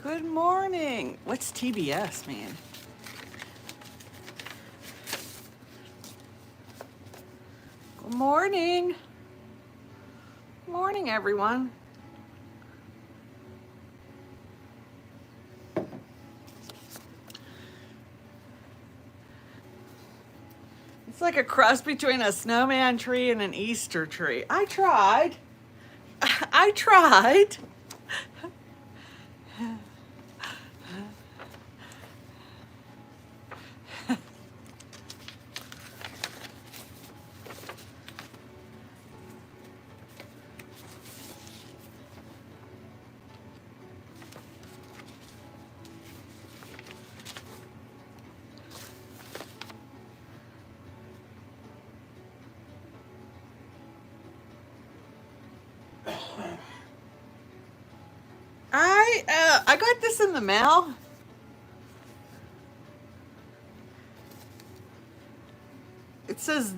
Good morning. What's TBS mean? Good morning. Morning, everyone. It's like a cross between a snowman tree and an Easter tree. I tried. I tried. I got this in the mail. It says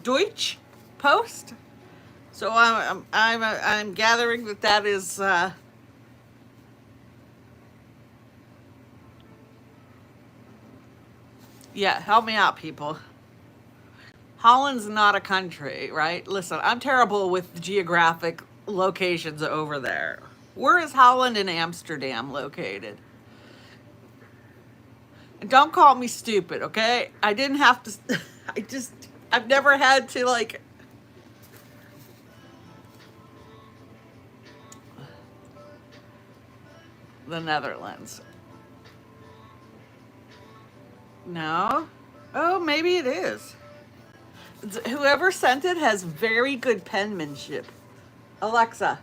Deutsche Post. So I'm gathering that is yeah, help me out, people. Holland's not a country, right? Listen, I'm terrible with geographic locations over there. Where is Holland and Amsterdam located? And don't call me stupid, okay? I didn't have to I've never had to like the Netherlands. No? Oh, maybe it is. Whoever sent it has very good penmanship. Alexa,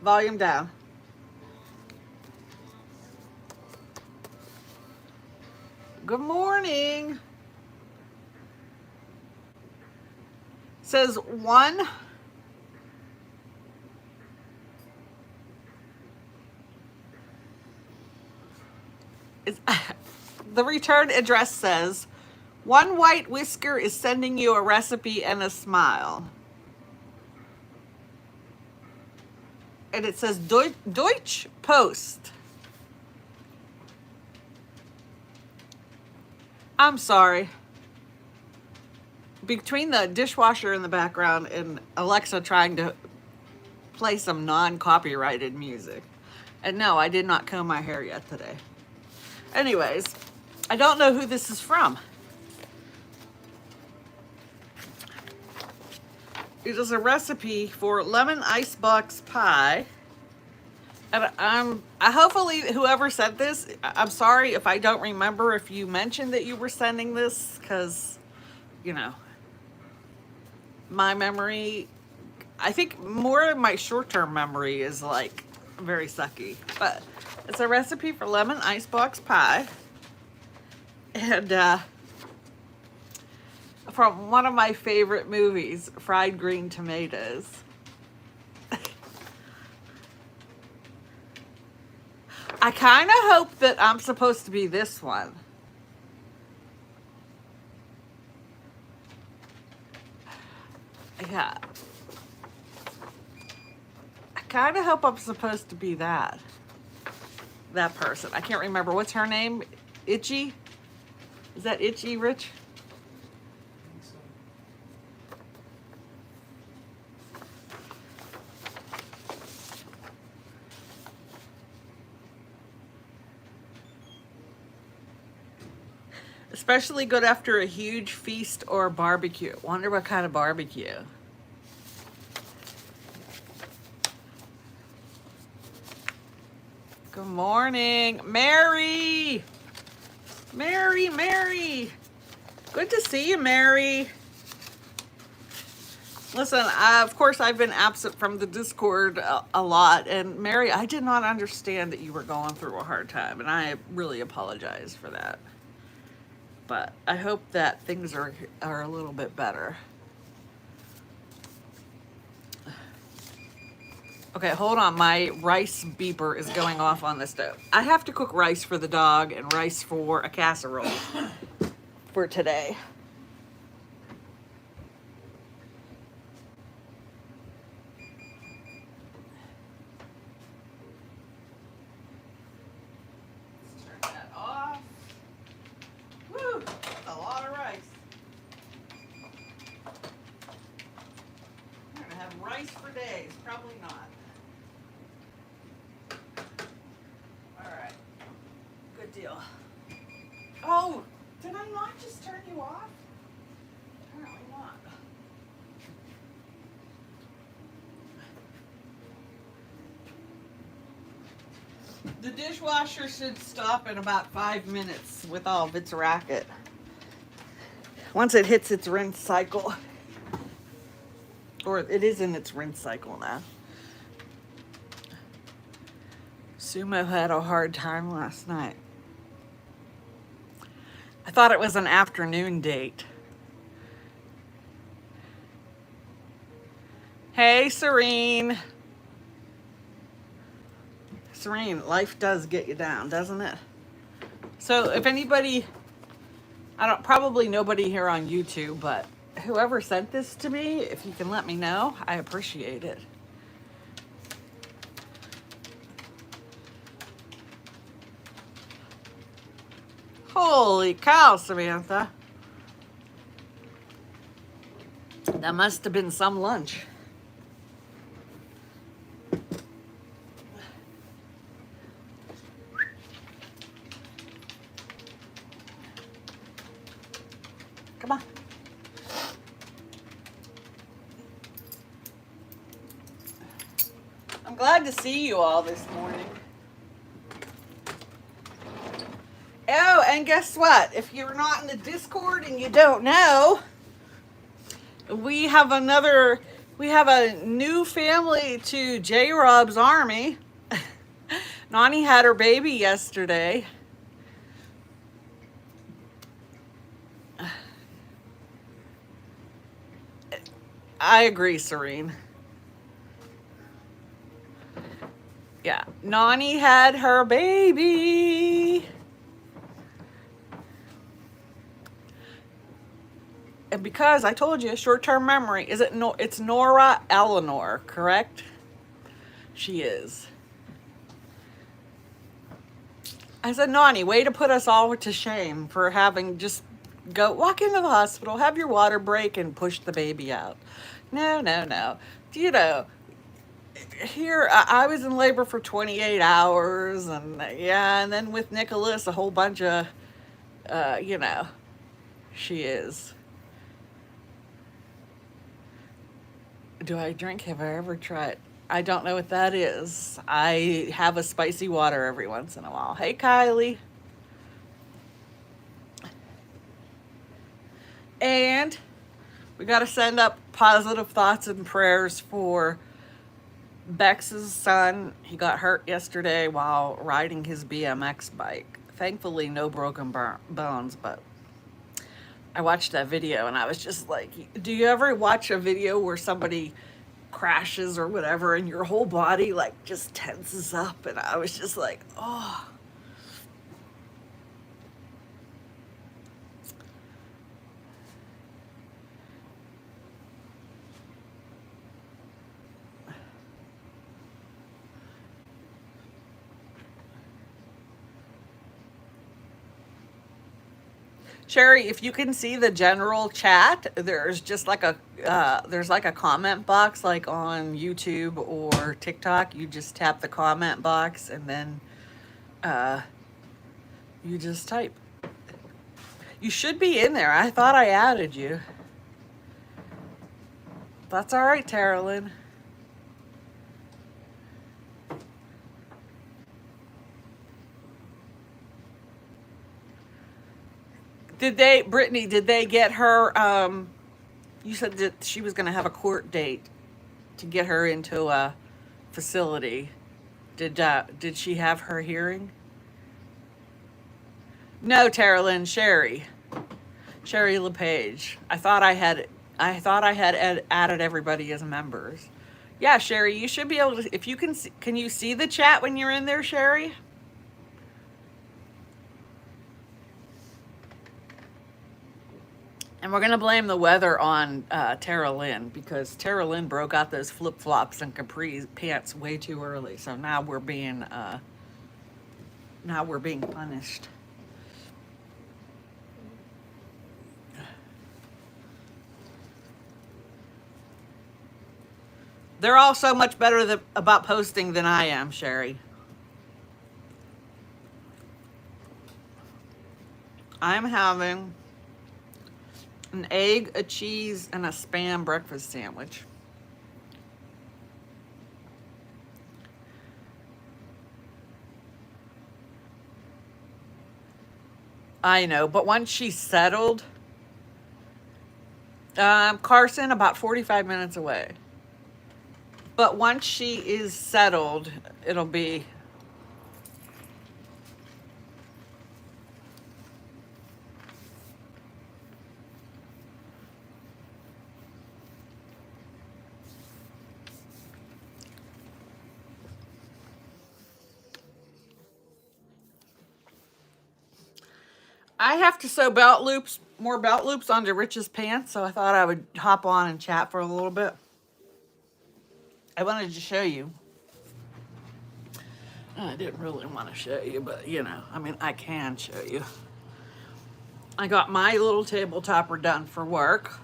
volume down. Good morning. Says one. The return address says, one white whisker is sending you a recipe and a smile. And it says Deutsche Post. I'm sorry. Between the dishwasher in the background and Alexa trying to play some non-copyrighted music. And no, I did not comb my hair yet today. Anyways, I don't know who this is from. It is a recipe for lemon icebox pie. And I hopefully whoever sent this, I'm sorry if I don't remember if you mentioned that you were sending this, because, you know, my memory, I think more of my short-term memory is like very sucky. But it's a recipe for lemon icebox pie. And from one of my favorite movies, Fried Green Tomatoes. I kind of hope that I'm supposed to be this one. Yeah. I kind of hope I'm supposed to be that person. I can't remember. What's her name? Itchy? Is that Itchy, Rich? Especially good after a huge feast or barbecue. Wonder what kind of barbecue. Good morning, Mary. Mary. Good to see you, Mary. Listen, of course, I've been absent from the Discord a lot. And Mary, I did not understand that you were going through a hard time. And I really apologize for that. But I hope that things are a little bit better. Okay, hold on. My rice beeper is going off on the stove. I have to cook rice for the dog and rice for a casserole for today. probably not. All right. Good deal. Oh, did I not just turn you off? Apparently not. The dishwasher should stop in about 5 minutes with all of its racket. Once it hits its rinse cycle. Or it is in its rinse cycle now. Sumo had a hard time last night. I thought it was an afternoon date. Hey, Serene. Serene, life does get you down, doesn't it? So if anybody, probably nobody here on YouTube, but whoever sent this to me, if you can let me know, I appreciate it. Holy cow, Samantha. That must have been some lunch. Come on. I'm glad to see you all this morning. Oh, and guess what? If you're not in the Discord and you don't know, we have a new family to J-Rob's army. Nanie had her baby yesterday. I agree, Serene. Yeah, Nanie had her baby. And because I told you, short-term memory, it's Nora Eleanor, correct? She is. I said, Nanie, way to put us all to shame for having just walk into the hospital, have your water break, and push the baby out. No. You know, here I was in labor for 28 hours, and and then with Nicholas, a whole bunch of, she is. Do I drink? Have I ever tried? I don't know what that is. I have a spicy water every once in a while. Hey, Kylie. And we got to send up positive thoughts and prayers for Bex's son. He got hurt yesterday while riding his BMX bike. Thankfully, no broken bones, but I watched that video and I was just like, do you ever watch a video where somebody crashes or whatever and your whole body like just tenses up? And I was just like, oh. Sherry, if you can see the general chat, there's just like a comment box like on YouTube or TikTok. You just tap the comment box and then you just type. You should be in there. I thought I added you. That's all right, Taralyn. Brittany, did they get her, you said that she was going to have a court date to get her into a facility. Did she have her hearing? No, Taralyn, Sherry LePage. I thought I had added everybody as members. Yeah, Sherry, you should be able to, if you can you see the chat when you're in there, Sherry? And we're going to blame the weather on Tara Lynn because Tara Lynn broke out those flip-flops and capri pants way too early. So now we're being punished. They're all so much better about posting than I am, Sherry. I'm having an egg, a cheese, and a Spam breakfast sandwich. I know, but once she's settled, Carson, about 45 minutes away. But once she is settled, it'll be. I have to sew more belt loops onto Rich's pants, so I thought I would hop on and chat for a little bit. I wanted to show you. I didn't really want to show you, but I mean, I can show you. I got my little table topper done for work.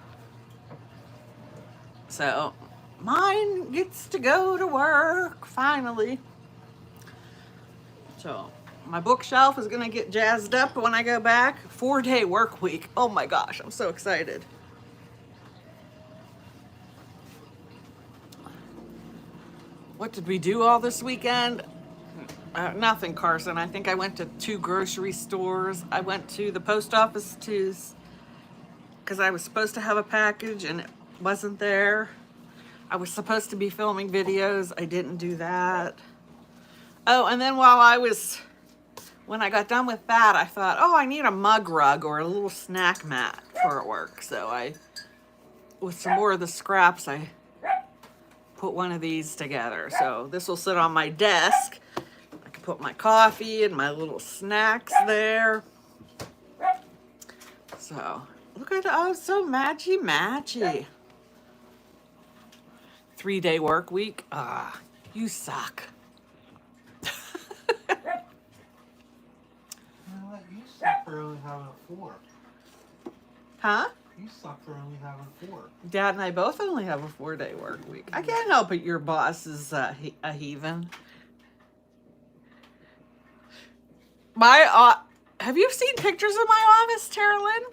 So mine gets to go to work finally. So my bookshelf is gonna get jazzed up when I go back. 4-day work week. Oh my gosh, I'm so excited. What did we do all this weekend? Nothing, Carson. I think I went to 2 grocery stores. I went to the post office because I was supposed to have a package and it wasn't there. I was supposed to be filming videos. I didn't do that. Oh, and then when I got done with that, I thought, oh, I need a mug rug or a little snack mat for work. So with some more of the scraps, I put one of these together. So this will sit on my desk. I can put my coffee and my little snacks there. So look at, oh, so matchy. 3-day work week. You suck. You suck for only having 4. Huh? You suck for only having 4. Dad and I both only have a 4-day work week. I can't help it. Your boss is a heathen. Have you seen pictures of my office, Tara Lynn?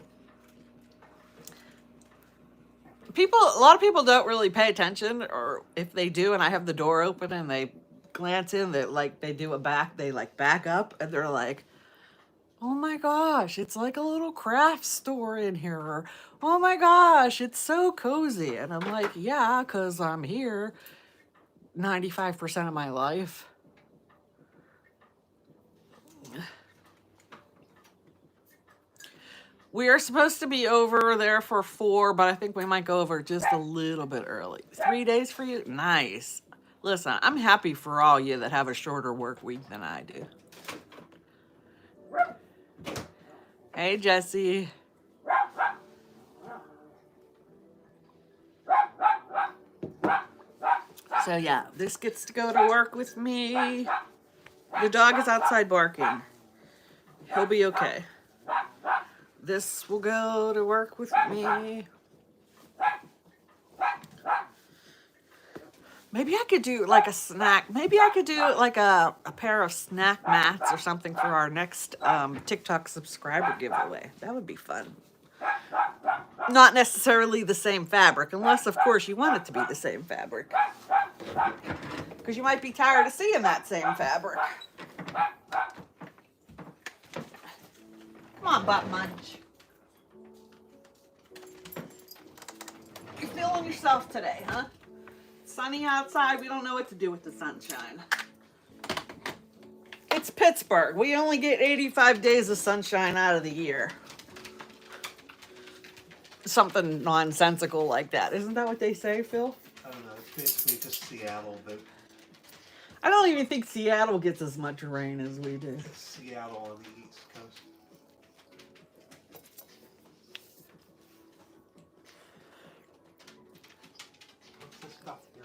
A lot of people don't really pay attention, or if they do, and I have the door open and they glance in, they do they back up and they're like, oh my gosh, it's like a little craft store in here. Or, oh my gosh, it's so cozy. And I'm like, yeah, because I'm here 95% of my life. We are supposed to be over there for 4, but I think we might go over just a little bit early. 3 days for you? Nice. Listen, I'm happy for all you that have a shorter work week than I do. Hey, Jesse. So yeah, this gets to go to work with me. The dog is outside barking. He'll be okay. This will go to work with me. Maybe I could do like a snack. Maybe I could do like a pair of snack mats or something for our next TikTok subscriber giveaway. That would be fun. Not necessarily the same fabric, unless, of course, you want it to be the same fabric. Because you might be tired of seeing that same fabric. Come on, Butt Munch. You feeling yourself today, huh? It's sunny outside. We don't know what to do with the sunshine. It's Pittsburgh. We only get 85 days of sunshine out of the year. Something nonsensical like that. Isn't that what they say, Phil? I don't know. It's basically just Seattle, but I don't even think Seattle gets as much rain as we do. it's Seattle on the East Coast. What's this stuff here?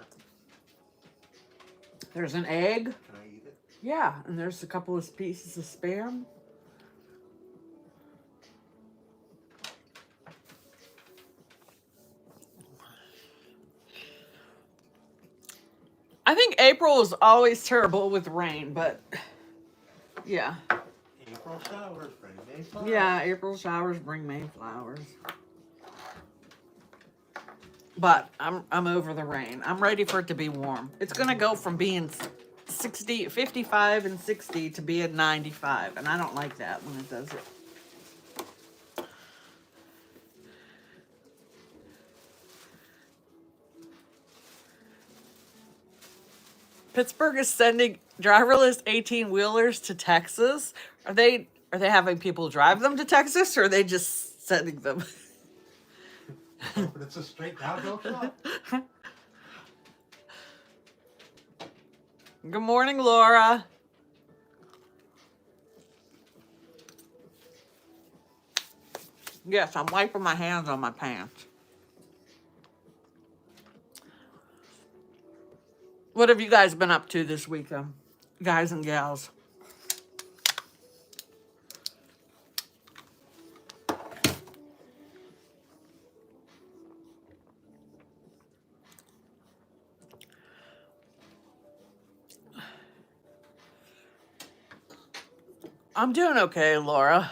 There's an egg. Can I eat it? Yeah, and there's a couple of pieces of Spam. I think April is always terrible with rain, but yeah. April showers bring May flowers. Yeah, April showers bring May flowers. But I'm over the rain. I'm ready for it to be warm. It's going to go from being 60, 55 and 60 to be at 95, and I don't like that when it does it. Pittsburgh is sending driverless 18-wheelers to Texas. Are they having people drive them to Texas, or are they just sending them? But it's a straight downhill shot. Good morning, Laura. Yes, I'm wiping my hands on my pants. What have you guys been up to this weekend, guys and gals? I'm doing okay, Laura.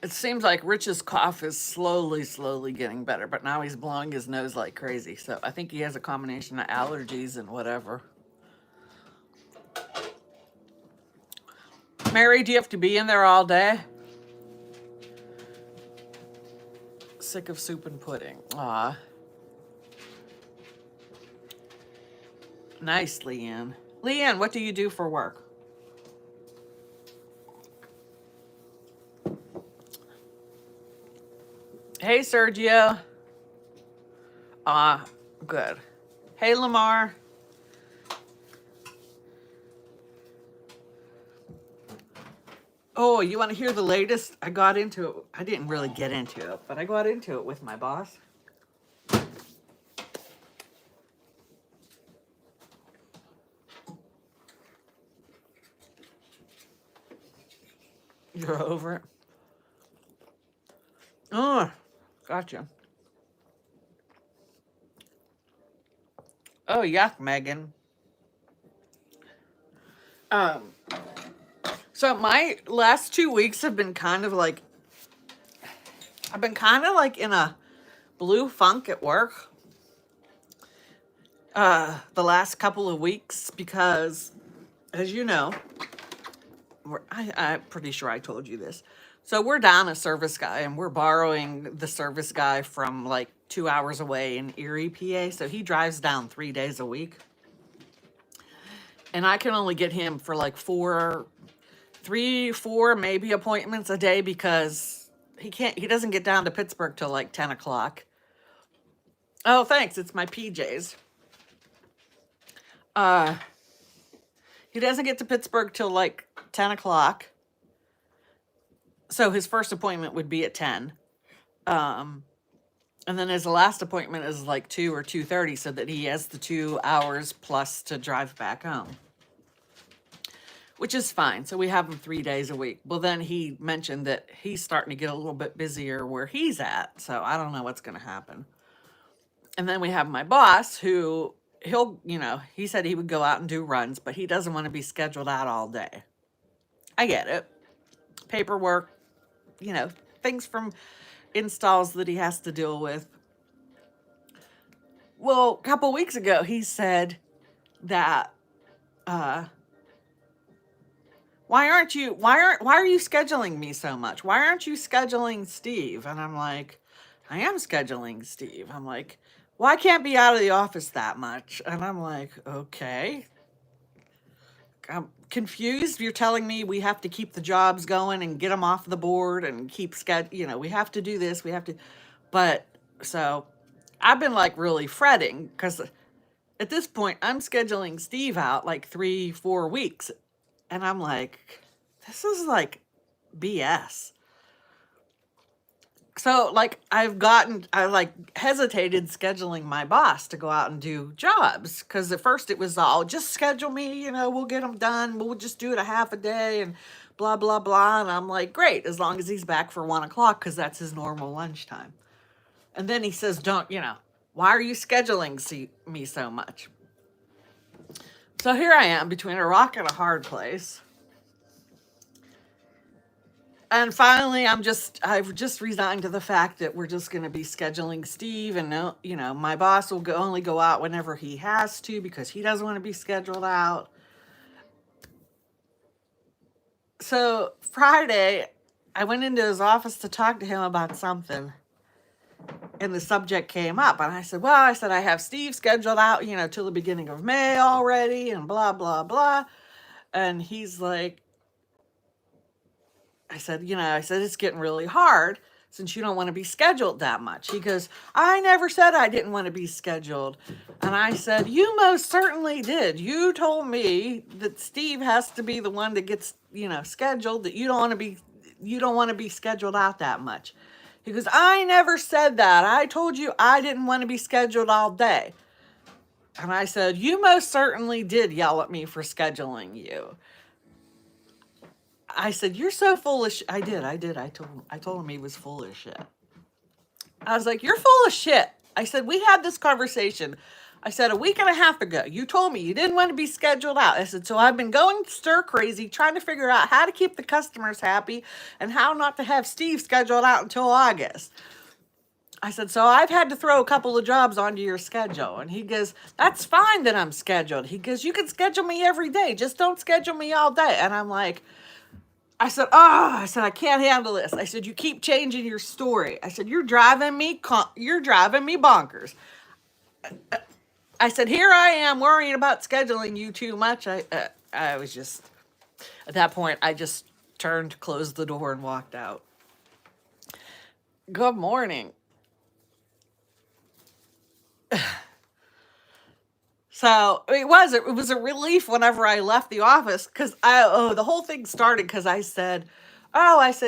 It seems like Rich's cough is slowly getting better, but now he's blowing his nose like crazy. So I think he has a combination of allergies and whatever. Mary, do you have to be in there all day? Sick of soup and pudding. Aw. Nice, Leanne. Leanne, what do you do for work? Hey, Sergio. Good. Hey, Lamar. Oh, you want to hear the latest? I got into it. I didn't really get into it, but I got into it with my boss. You're over it? Oh, gotcha. Oh, yuck, Megan. So my last 2 weeks have been kind of like, I've been kind of like in a blue funk at work. The last couple of weeks because, as you know, I'm pretty sure I told you this. So we're down a service guy, and we're borrowing the service guy from like 2 hours away in Erie, PA. So he drives down 3 days a week. And I can only get him for like 3, 4 maybe appointments a day because he doesn't get down to Pittsburgh till like 10 o'clock. Oh, thanks. It's my PJs. He doesn't get to Pittsburgh till like 10 o'clock. So his first appointment would be at 10. And then his last appointment is like 2 or 2:30, so that he has the 2 hours plus to drive back home, which is fine. So we have him 3 days a week. Well, then he mentioned that he's starting to get a little bit busier where he's at. So I don't know what's going to happen. And then we have my boss who he said he would go out and do runs, but he doesn't want to be scheduled out all day. I get it. Paperwork, things from installs that he has to deal with. Well, a couple weeks ago, he said that, why are you scheduling me so much? Why aren't you scheduling Steve? And I'm like, I am scheduling Steve. I'm like, well, I can't be out of the office that much. And I'm like, okay. I'm confused. You're telling me we have to keep the jobs going and get them off the board and keep we have to do this. We have to. But so I've been like really fretting because at this point I'm scheduling Steve out like 3, 4 weeks. And I'm like, this is like BS. So like I hesitated scheduling my boss to go out and do jobs because at first it was all just schedule me, we'll get them done. We'll just do it a half a day and blah, blah, blah. And I'm like, great, as long as he's back for 1 o'clock because that's his normal lunchtime. And then he says, don't Why are you scheduling me so much? So here I am between a rock and a hard place. And finally, I've just resigned to the fact that we're just going to be scheduling Steve, and no, my boss will only go out whenever he has to because he doesn't want to be scheduled out. So Friday, I went into his office to talk to him about something, and the subject came up, and I said, I have Steve scheduled out, till the beginning of May already, and blah, blah, blah. And he's like, I said, it's getting really hard since you don't want to be scheduled that much. He goes, I never said I didn't want to be scheduled. And I said, you most certainly did. You told me that Steve has to be the one that gets, scheduled, that you don't want to be scheduled out that much. He goes, I never said that. I told you I didn't want to be scheduled all day. And I said, you most certainly did yell at me for scheduling you. I said, you're so full of shit. I did. I told him he was full of shit. I was like, you're full of shit. I said, we had this conversation. I said, a week and a half ago, you told me you didn't want to be scheduled out. I said, so I've been going stir crazy trying to figure out how to keep the customers happy and how not to have Steve scheduled out until August. I said, so I've had to throw a couple of jobs onto your schedule. And he goes, that's fine that I'm scheduled. He goes, you can schedule me every day. Just don't schedule me all day. And I'm like, I said, I can't handle this. I said, you keep changing your story. I said, you're driving me bonkers. I said, here I am worrying about scheduling you too much. I was just, at that point, I just turned, closed the door, and walked out. Good morning. So it was a relief whenever I left the office, because the whole thing started because I said,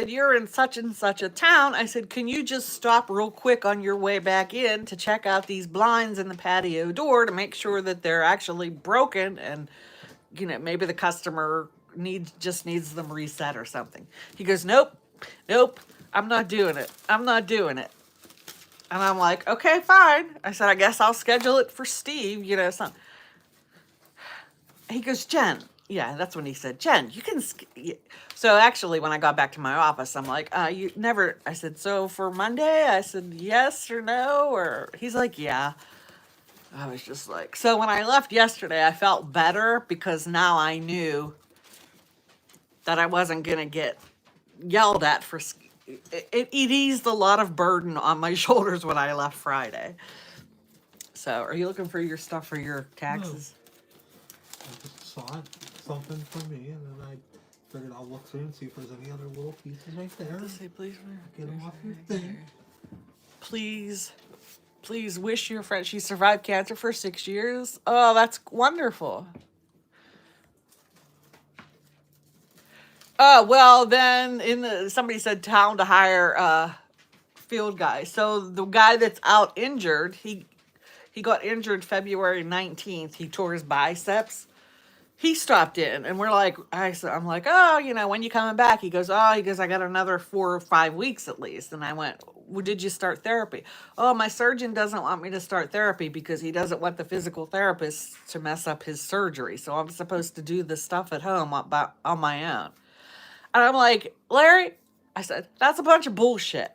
you're in such and such a town. I said, can you just stop real quick on your way back in to check out these blinds in the patio door to make sure that they're actually broken, and maybe the customer needs them reset or something. He goes, nope, I'm not doing it. And I'm like, okay, fine. I said, I guess I'll schedule it for Steve, something. He goes, Jen. Yeah, that's when he said, Jen, you can. So actually, when I got back to my office, I'm like, you never. I said, so for Monday? I said, yes or no? Or he's like, yeah. I was just like, so when I left yesterday, I felt better because now I knew that I wasn't going to get yelled at for. It eased a lot of burden on my shoulders when I left Friday. So, are you looking for your stuff for your taxes? No. I just saw something for me, and then I figured I'll look through and see if there's any other little pieces right there. Just say, please, get them off your thing. Please wish your friend she survived cancer for 6 years. Oh, that's wonderful. Well, then somebody said town to hire field guys. So the guy that's out injured, he got injured February 19th. He tore his biceps. He stopped in, and I'm like, when you coming back? He goes, I got another 4 or 5 weeks at least. And I went, well, did you start therapy? Oh, my surgeon doesn't want me to start therapy because he doesn't want the physical therapist to mess up his surgery. So I'm supposed to do the stuff at home on my own. And I'm like, Larry, I said, that's a bunch of bullshit.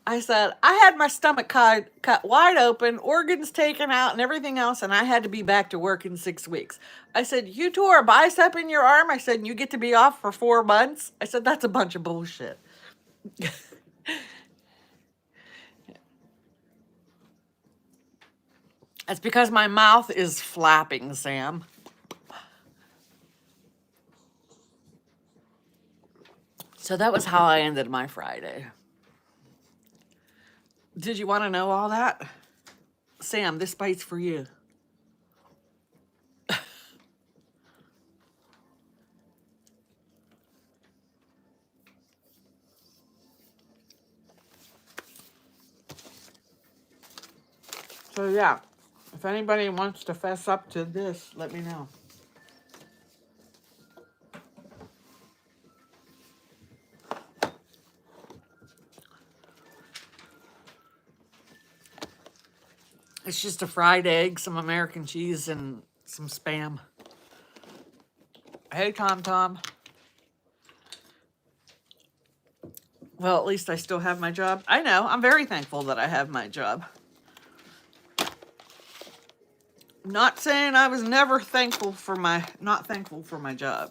I said, I had my stomach cut wide open, organs taken out and everything else, and I had to be back to work in 6 weeks. I said, you tore a bicep in your arm? I said, and you get to be off for 4 months? I said, that's a bunch of bullshit. It's because my mouth is flapping, Sam. So that was how I ended my Friday. Did you want to know all that? Sam, this bite's for you. So yeah, if anybody wants to fess up to this, let me know. It's just a fried egg, some American cheese, and some Spam. Hey, Tom Tom. Well, at least I still have my job. I know. I'm very thankful that I have my job. Not saying I was never thankful for not thankful for my job.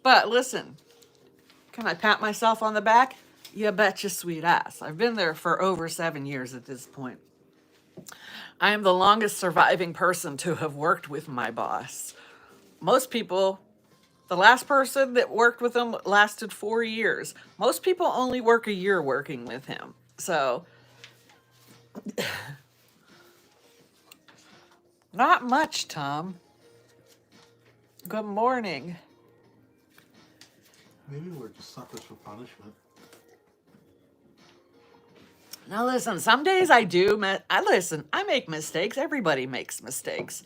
But listen, can I pat myself on the back? You betcha sweet ass. I've been there for over 7 years at this point. I am the longest surviving person to have worked with my boss. Most people, the last person that worked with him lasted 4 years. Most people only work a year working with him. So, not much, Tom. Good morning. Maybe we're just suckers for punishment. Now listen, some days I make mistakes. Everybody makes mistakes.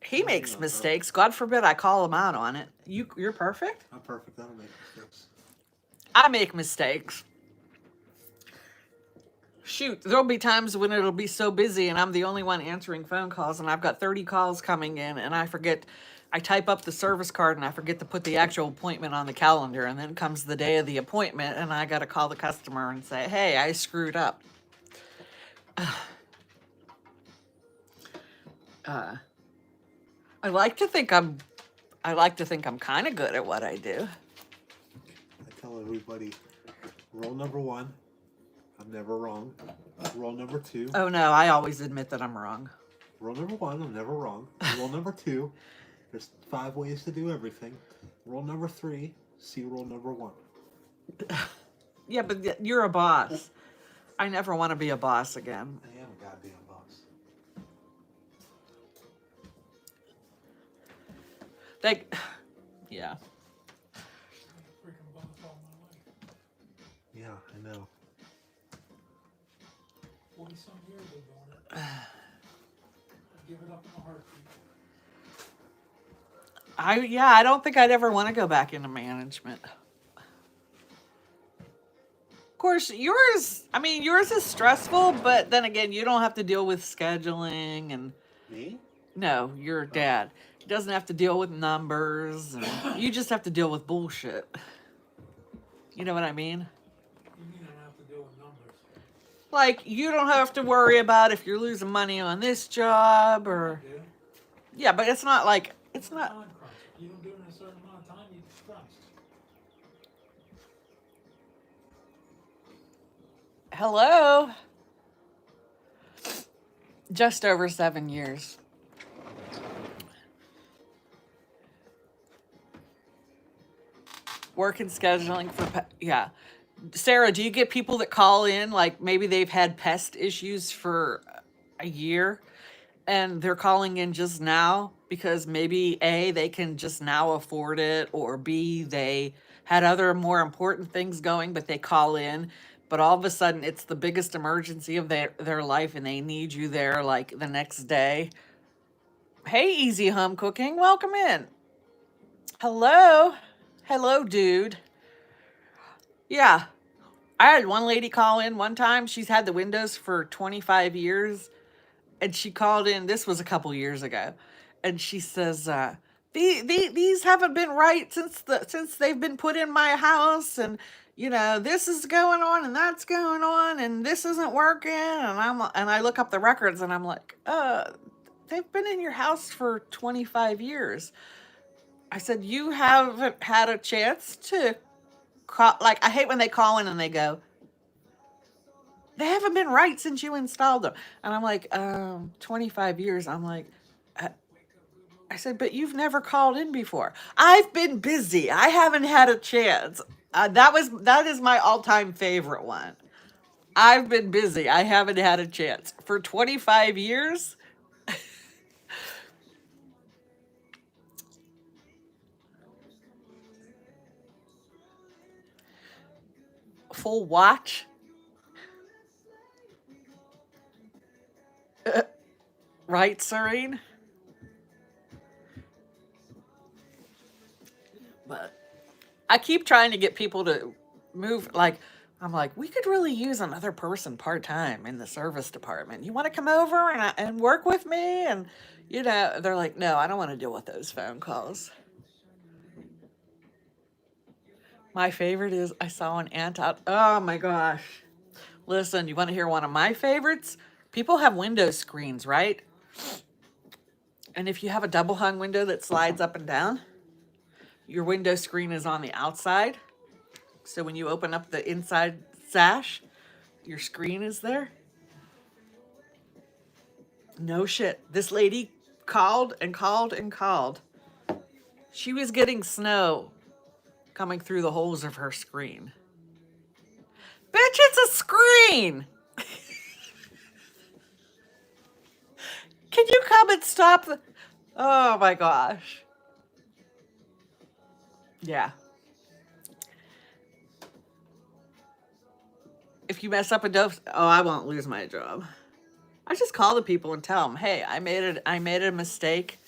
He Well, makes you're not mistakes. God forbid I call him out on it. You're perfect? I'm perfect. I don't make mistakes. I make mistakes. Shoot, there'll be times when it'll be so busy and I'm the only one answering phone calls and I've got 30 calls coming in and I type up the service card and I forget to put the actual appointment on the calendar, and then comes the day of the appointment and I got to call the customer and say, hey, I screwed up. I like to think I'm kind of good at what I do. I tell everybody, rule number 1, I'm never wrong. Rule number 2. Oh no, I always admit that I'm wrong. Rule number 1, I'm never wrong. Rule number 2, there's 5 ways to do everything. Rule number 3, see rule number 1. Yeah, but you're a boss. I never want to be a boss again. I am a goddamn boss. Yeah. Freaking boss all my life. Yeah, I know. 40-some years of doing it. I'd give it up in a heartbeat. I don't think I'd ever want to go back into management. Of course, yours is stressful, but then again, you don't have to deal with scheduling and Me? no, your dad. He doesn't have to deal with numbers, and you just have to deal with bullshit. You know what I mean? You mean I have to deal with numbers? Like, you don't have to worry about if you're losing money on this job or... Yeah. Yeah, but it's not like... It's a not... time crunch. You don't do it in a certain amount of time, you're stressed. Hello? Just over 7 years. Work and scheduling for... Yeah. Sarah, do you get people that call in, like maybe they've had pest issues for a year and they're calling in just now because maybe A, they can just now afford it, or B, they had other more important things going, but they call in, but all of a sudden it's the biggest emergency of their life and they need you there like the next day. Hey, Easy Home Cooking, welcome in. Hello. Hello, dude. Yeah. I had one lady call in one time. She's had the windows for 25 years. And she called in, this was a couple years ago. And she says, these haven't been right since they've been put in my house. And, you know, this is going on and that's going on and this isn't working. And I look up the records and I'm like, they've been in your house for 25 years. I said, you haven't had a chance to call. Like, I hate when they call in and they go, they haven't been right since you installed them. And I'm like, 25 years. I'm like, I said, but you've never called in before. I've been busy. I haven't had a chance. That is my all-time favorite one. I've been busy. I haven't had a chance. For 25 years? Full watch? Right, Serene? But I keep trying to get people to move. Like, I'm like, we could really use another person part-time in the service department. You want to come over and work with me? And, they're like, no, I don't want to deal with those phone calls. My favorite is I saw an ant out. Oh my gosh. Listen, you want to hear one of my favorites? People have window screens, right? And if you have a double hung window that slides up and down, your window screen is on the outside. So when you open up the inside sash, your screen is there. No shit. This lady called and called and called. She was getting snow coming through the holes of her screen. Bitch, it's a screen! Can you come and stop the... Oh my gosh. Yeah. If you mess up a dose, I won't lose my job. I just call the people and tell them, hey, I made a mistake.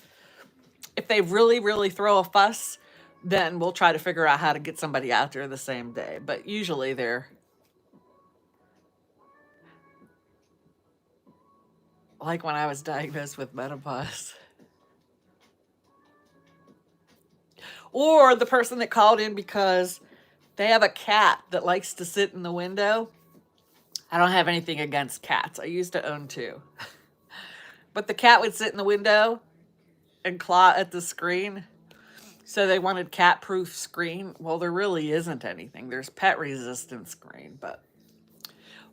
If they really, really throw a fuss, then we'll try to figure out how to get somebody out there the same day. But usually they're like when I was diagnosed with menopause. Or the person that called in because they have a cat that likes to sit in the window. I don't have anything against cats. I used to own two. But the cat would sit in the window and claw at the screen. So they wanted cat-proof screen. Well, there really isn't anything. There's pet-resistant screen, but...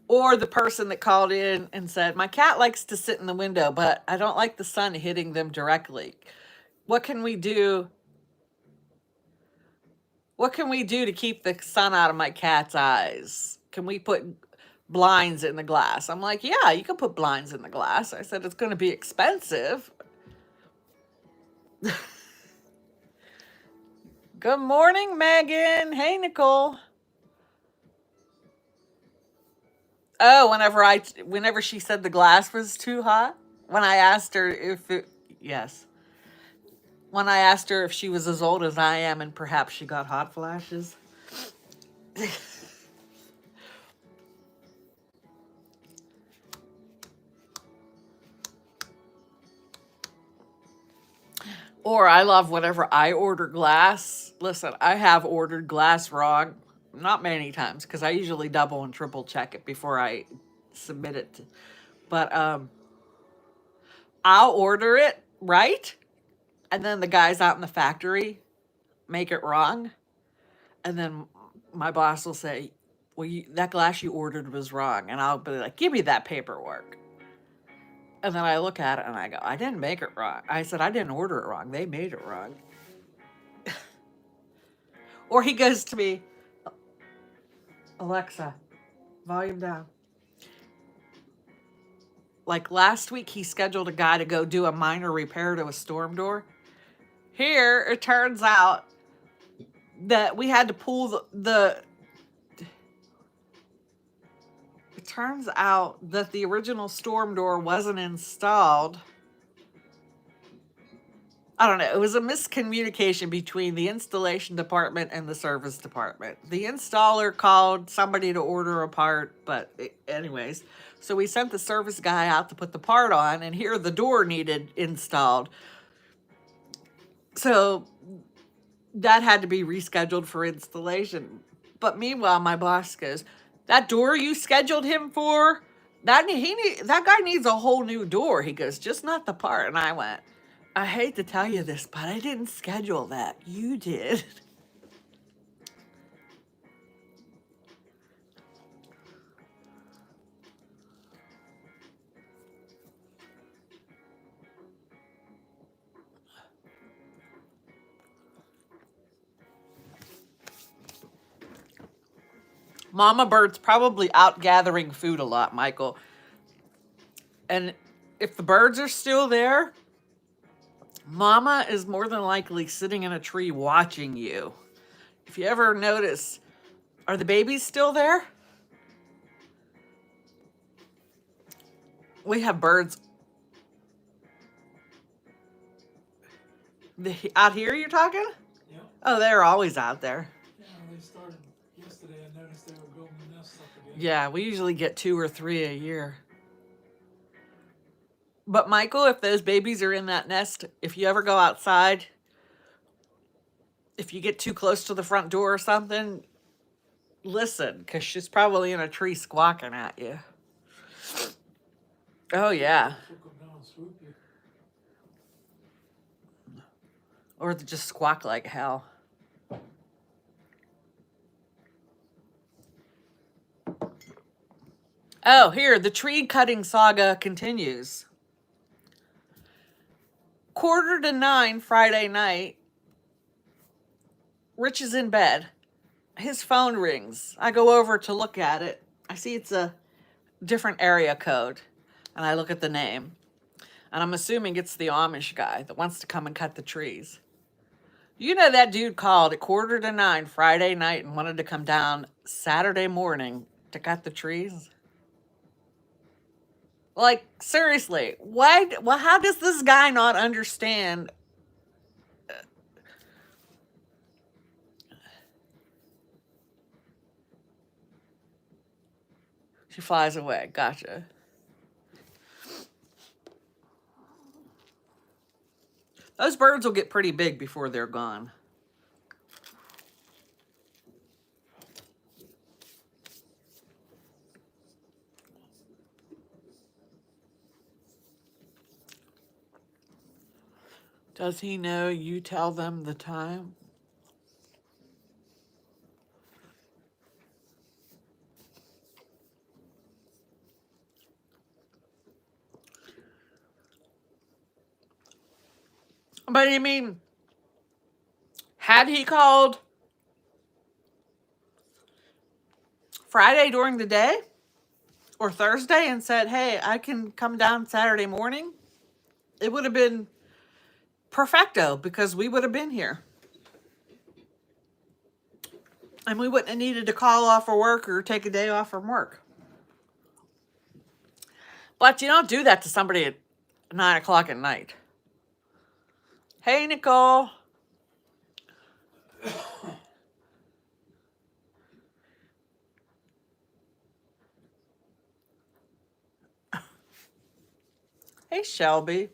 Or the person that called in and said, my cat likes to sit in the window, but I don't like the sun hitting them directly. What can we do? What can we do to keep the sun out of my cat's eyes? Can we put blinds in the glass? I'm like, yeah, you can put blinds in the glass. I said, it's going to be expensive. Good morning, Megan. Hey, Nicole. Oh, whenever she said the glass was too hot, when I asked her yes. When I asked her if she was as old as I am and perhaps she got hot flashes. Or I love whenever I order glass. Listen, I have ordered glass wrong. Not many times, because I usually double and triple check it before I submit it. But I'll order it right, and then the guys out in the factory make it wrong. And then my boss will say, well, that glass you ordered was wrong. And I'll be like, give me that paperwork. And then I look at it and I go, I didn't make it wrong. I said, I didn't order it wrong. They made it wrong. Or he goes to me, Alexa, volume down. Like last week, he scheduled a guy to go do a minor repair to a storm door. Here, it turns out that we had to pull it turns out that the original storm door wasn't installed. I don't know. It was a miscommunication between the installation department and the service department. The installer called somebody to order a part, but anyways, so we sent the service guy out to put the part on, and here the door needed installed. So that had to be rescheduled for installation. But meanwhile, my boss goes, that door you scheduled him for, that guy needs a whole new door. He goes, just not the part. And I went, I hate to tell you this, but I didn't schedule that. You did. Mama Bird's probably out gathering food a lot, Michael. And if the birds are still there, Mama is more than likely sitting in a tree watching you. If you ever notice, are the babies still there? We have birds. Out here you're talking? Yeah. Oh, they're always out there. Yeah, they started yesterday. I noticed they were building the nest Yeah, we usually get 2 or 3 a year. But Michael, if those babies are in that nest, if you ever go outside, if you get too close to the front door or something, listen, because she's probably in a tree squawking at you. Oh, yeah. She'll come down and swoop you. Or they just squawk like hell. Oh, here, the tree cutting saga continues. 8:45 Friday night, Rich is in bed. His phone rings. I go over to look at it. I see it's a different area code. And I look at the name. And I'm assuming it's the Amish guy that wants to come and cut the trees. You know that dude called at 8:45 Friday night and wanted to come down Saturday morning to cut the trees? Like, seriously, why? Well, how does this guy not understand? She flies away. Gotcha. Those birds will get pretty big before they're gone. Does he know you tell them the time? But I mean, had he called Friday during the day or Thursday and said, hey, I can come down Saturday morning, it would have been perfecto because we would have been here. And we wouldn't have needed to call off for work or take a day off from work. But you don't do that to somebody at 9 o'clock at night. Hey, Nicole. Hey, Shelby.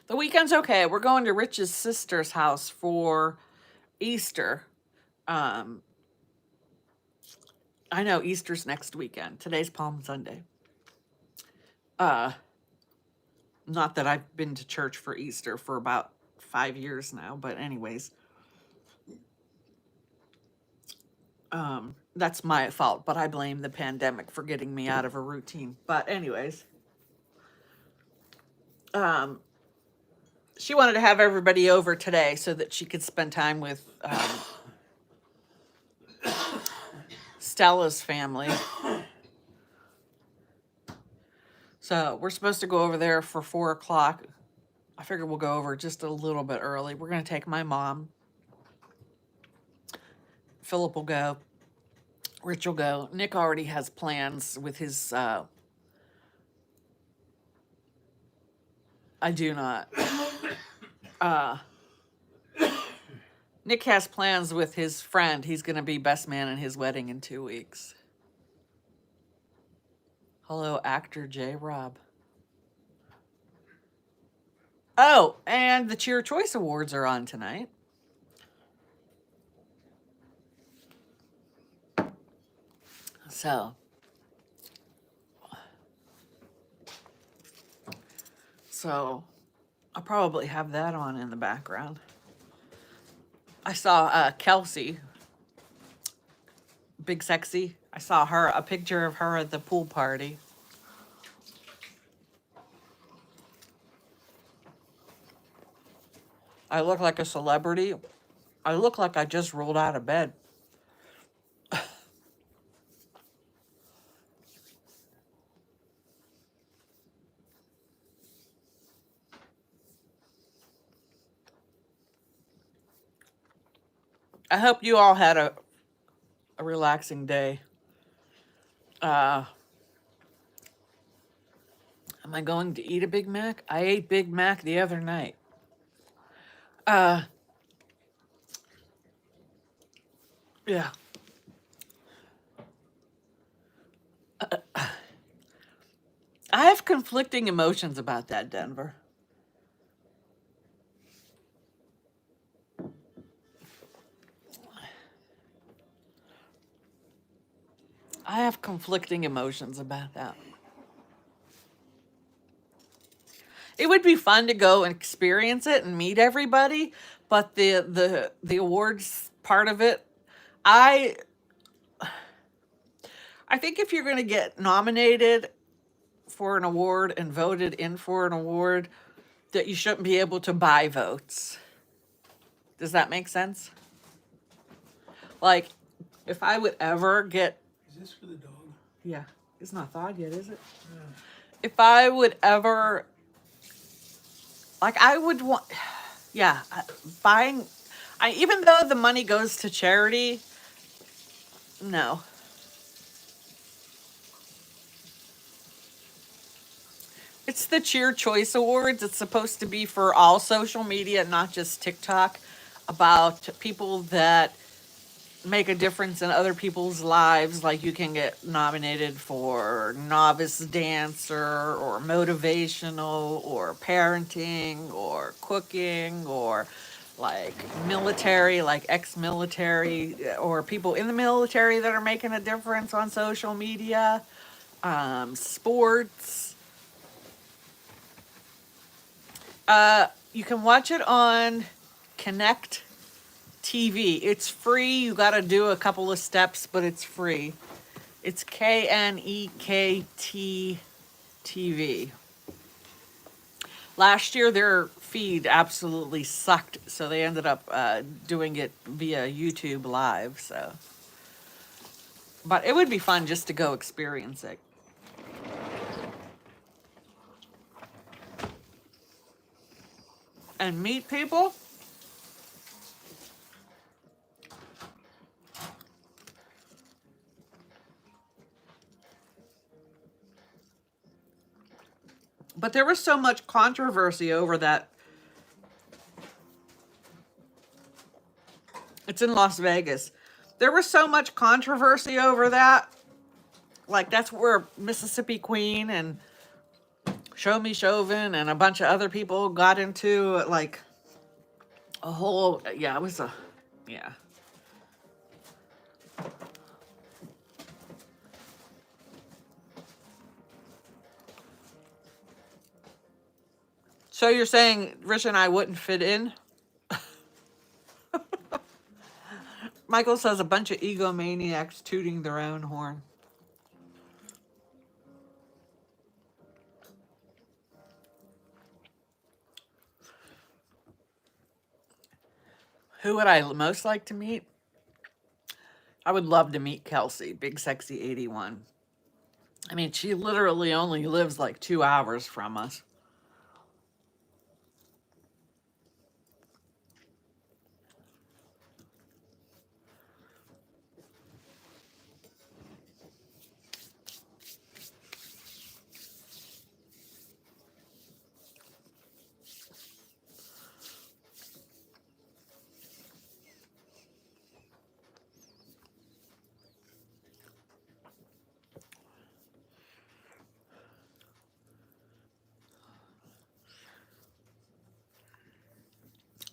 The weekend's okay. We're going to Rich's sister's house for Easter. I know Easter's next weekend. Today's Palm Sunday. Not that I've been to church for Easter for about 5 years now, but anyways. That's my fault, but I blame the pandemic for getting me out of a routine. But anyways. She wanted to have everybody over today so that she could spend time with Stella's family. So we're supposed to go over there for 4 o'clock. I figure we'll go over just a little bit early. We're going to take my mom. Philip will go. Rich will go. Nick already has plans with his... I do not. Nick has plans with his friend. He's going to be best man in his wedding in 2 weeks. Hello, actor J. Rob. Oh, and the Cheer Choice Awards are on tonight. So I'll probably have that on in the background. I saw Kelsey, Big Sexy. I saw a picture of her at the pool party. I look like a celebrity. I look like I just rolled out of bed. I hope you all had a relaxing day. Am I going to eat a Big Mac? I ate Big Mac the other night. Yeah. I have conflicting emotions about that, Denver. I have conflicting emotions about that. It would be fun to go and experience it and meet everybody, but the awards part of it, I I think if you're going to get nominated for an award and voted in for an award, that you shouldn't be able to buy votes. Does that make sense? Like, if I would ever get, Is this for the dog? yeah, it's not thawed yet, is it? Yeah. If I would ever, like, I would want, yeah, buying, even though the money goes to charity, no. It's the Cheer Choice Awards. It's supposed to be for all social media, not just TikTok, about people that make a difference in other people's lives. Like you can get nominated for novice dancer or motivational or parenting or cooking or like military, like ex-military or people in the military that are making a difference on social media, sports. You can watch it on Connect TV. It's free. You got to do a couple of steps, but it's free. It's KNEKT TV. Last year, their feed absolutely sucked, so they ended up doing it via YouTube Live. So, but it would be fun just to go experience it. And meet people. But there was so much controversy over that. It's in Las Vegas. There was so much controversy over that. Like, that's where Mississippi Queen and Show Me Chauvin and a bunch of other people got into, like, a whole, yeah, it was a, yeah. So you're saying Rich and I wouldn't fit in? Michael says a bunch of egomaniacs tooting their own horn. Who would I most like to meet? I would love to meet Kelsey, Big Sexy 81. I mean, she literally only lives like 2 hours from us.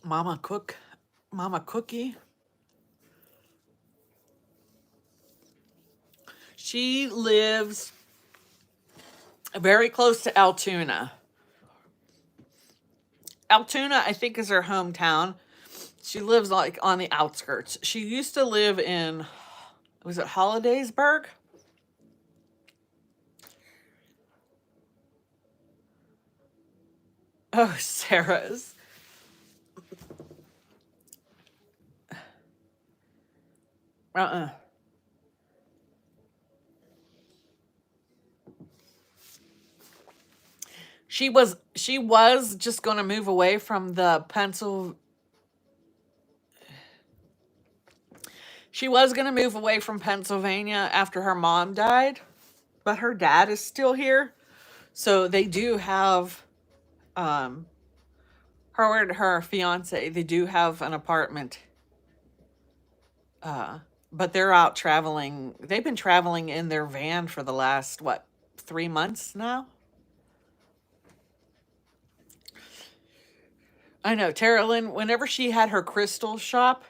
Mama Cookie. She lives very close to Altoona. Altoona, I think, is her hometown. She lives like on the outskirts. She used to live in, was it Hollidaysburg? Oh, Sarah's. Uh-uh. She was just going to move away from the Pencil. She was going to move away from Pennsylvania after her mom died, but her dad is still here. So they do have um her and her fiance, they do have an apartment. Uh but they're out traveling. They've been traveling in their van for the last what, 3 months now? I know, Tara Lynn, whenever she had her crystal shop,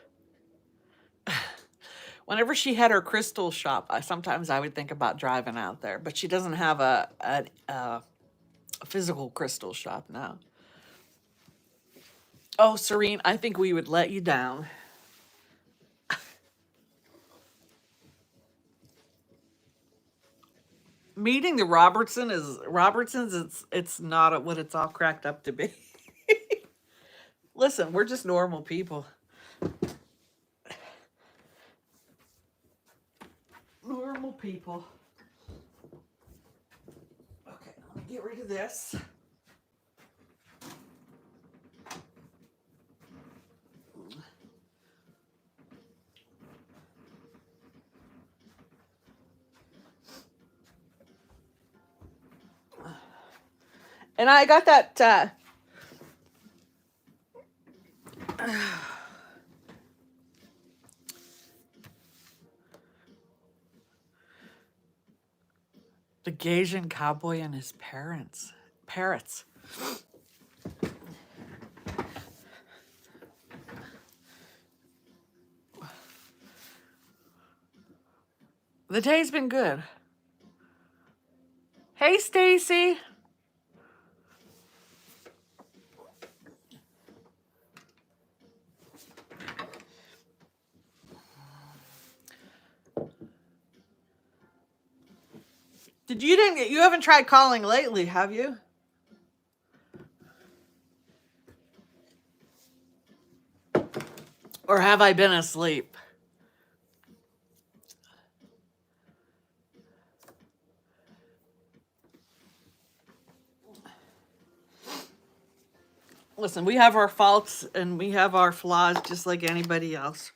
sometimes I would think about driving out there, but she doesn't have a physical crystal shop now. Oh, Serene, I think we would let you down. Meeting the Robertsons. It's not what it's all cracked up to be. Listen, we're just normal people. Normal people. Okay, let me get rid of this. And I got that the Gaysian cowboy and his parrots. The day's been good. Hey, Stacy. You haven't tried calling lately, have you? Or have I been asleep? Listen, we have our faults and we have our flaws just like anybody else.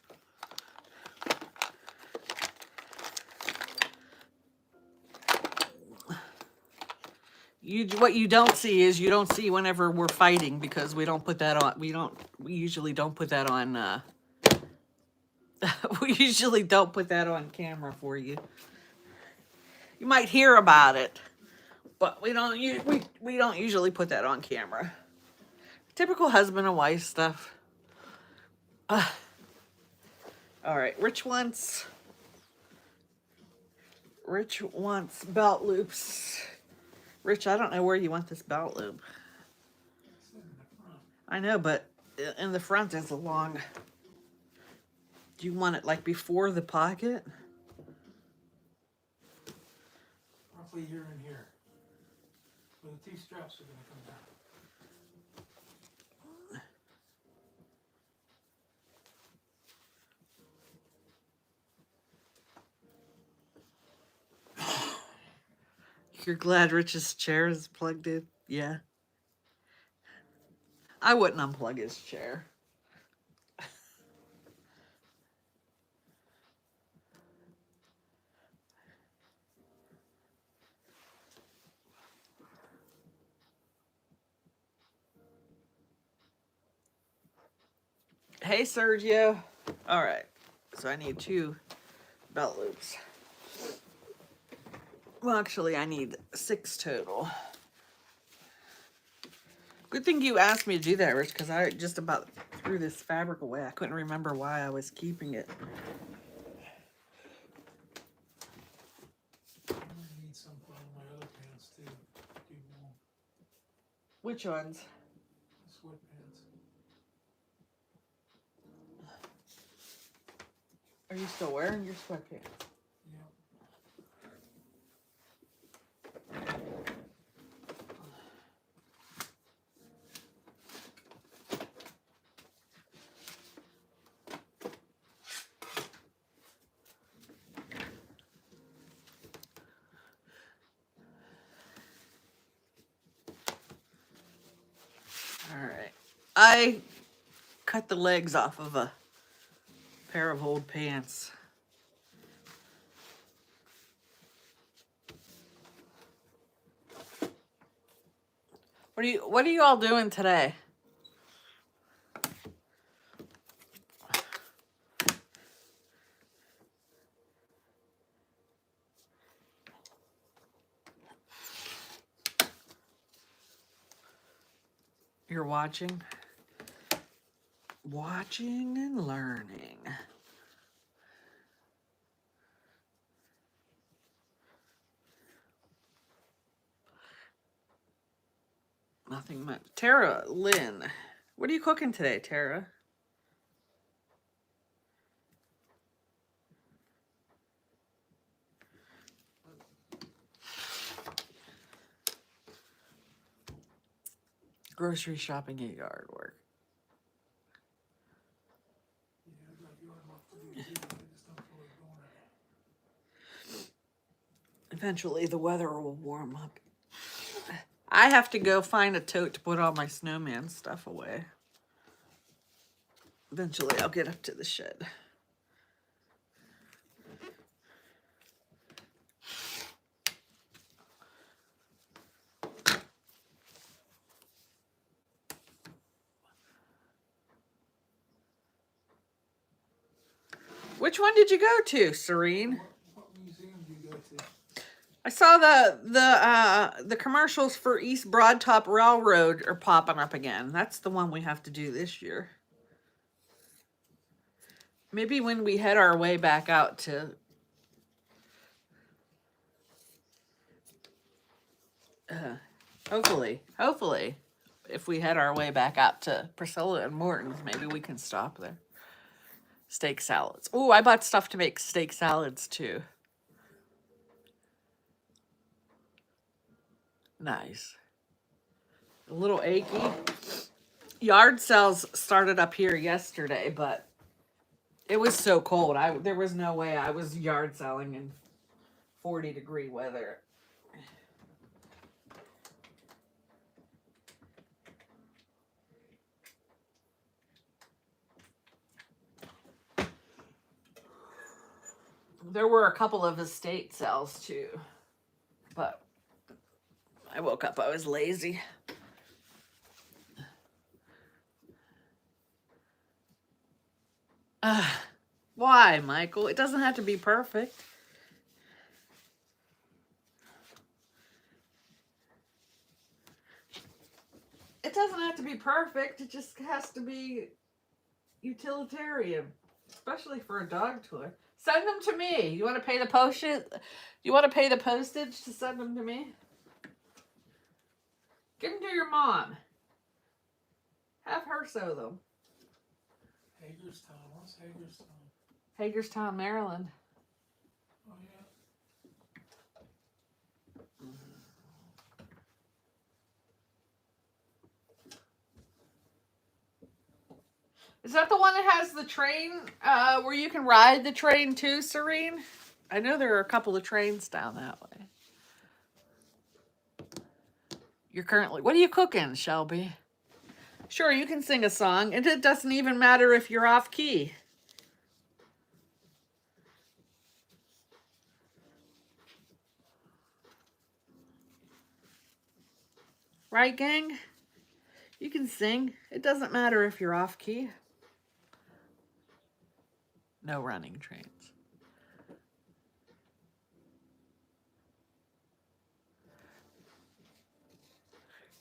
What you don't see is you don't see whenever we're fighting, because we don't put that on. We usually don't put that on. We usually don't put that on camera for you. You might hear about it, but we don't usually put that on camera. Typical husband and wife stuff. All right, Rich wants belt loops. Rich, I don't know where you want this belt loop. It's in the front. I know, but in the front is a long. Do you want it like before the pocket? Roughly here and here. So the two straps are going to come down. You're glad Rich's chair is plugged in? Yeah. I wouldn't unplug his chair. Hey, Sergio. All right. So I need 2 belt loops. Well, actually, I need 6 total. Good thing you asked me to do that, Rich, because I just about threw this fabric away. I couldn't remember why I was keeping it. I might need some for my other pants too. Do wool. Which ones? The sweatpants. Are you still wearing your sweatpants? Yeah. All right. I cut the legs off of a pair of old pants. What are you all doing today? You're watching? Watching and learning. Nothing much. Tara Lynn, what are you cooking today, Tara? Grocery shopping and yard work. Yeah, I got yard work to do too. I just don't feel like doing it. Eventually the weather will warm up. I have to go find a tote to put all my snowman stuff away. Eventually I'll get up to the shed. Which one did you go to, Serene? What museum do you go to? I saw the commercials for East Broadtop Railroad are popping up again. That's the one we have to do this year. Maybe when we head our way back out to hopefully, if we head our way back out to Priscilla and Morton's, maybe we can stop there. Steak salads. Oh, I bought stuff to make steak salads too. Nice. A little achy. Yard sales started up here yesterday, but it was so cold. There was no way I was yard selling in 40-degree weather. There were a couple of estate sales too, but I woke up, I was lazy. Why, Michael? It doesn't have to be perfect. It doesn't have to be perfect. It just has to be utilitarian, especially for a dog toy. Send them to me. You want to pay the postage? You want to pay the postage to send them to me? Give them to your mom. Have her sew them. Hagerstown. What's Hagerstown? Hagerstown, Maryland. Oh, yeah. Is that the one that has the train where you can ride the train too, Serene? I know there are a couple of trains down that way. You're currently... What are you cooking, Shelby? Sure, you can sing a song, and it doesn't even matter if you're off key. Right, gang? You can sing. It doesn't matter if you're off key. No running trains.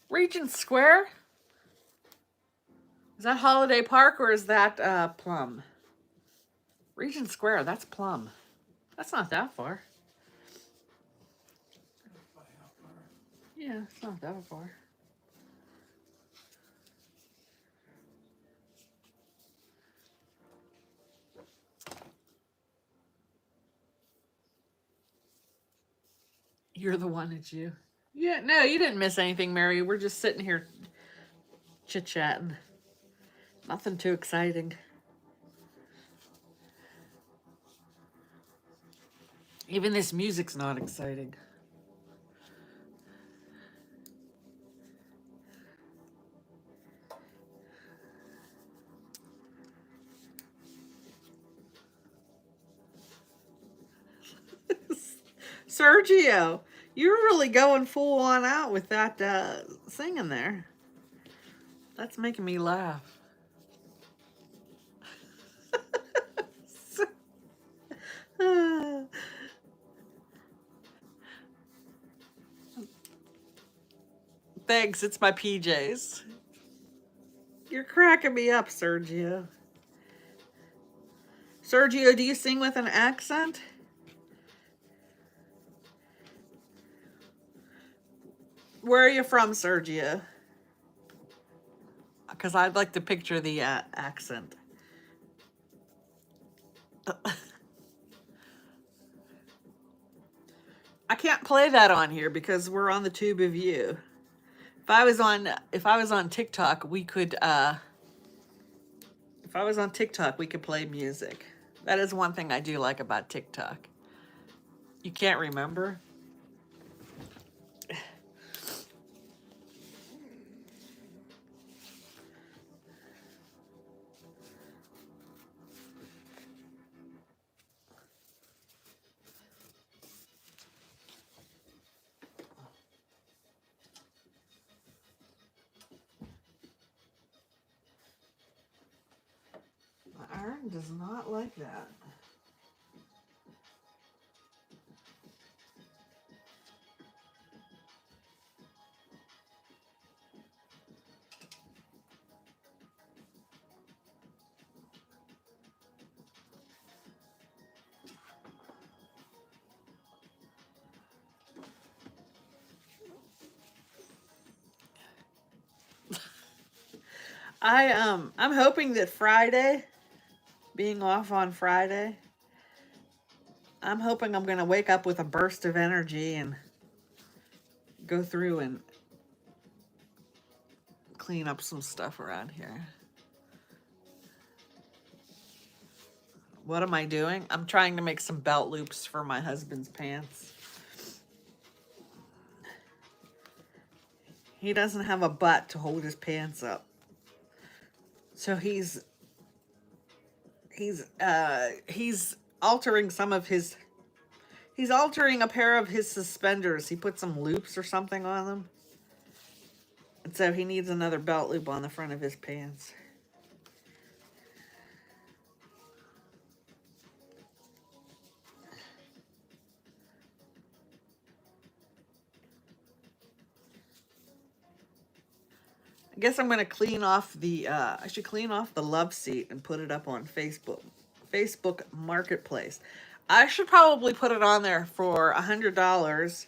Regent Square? Is that Holiday Park or is that Plum? Regent Square, that's Plum. That's not that far. Yeah, it's not that far. You're the one, it's you. Yeah, no, you didn't miss anything, Mary. We're just sitting here chit-chatting. Nothing too exciting. Even this music's not exciting. Sergio, you're really going full on out with that singing there. That's making me laugh. Thanks, it's my PJs. cracking me up, Sergio. Sergio, do you sing with an accent? Where are you from, Sergio? Because I'd like to picture the accent. I can't play that on here because we're on the tube of you. If I was on TikTok, we could if I was on TikTok, we could play music. That is one thing I do like about TikTok. You can't remember? My iron does not like that. I'm hoping that Friday, being off on Friday, I'm hoping I'm gonna wake up with a burst of energy and go through and clean up some stuff around here. What am I doing? I'm trying to make some belt loops for my husband's pants. He doesn't have a butt to hold his pants up. So he's altering some of his, he's altering a pair of his suspenders. He put some loops or something on them. And so he needs another belt loop on the front of his pants. I guess I'm going to clean off the, I should clean off the love seat and put it up on Facebook Marketplace. I should probably put it on there for $100.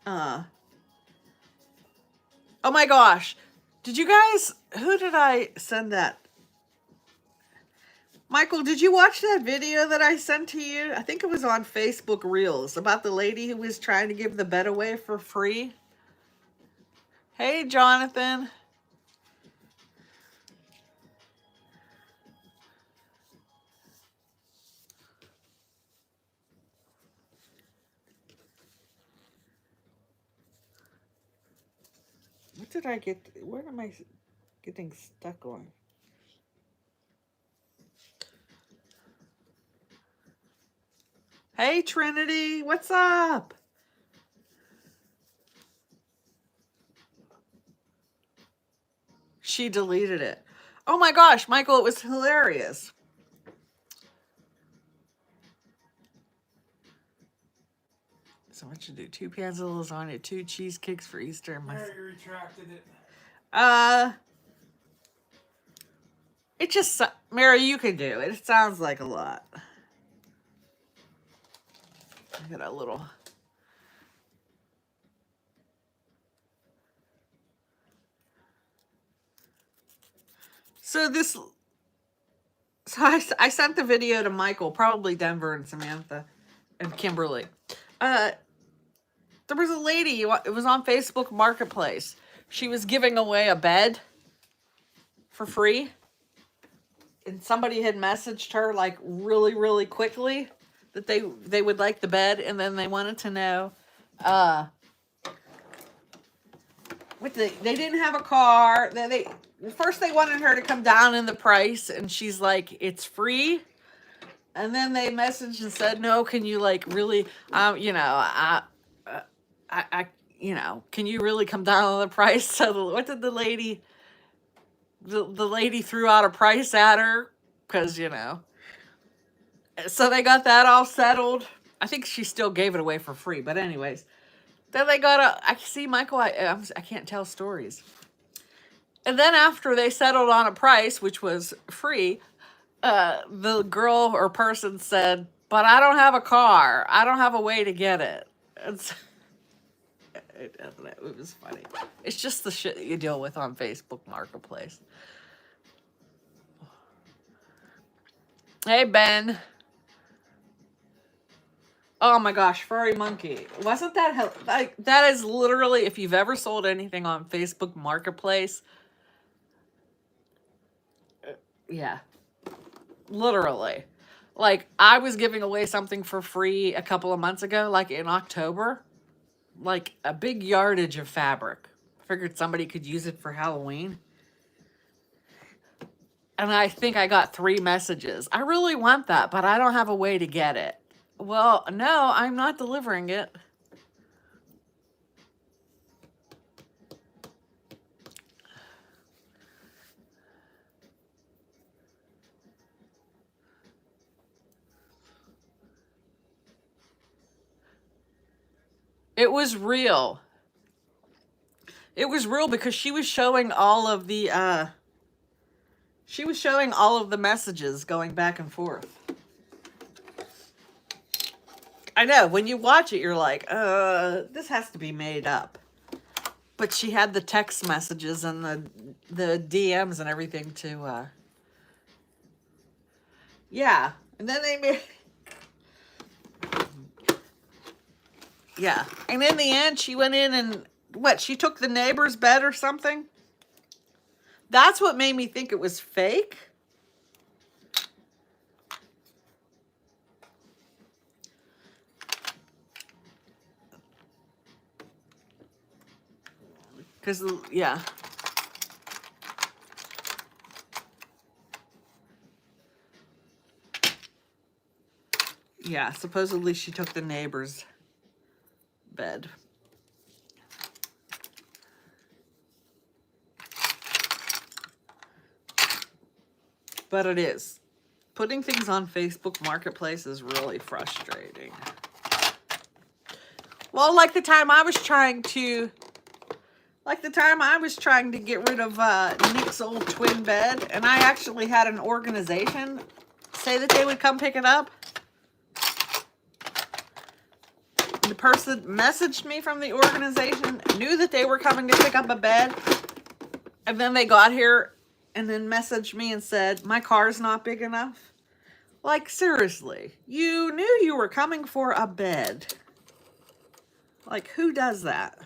Oh my gosh. Did you guys, who did I send that? Michael, did you watch that video that I sent to you? I think it was on Facebook Reels about the lady who was trying to give the bed away for free. Hey, Jonathan. What did I get? Where am I getting stuck on? Hey, Trinity, what's up? She deleted it. Oh my gosh, Michael, it was hilarious. So what you do? 2 pans of lasagna, 2 cheesecakes for Easter. Mary retracted it. It just, Mary, you can do it. It sounds like a lot. I got a little. So I sent the video to Michael, probably Denver and Samantha and Kimberly. There was a lady, it was on Facebook Marketplace. She was giving away a bed for free. And somebody had messaged her like really, really quickly that they would like the bed. And then they wanted to know, they didn't have a car. First they wanted her to come down in the price. And she's like, it's free. And then they messaged and said, no, can you like really, can you really come down on the price? So what did the lady threw out a price at her because, so they got that all settled. I think she still gave it away for free. But anyways, then they got I see, Michael, I can't tell stories. And then after they settled on a price, which was free, the girl or person said, "But I don't have a car. I don't have a way to get it." And so, it was funny. It's just the shit that you deal with on Facebook Marketplace. Hey, Ben. Oh my gosh, furry monkey. Wasn't that like that is literally, if you've ever sold anything on Facebook Marketplace, yeah, literally. Like I was giving away something for free a couple of months ago, like in October, like a big yardage of fabric. Figured somebody could use it for Halloween. And I think I got 3 messages. I really want that, but I don't have a way to get it. Well, no, I'm not delivering it. It was real. It was real because she was showing all of the messages going back and forth. I know, when you watch it, you're like, this has to be made up. But she had the text messages and the DMs and everything to, yeah. And then they made, yeah. And in the end, she went in and, she took the neighbor's bed or something? That's what made me think it was fake. Because, yeah. Yeah, supposedly she took the neighbor's bed. But it is. Putting things on Facebook Marketplace is really frustrating. Well, like the time I was trying to get rid of Nick's old twin bed, and I actually had an organization say that they would come pick it up. The person messaged me from the organization, knew that they were coming to pick up a bed, and then they got here and then messaged me and said, my car's not big enough. Like, seriously, you knew you were coming for a bed. Like, who does that?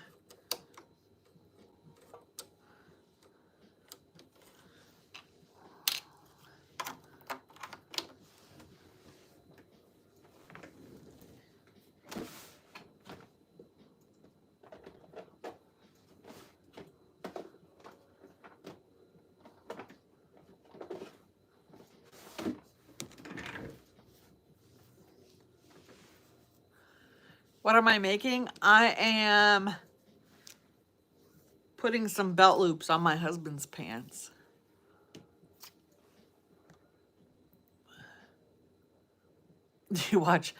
What am I making? I am putting some belt loops on my husband's pants. You watch.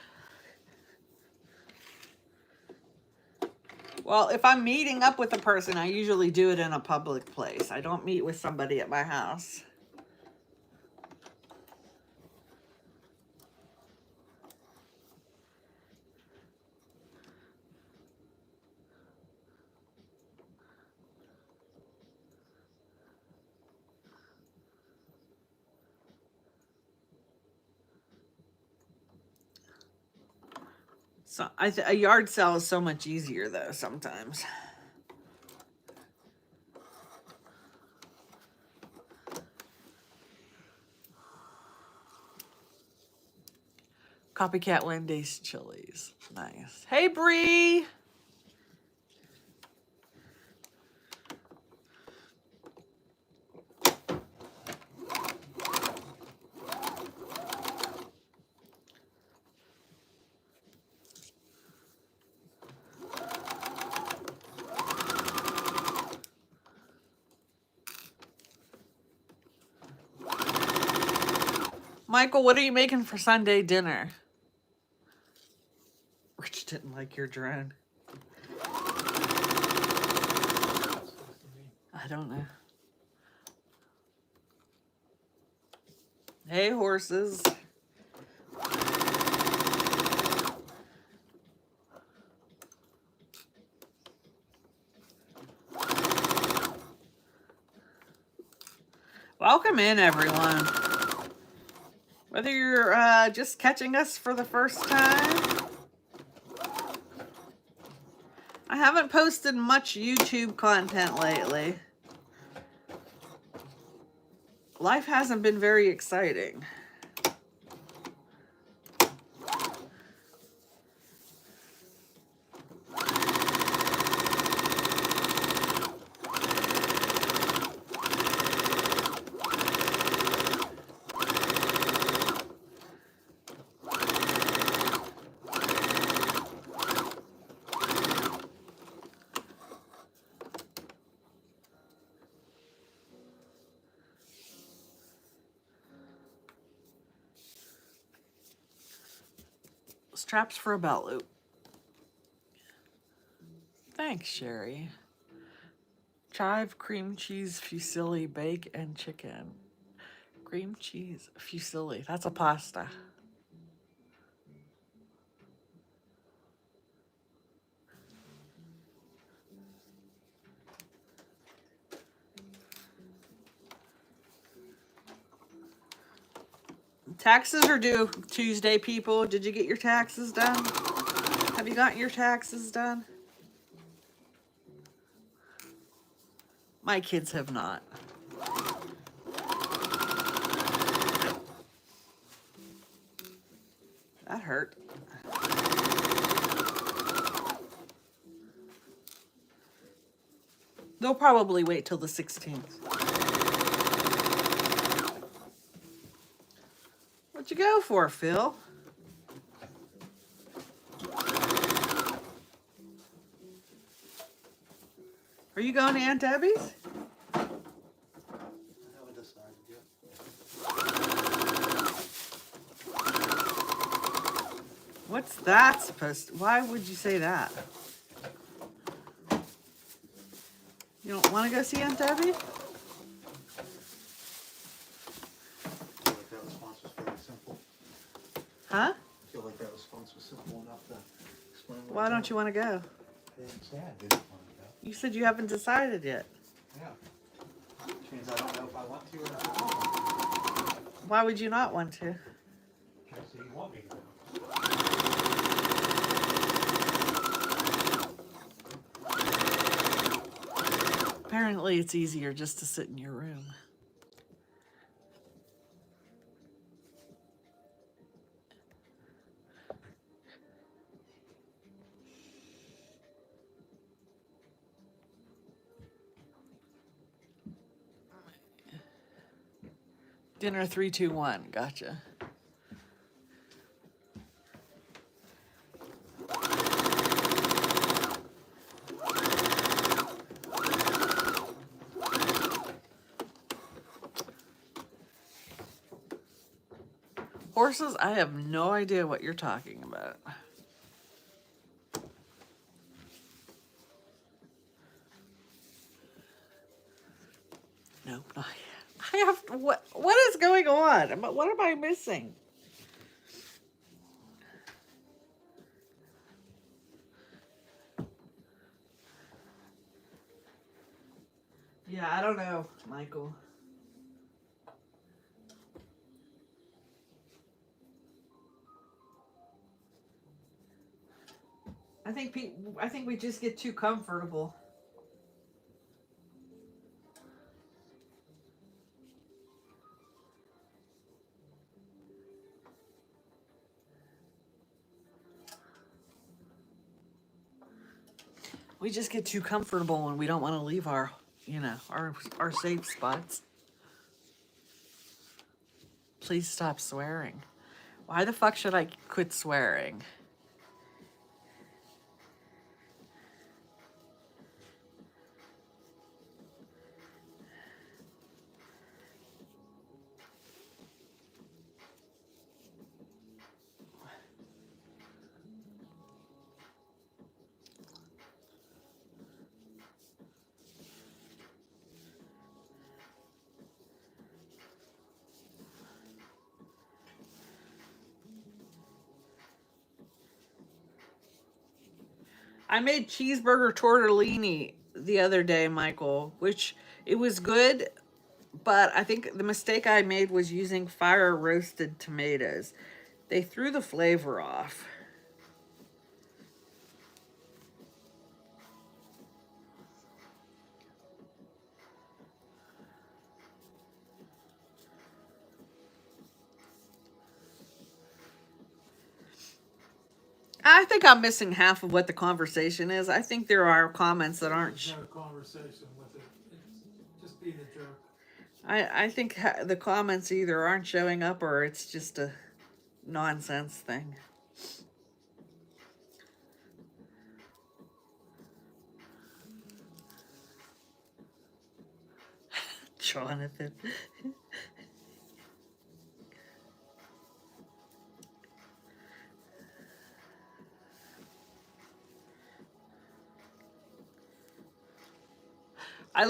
Well, if I'm meeting up with a person, I usually do it in a public place. I don't meet with somebody at my house. So a yard sale is so much easier though sometimes. Copycat Wendy's chilies. Nice. Hey Bree. Michael, what are you making for Sunday dinner? Rich didn't like your drone. I don't know. Hey, horses. Welcome in, everyone. Whether you're just catching us for the first time, I haven't posted much YouTube content lately. Life hasn't been very exciting. Straps for a belt loop. Thanks, Sherry. Chive, cream cheese, fusilli, bake, and chicken. Cream cheese, fusilli. That's a pasta. Taxes are due Tuesday, people. Did you get your taxes done? Have you gotten your taxes done? My kids have not. That hurt. They'll probably wait till the 16th. What'd you go for, Phil? Are you going to Aunt Debbie's? I haven't decided yet. What's that supposed to? Why would you say that? You don't want to go see Aunt Debbie? I feel like that response was fairly simple. Huh? I feel like that response was simple enough to explain what Why don't you want to go? I didn't say I didn't want to go. You said you haven't decided yet. Yeah. Which means I don't know if I want to or if I don't want to. Why would you not want to? Okay, so you want me to go. Apparently, it's easier just to sit in your room. Dinner 3, 2, 1. Gotcha. Horses, I have no idea what you're talking about. Nope, not yet. I have what is going on? What am I missing? Yeah, I don't know, Michael. I think we just get too comfortable. We just get too comfortable when we don't want to leave our, our safe spots. Please stop swearing. Why the fuck should I quit swearing? I made cheeseburger tortellini the other day, Michael, which it was good, but I think the mistake I made was using fire roasted tomatoes. They threw the flavor off. I think I'm missing half of what the conversation is. I think there are comments that aren't. There's no conversation with it. It's just being a jerk. I think the comments either aren't showing up or it's just a nonsense thing. Jonathan. I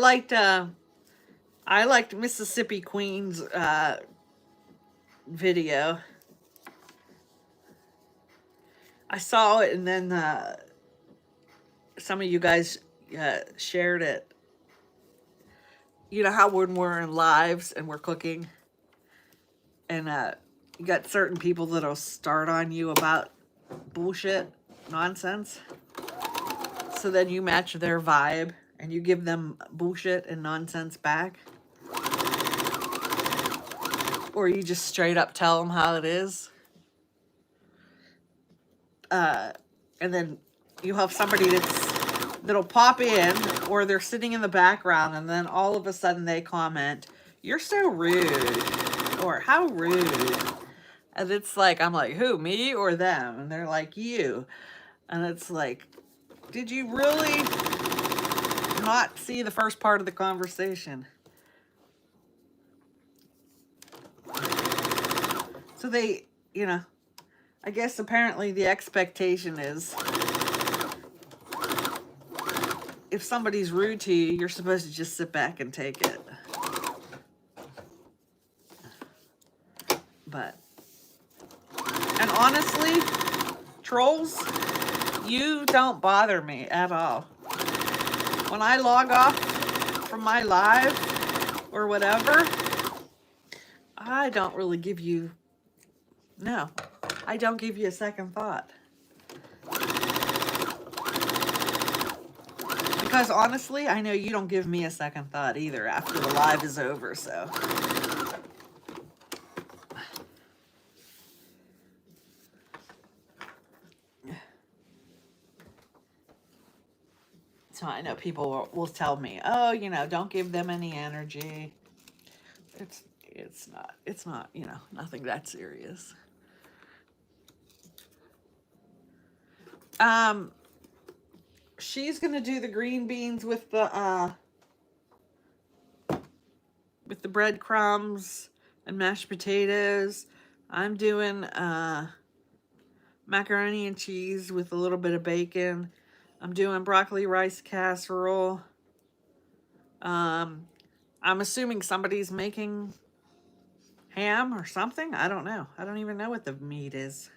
liked Mississippi Queen's video. I saw it and then some of you guys shared it. You know how when we're in lives and we're cooking and you got certain people that'll start on you about bullshit nonsense, so then you match their vibe and you give them bullshit and nonsense back, or you just straight up tell them how it is, and then you have somebody that'll pop in, or they're sitting in the background, and then all of a sudden they comment, "You're so rude," or "How rude." And it's like, I'm like, who, me or them? And they're like, you. And it's like, did you really not see the first part of the conversation? So they, I guess apparently the expectation is if somebody's rude to you, you're supposed to just sit back and take it. But, and honestly, trolls, you don't bother me at all. When I log off from my live or whatever, I don't really give you, no, I don't give you a second thought. Because honestly, I know you don't give me a second thought either after the live is over, so. So I know people will tell me, oh, don't give them any energy. It's not, nothing that serious. She's gonna do the green beans with the breadcrumbs and mashed potatoes. I'm doing macaroni and cheese with a little bit of bacon. I'm doing broccoli rice casserole. I'm assuming somebody's making ham or something. I don't know. I don't even know what the meat is.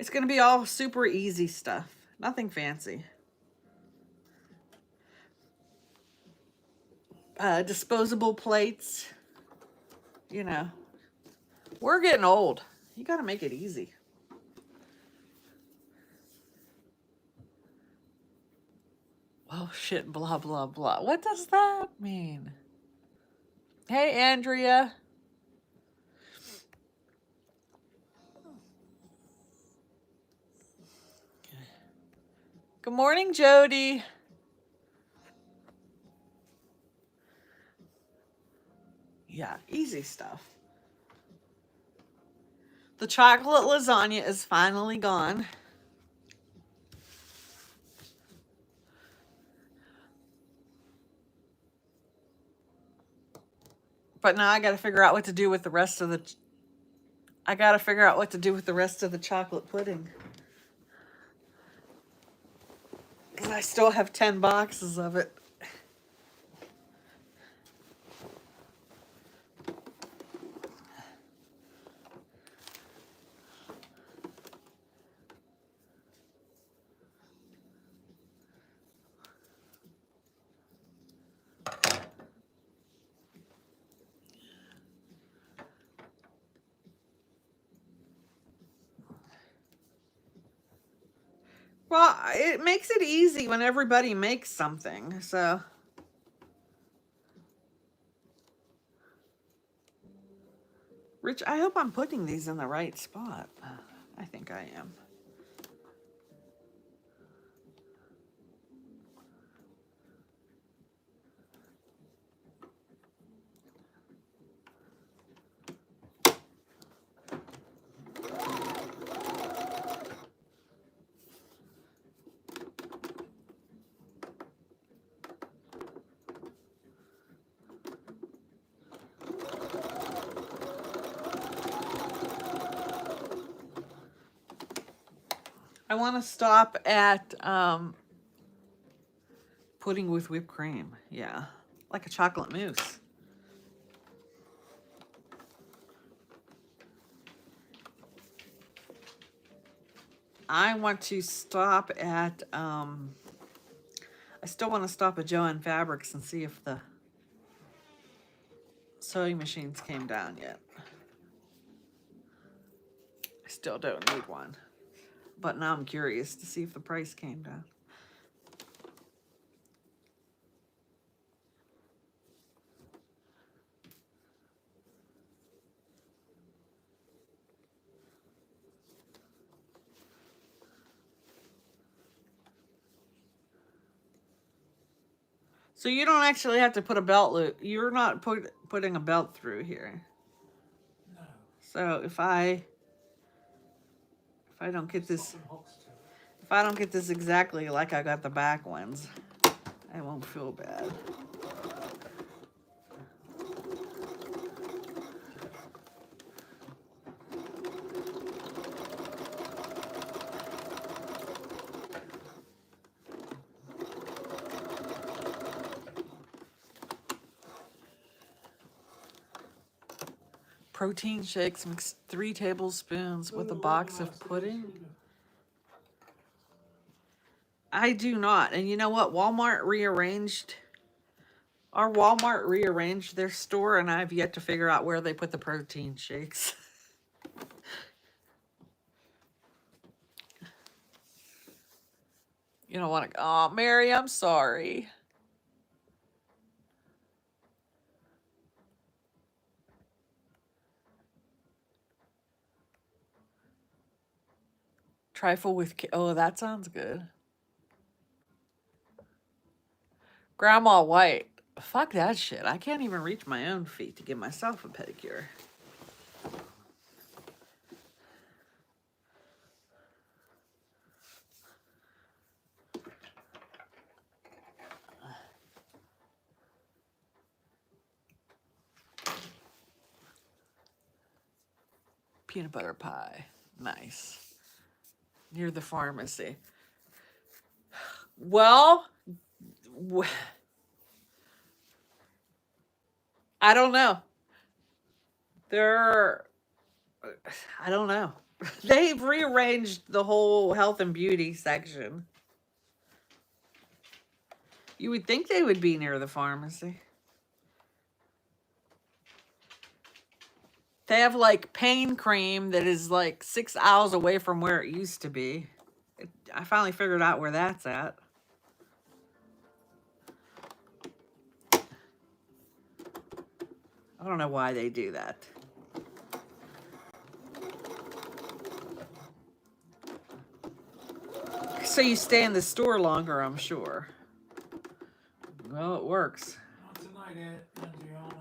It's going to be all super easy stuff. Nothing fancy. Disposable plates. We're getting old. You got to make it easy. Oh, shit, blah, blah, blah. What does that mean? Hey, Andrea. Good morning, Jody. Yeah, easy stuff. The chocolate lasagna is finally gone. But now I got to figure out what to do with the rest of the... I got to figure out what to do with the rest of the chocolate pudding. Because I still have 10 boxes of it. Well, it makes it easy when everybody makes something. So, Rich, I hope I'm putting these in the right spot. I think I am. I want to stop at pudding with whipped cream. Yeah, like a chocolate mousse. I want to stop at, I still want to stop at Joann Fabrics and see if the sewing machines came down yet. I still don't need one. But now I'm curious to see if the price came down. So you don't actually have to put a belt loop. You're not putting a belt through here. No. So if I don't get this, Something hooks to it. if I don't get this exactly like I got the back ones, I won't feel bad. Protein shakes, mix 3 tablespoons with a box of pudding. I do not. And you know what? Walmart rearranged their store, and I've yet to figure out where they put the protein shakes. You don't want to, oh, Mary, I'm sorry. Trifle with, oh, that sounds good. Grandma White. Fuck that shit. I can't even reach my own feet to give myself a pedicure. Peanut butter pie. Nice. Near the pharmacy. Well, I don't know. I don't know. They've rearranged the whole health and beauty section. You would think they would be near the pharmacy. They have like pain cream that is like 6 hours away from where it used to be. I finally figured out where that's at. I don't know why they do that. So you stay in the store longer, I'm sure. Well, it works. Not tonight, Adriana.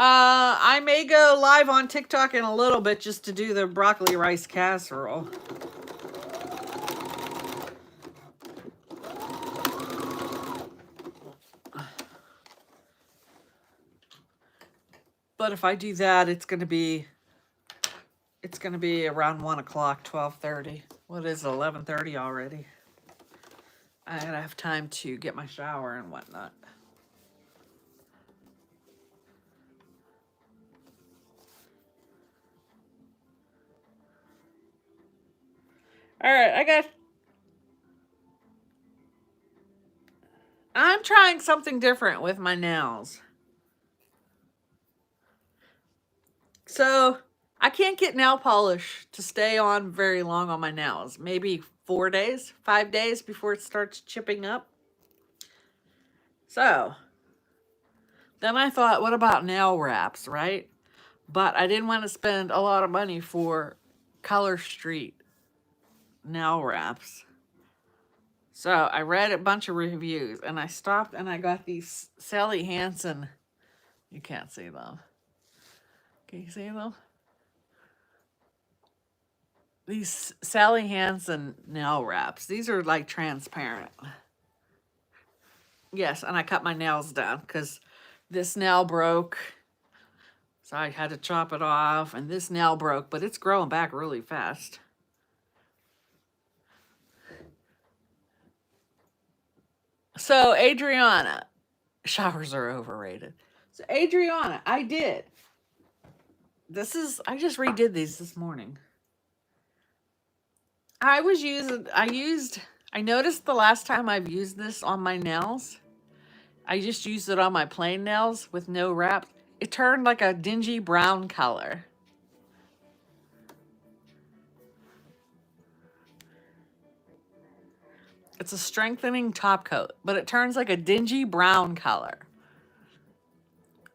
I may go live on TikTok in a little bit just to do the broccoli rice casserole. But if I do that, it's gonna be around 1 o'clock, 12:30. What is it, 11:30 already? I gotta have time to get my shower and whatnot. All right, I'm trying something different with my nails. So I can't get nail polish to stay on very long on my nails. Maybe 4 days, 5 days before it starts chipping up. So then I thought, what about nail wraps, right? But I didn't want to spend a lot of money for Color Street nail wraps. So I read a bunch of reviews and I stopped and I got these Sally Hansen. You can't see them. Can you see them? These Sally Hansen nail wraps. These are like transparent. Yes, and I cut my nails down because this nail broke. So I had to chop it off, and this nail broke, but it's growing back really fast. So Adriana, showers are overrated. So Adriana, I just redid these this morning. I noticed the last time I've used this on my nails, I just used it on my plain nails with no wrap. It turned like a dingy brown color. It's a strengthening top coat, but it turns like a dingy brown color.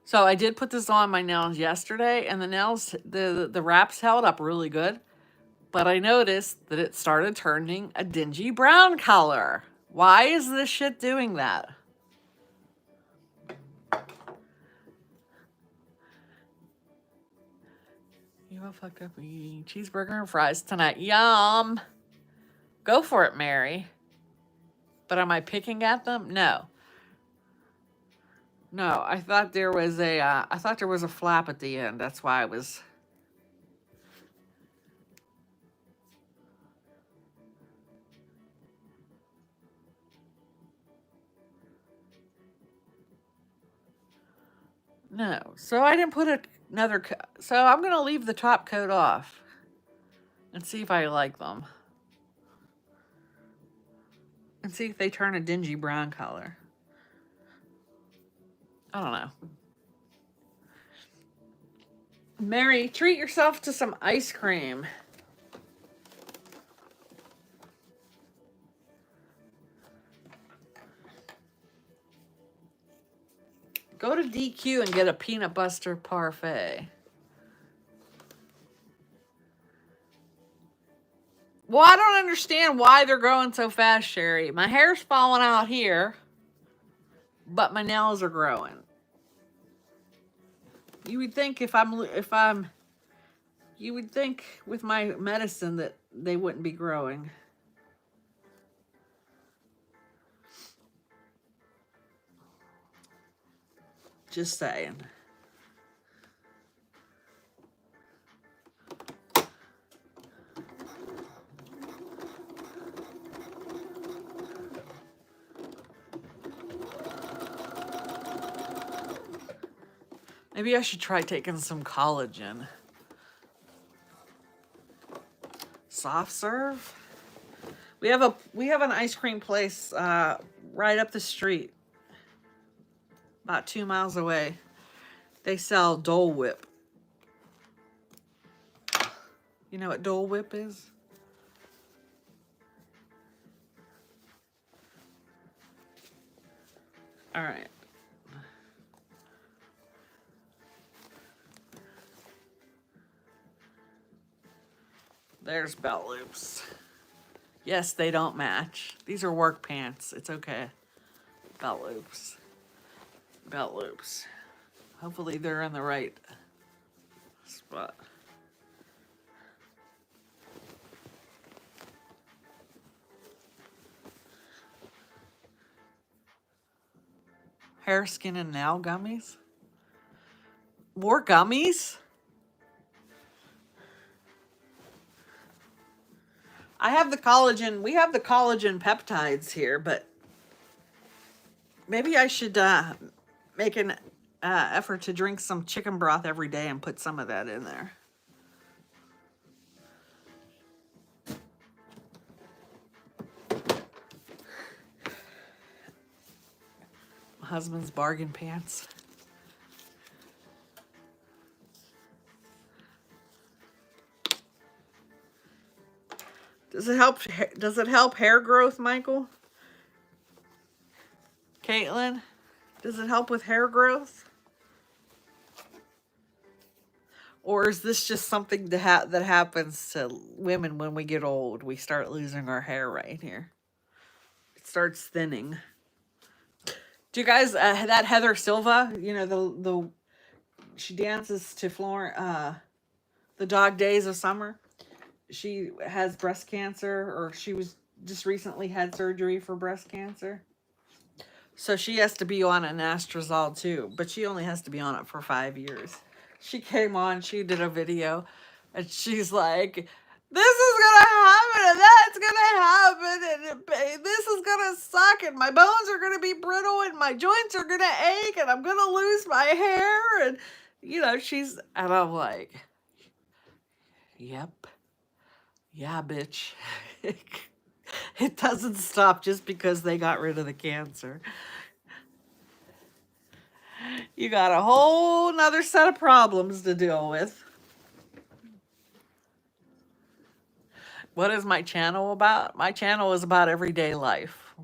So I did put this on my nails yesterday, and the nails, the wraps held up really good. But I noticed that it started turning a dingy brown color. Why is this shit doing that? You all fucked up eating cheeseburger and fries tonight. Yum. Go for it, Mary. But am I picking at them? No. No, I thought there was a flap at the end. That's why I was. No. So I didn't put another so I'm going to leave the top coat off and see if I like them. And see if they turn a dingy brown color. I don't know. Mary, treat yourself to some ice cream. Go to DQ and get a peanut butter parfait. Well, I don't understand why they're growing so fast, Sherry. My hair's falling out here, but my nails are growing. You would think you would think with my medicine that they wouldn't be growing. Just saying. Maybe I should try taking some collagen. Soft serve? We have an ice cream place right up the street. About 2 miles away. They sell Dole Whip. You know what Dole Whip is? All right. There's belt loops. Yes, they don't match. These are work pants. It's okay. Belt loops. Belt loops. Hopefully they're in the right spot. Hair, skin, and nail gummies? More gummies? I have the collagen. We have the collagen peptides here, but maybe I should make an effort to drink some chicken broth every day and put some of that in there. My husband's bargain pants. Does it help? Does it help hair growth, Michael? Caitlin, does it help with hair growth? Or is this just something that happens to women when we get old? We start losing our hair right here. It starts thinning. Do you guys that Heather Silva? You know the she dances to the Dog Days of Summer. She has breast cancer, or she was just recently had surgery for breast cancer. So she has to be on an anastrozole too, but she only has to be on it for 5 years. She came on, she did a video, and she's like, this is gonna happen, and that's gonna happen, and this is gonna suck, and my bones are gonna be brittle, and my joints are gonna ache, and I'm gonna lose my hair, and and I'm like, yep, yeah, bitch. It doesn't stop just because they got rid of the cancer. You got a whole nother set of problems to deal with. What is my channel about? My channel is about everyday life.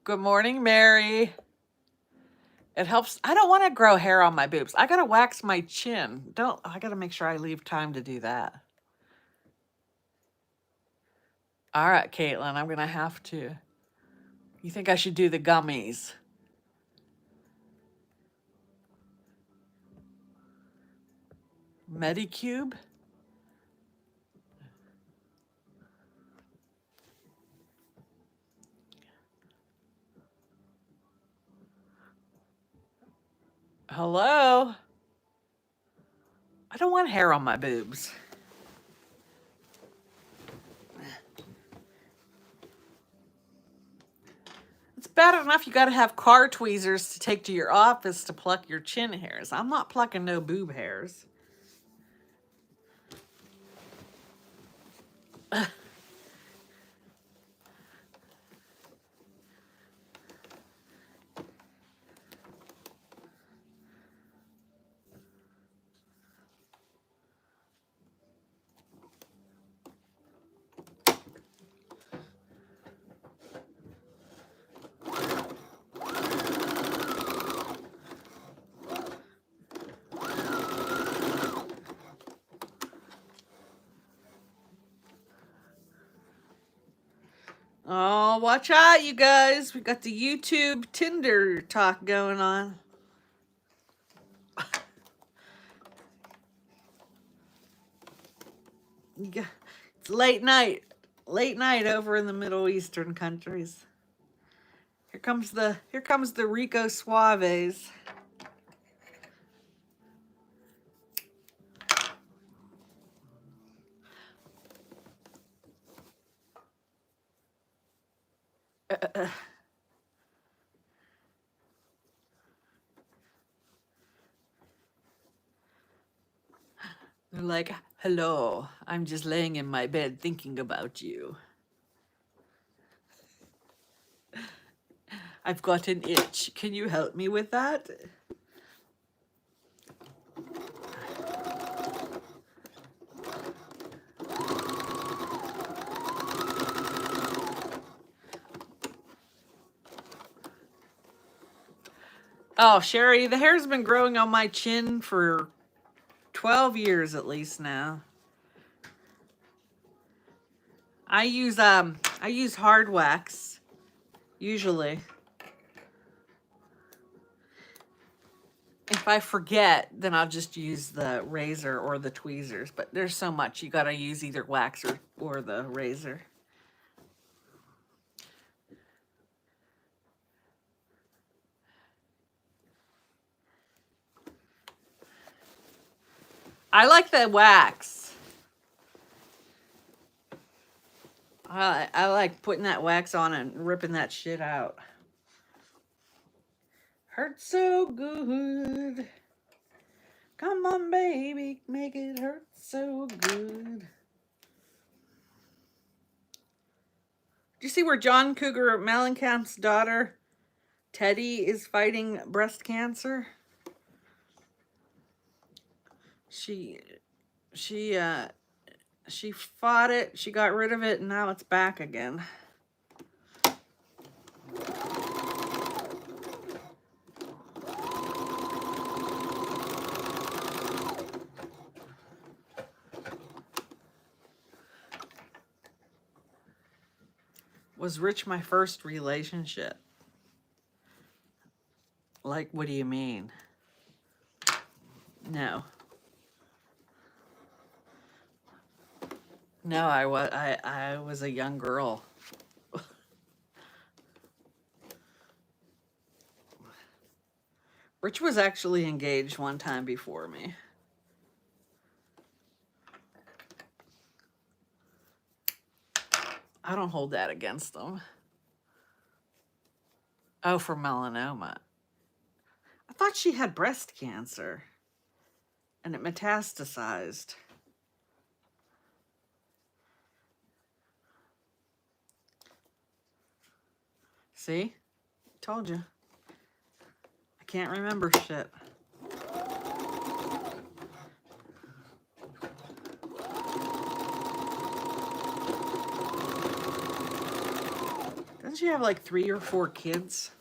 Good morning, Mary. It helps. I don't want to grow hair on my boobs. I got to wax my chin. I got to make sure I leave time to do that. All right, Caitlin, I'm going to have to. You think I should do the gummies? Medicube? Hello? I don't want hair on my boobs. It's bad enough you got to have car tweezers to take to your office to pluck your chin hairs. I'm not plucking no boob hairs. Oh, watch out, you guys. We got the YouTube Tinder talk going on. It's late night. Late night over in the Middle Eastern countries. Here comes the Rico Suaves. They're like, hello, I'm just laying in my bed thinking about you. I've got an itch. Can you help me with that? Oh, Sherry, the hair's been growing on my chin for 12 years at least now. I use hard wax usually. If I forget, then I'll just use the razor or the tweezers, but there's so much you got to use either wax or the razor. I like the wax. I like putting that wax on and ripping that shit out. Hurts so good. Come on, baby, make it hurt so good. Do you see where John Cougar Mellencamp's daughter, Teddy, is fighting breast cancer? She She fought it, she got rid of it, and now it's back again. Was Rich my first relationship? Like, what do you mean? No. No, I was a young girl. Rich was actually engaged one time before me. I don't hold that against him. Oh, for melanoma. I thought she had breast cancer and it metastasized. See? Told you. I can't remember shit. Doesn't she have like 3 or 4 kids?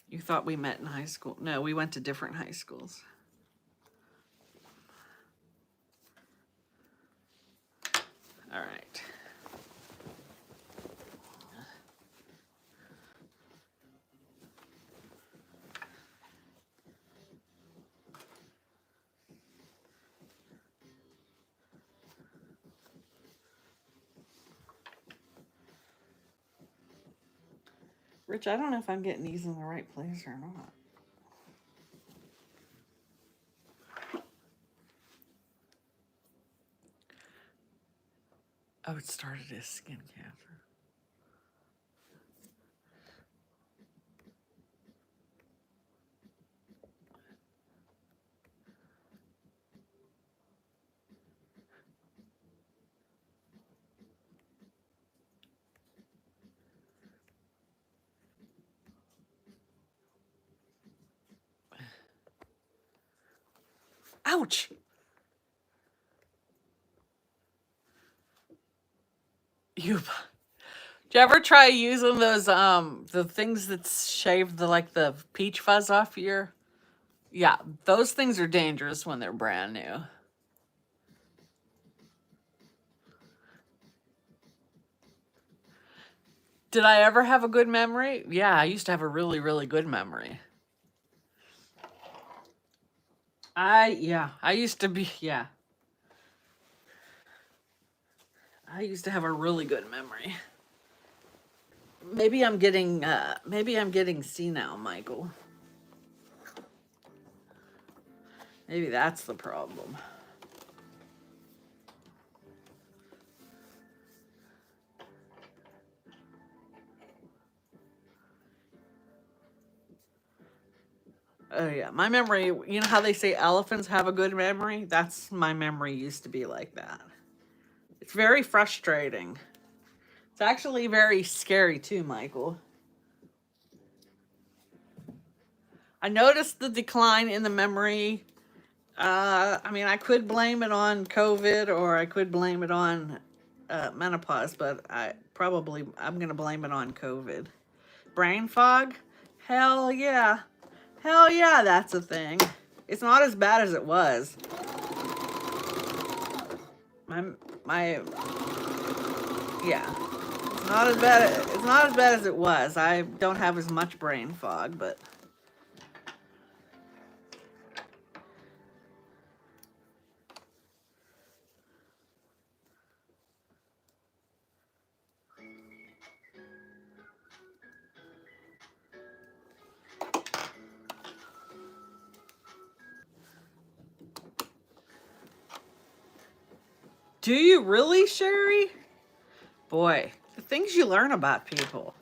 You thought we met in high school? No, we went to different high schools. All right. Rich, I don't know if I'm getting these in the right place or not. Oh, it started as skin cancer. Ouch! Did you ever try using those the things that shave the peach fuzz off your? Yeah, those things are dangerous when they're brand new. Did I ever have a good memory? Yeah, I used to have a really, really good memory. I used to be, yeah. I used to have a really good memory. Maybe I'm getting senile, Michael. Maybe that's the problem. Oh yeah, my memory, you know how they say elephants have a good memory? That's my memory used to be like that. It's very frustrating. It's actually very scary too, Michael. I noticed the decline in the memory. I mean, I could blame it on COVID or I could blame it on menopause, but I'm going to blame it on COVID. Brain fog? Hell yeah. Hell yeah, that's a thing. It's not as bad as it was. My yeah. It's not as bad as it was. I don't have as much brain fog, but do you really, Sherry? Boy, the things you learn about people.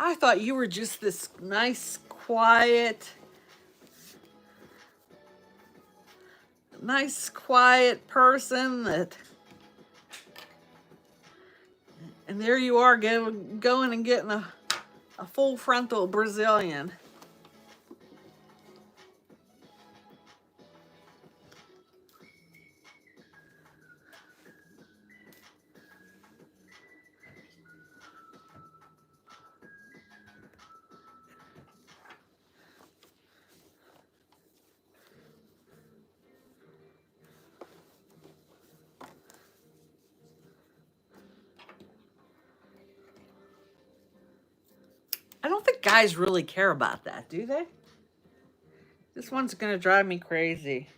I thought you were just this nice, quiet person that, and there you are going and getting a full frontal Brazilian. think guys really care about that, do they? This one's gonna drive me crazy.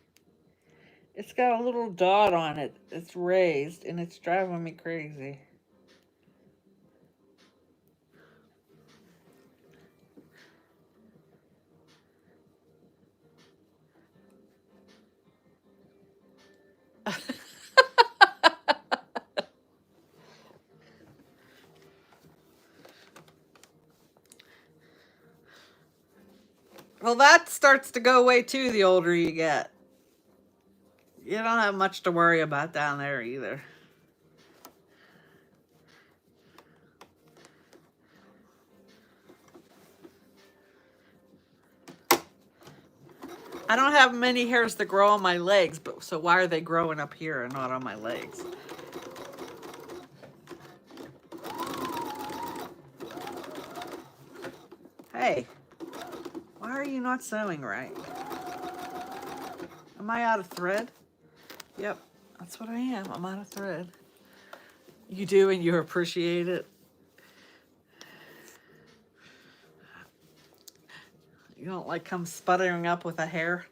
It's got a little dot on it. It's raised, and it's driving me crazy. Well, that starts to go away too the older you get. You don't have much to worry about down there either. I don't have many hairs that grow on my legs, but so why are they growing up here and not on my legs? Hey, why are you not sewing right? Am I out of thread? Yep, that's what I am. I'm out of thread. You do, and you appreciate it. You don't like come sputtering up with a hair?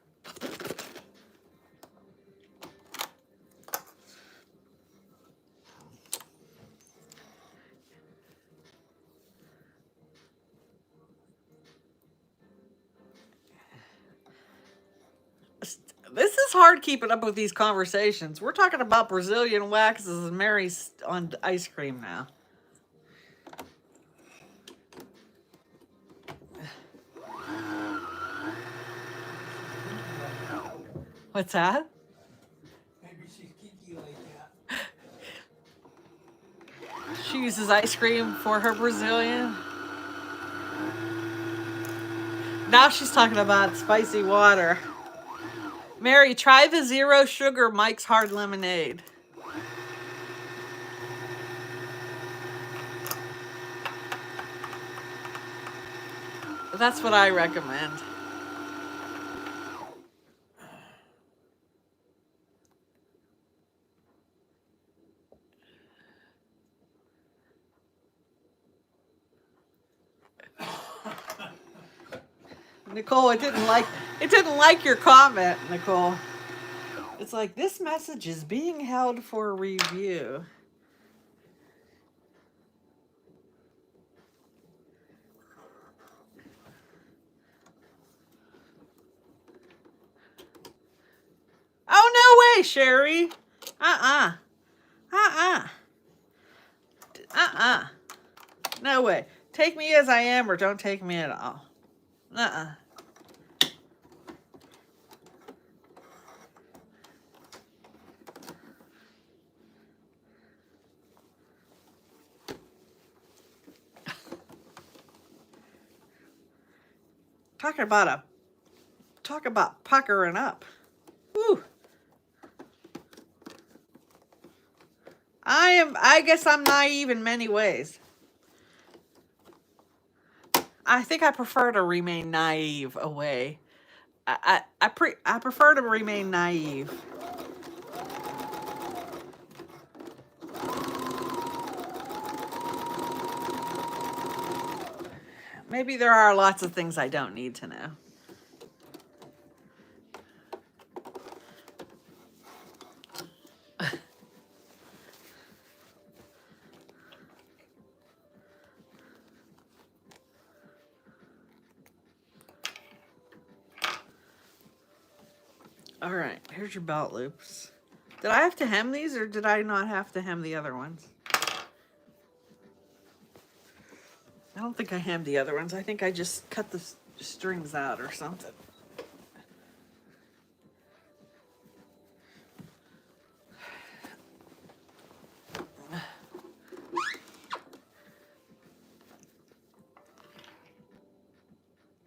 This is hard keeping up with these conversations. We're talking about Brazilian waxes and Mary's on ice cream now. What's that? Maybe she's kinky like that. She uses ice cream for her Brazilian. Now she's talking about spicy water. Mary, try the zero sugar Mike's Hard Lemonade. That's what I recommend. Nicole, it didn't like your comment, Nicole. It's like, this message is being held for review. Oh, no way, Sherry. No way. Take me as I am or don't take me at all. Talk about puckering up. Woo. I guess I'm naive in many ways. I think I prefer to remain naive away. I prefer to remain naive. Maybe there are lots of things I don't need to know. All right, here's your belt loops. Did I have to hem these or did I not have to hem the other ones? I don't think I hemmed the other ones. I think I just cut the strings out or something.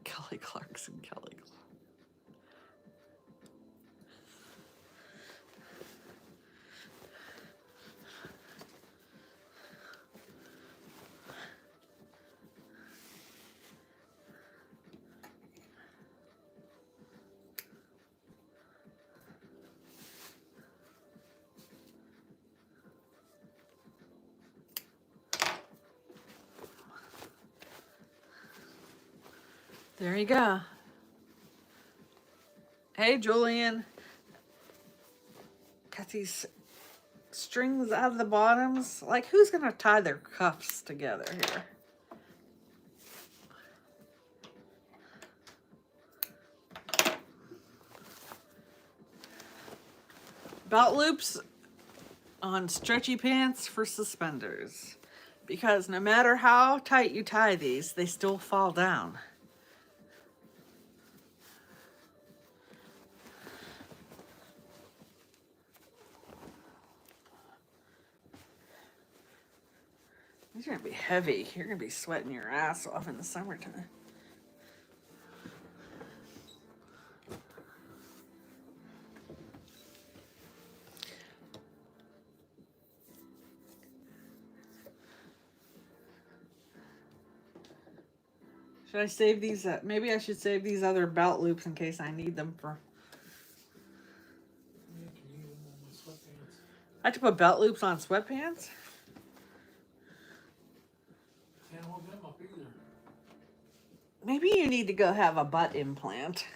Kelly Clarkson, Kelly. There you go. Hey, Julian. Got these strings out of the bottoms. Like, who's gonna tie their cuffs together here? Belt loops on stretchy pants for suspenders. Because no matter how tight you tie these, they still fall down. These are gonna be heavy. You're gonna be sweating your ass off in the summertime. Should I save these? Maybe I should save these other belt loops in case I need them for. You can use them on my sweatpants. I have to put belt loops on sweatpants? Can't hold them up either. Maybe you need to go have a butt implant.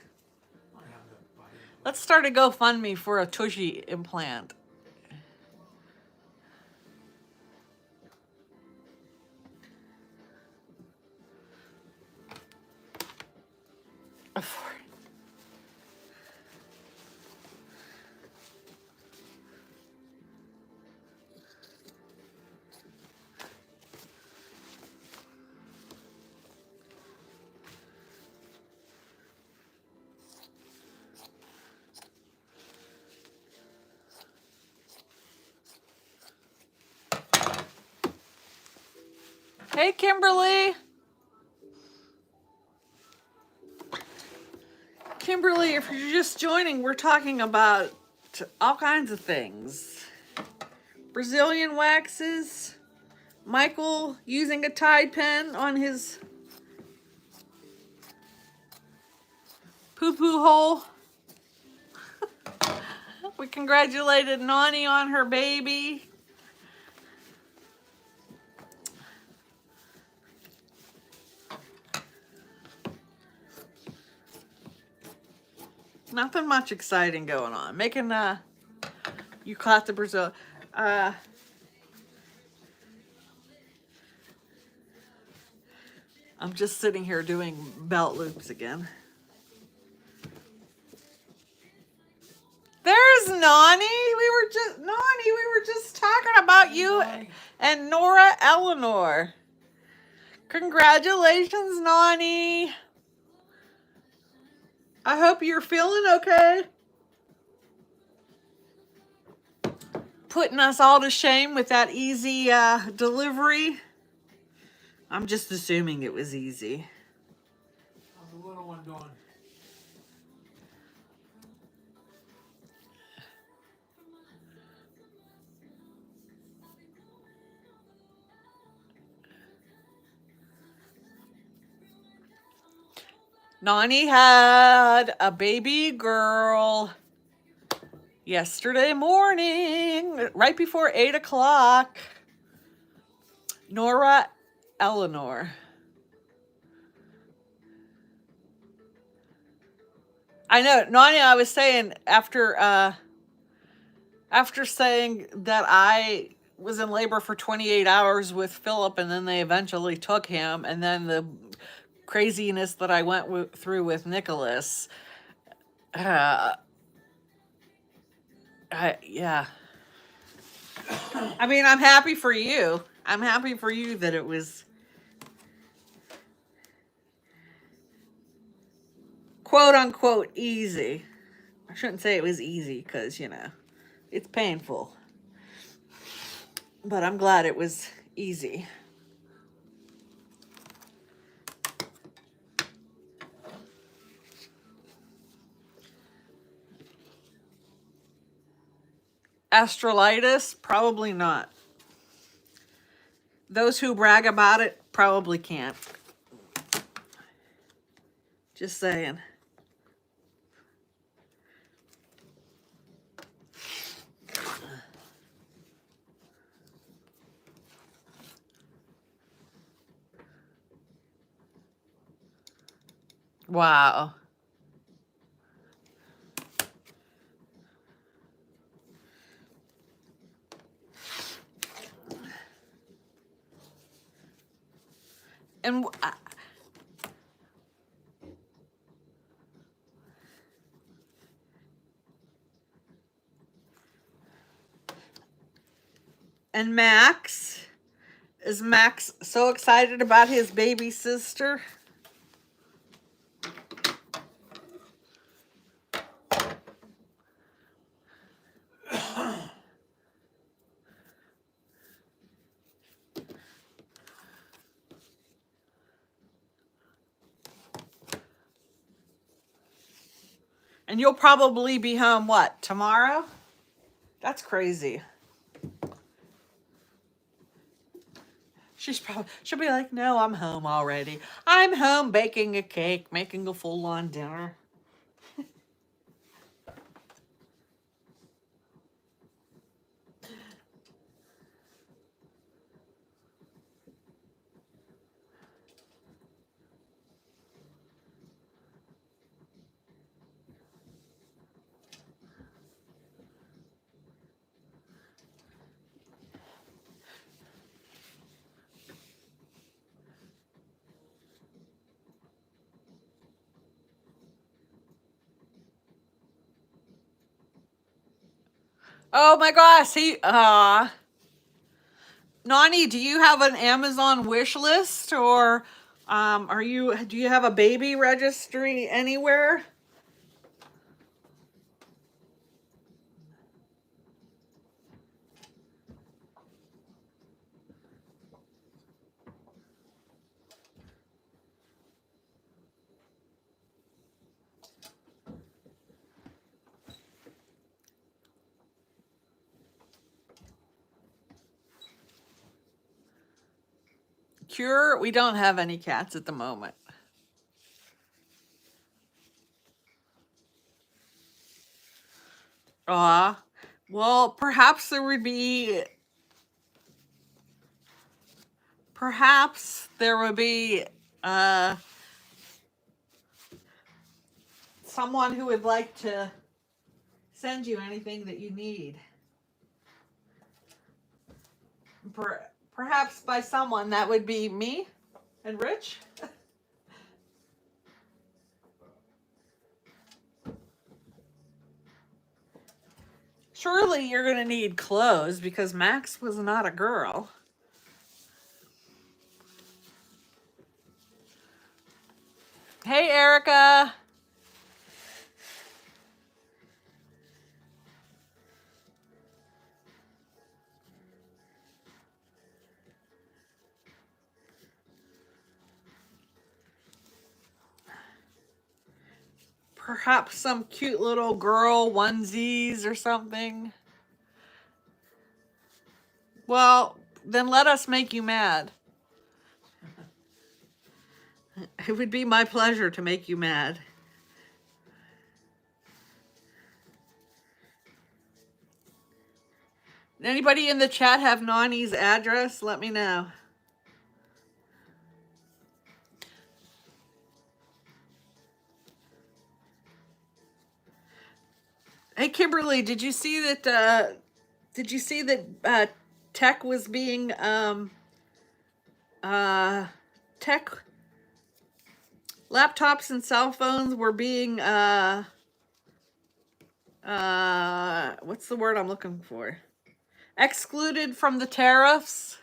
I have that body. Let's start a GoFundMe for a tushy implant. Hey, Kimberly. Kimberly, if you're just joining, we're talking about all kinds of things. Brazilian waxes, Michael using a Tide pen on his poo-poo hole. We congratulated Nanie on her baby. Nothing much exciting going on. Making you caught the Brazil. I'm just sitting here doing belt loops again. There's Nanie. We were just talking about you and Nora Eleanor. Congratulations, Nanie. I hope you're feeling okay. Putting us all to shame with that easy delivery. I'm just assuming it was easy. How's the little one doing? Nanie had a baby girl yesterday morning, right before 8 o'clock. Nora Eleanor. I know, Nania, I was saying after saying that I was in labor for 28 hours with Philip and then they eventually took him, and then the craziness that I went through with Nicholas. Yeah. I mean, I'm happy for you. I'm happy for you that it was quote unquote easy. I shouldn't say it was easy because, you know, it's painful. But I'm glad it was easy. Astrolitis? Probably not. Those who brag about it probably can't. Just saying. Wow. And Max, is Max so excited about his baby sister? And you'll probably be home, what, tomorrow? That's crazy. She'll be like, no, I'm home already. I'm home baking a cake, making a full-on dinner. Oh my gosh, Nani, do you have an Amazon wish list, or do you have a baby registry anywhere? Cure, we don't have any cats at the moment. Well, perhaps there would be someone who would like to send you anything that you need. Perhaps by someone that would be me and Rich. Surely you're going to need clothes because Max was not a girl. Hey, Erica. Perhaps some cute little girl onesies or something. Well, then let us make you mad. It would be my pleasure to make you mad. Anybody in the chat have Nani's address? Let me know. Hey, Kimberly, did you see that? Tech was being tech laptops and cell phones were being what's the word I'm looking for? Excluded from the tariffs.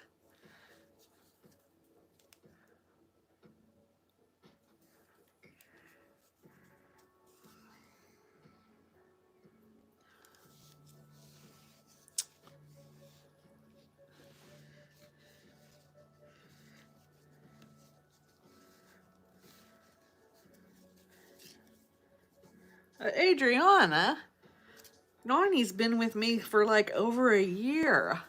Adriana, Nani's been with me for like over a year.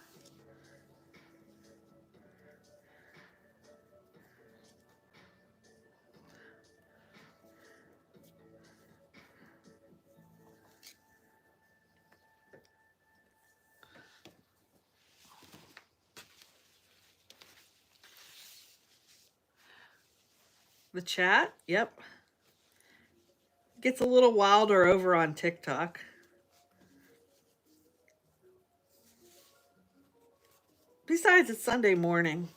The chat? Yep. Gets a little wilder over on TikTok. Besides, it's Sunday morning.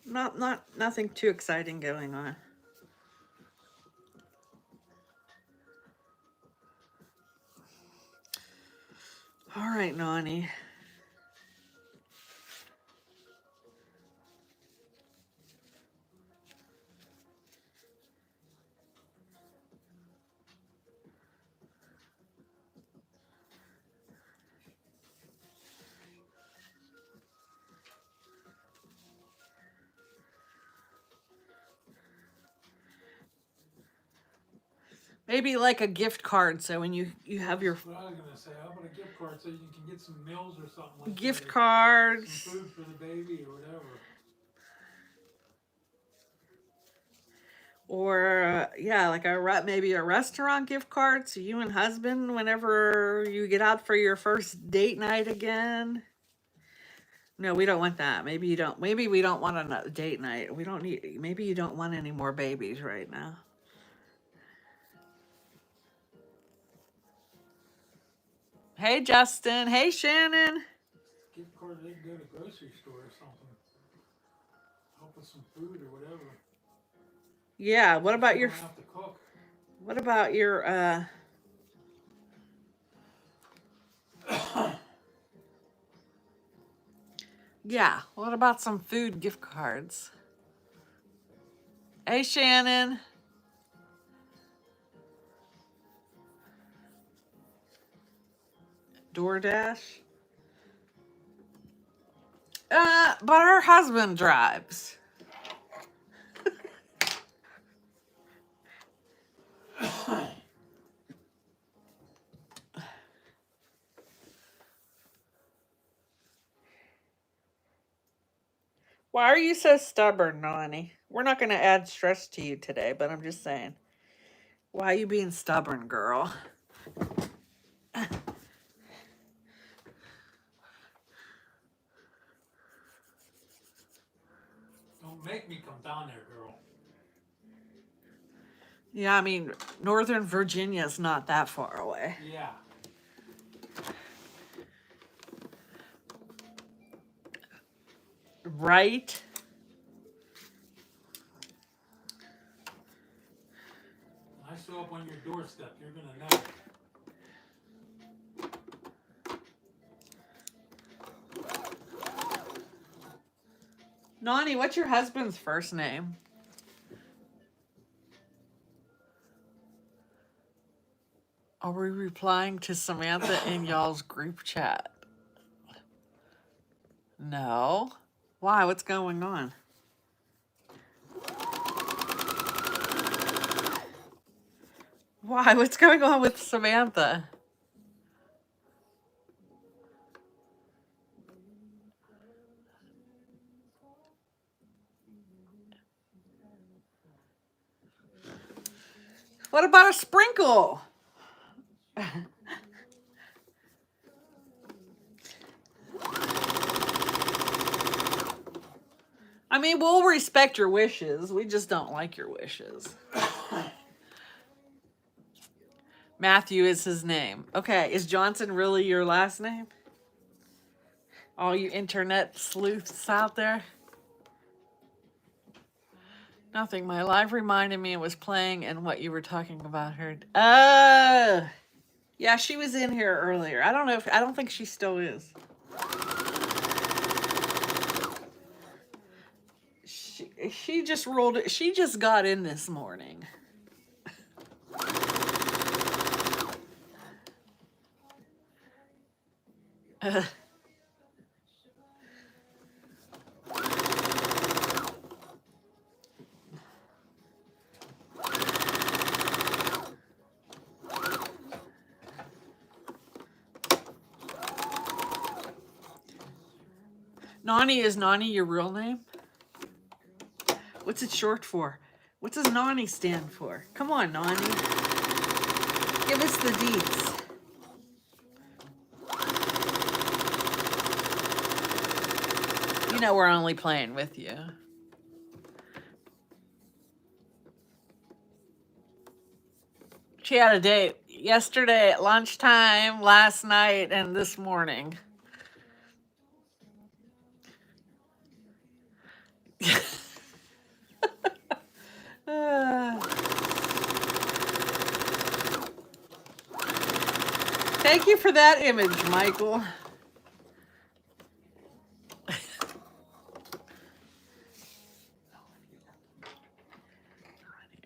Nothing too exciting going on. All right, Nanie. Maybe like a gift card, so when you have your What I was gonna say, how about a gift card so you can get some meals or something like gift that, cards, some food for the baby or whatever. or yeah, like maybe a restaurant gift card, so you and husband, whenever you get out for your first date night again. No, we don't want that. Maybe you don't. Maybe we don't want a date night. We don't need. Maybe you don't want any more babies right now. Hey, Justin. Hey, Shannon. Gift card, they can go to the grocery store or something. Help with some food or whatever. Yeah. What about You your? don't have to cook. What about your? Yeah. What about some food gift cards? Hey, Shannon. DoorDash. But her husband drives. Why are you so stubborn, Nani? We're not going to add stress to you today, but I'm just saying. Why are you being stubborn, girl? Don't make me come down there, girl. Yeah, I mean, Northern Virginia's not that far away. Yeah. Right? When I show up on your doorstep, you're gonna know. Nani, what's your husband's first name? Are we replying to Samantha in y'all's group chat? No. Why? What's going on? Why? What's going on with Samantha? What about a sprinkle? I mean, we'll respect your wishes. We just don't like your wishes. Matthew is his name. Okay, is Johnson really your last name? All you internet sleuths out there? Nothing. My live reminded me it was playing and what you were talking about her. Yeah, she was in here earlier. I don't think she still is. She just rolled it. She just got in this morning. Nani, is Nani your real name? What's it short for? What does Nani stand for? Come on, Nani. Give us the deets. You know we're only playing with you. She had a date yesterday at lunchtime, last night, and this morning. Uh, Thank you for that image, Michael.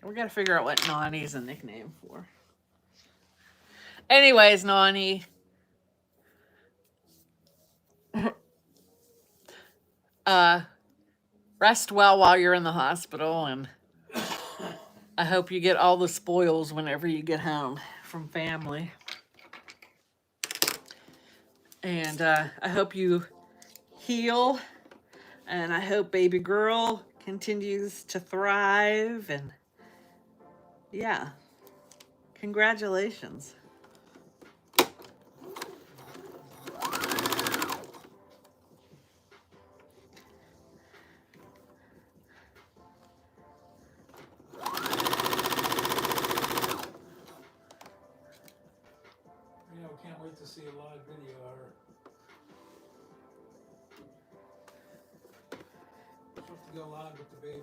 We gotta figure out what Nani's a nickname for. Anyways, Nani, rest well while you're in the hospital, and I hope you get all the spoils whenever you get home from family. And I hope you heal, and I hope baby girl continues to thrive. And yeah, congratulations. You know, can't wait to see a live video of her. She'll have to go live with the baby.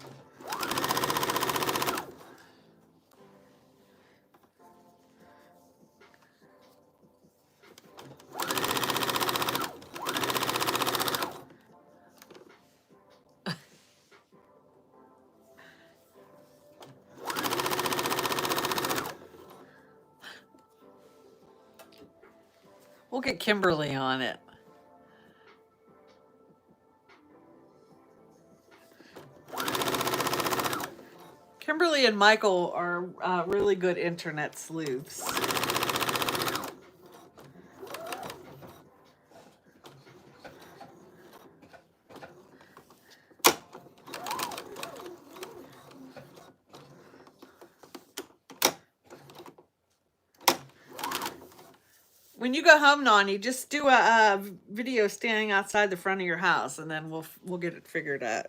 We'll get Kimberly on it. Kimberly and Michael are really good internet sleuths. When you go home, Nani, just do a video standing outside the front of your house, and then we'll get it figured out.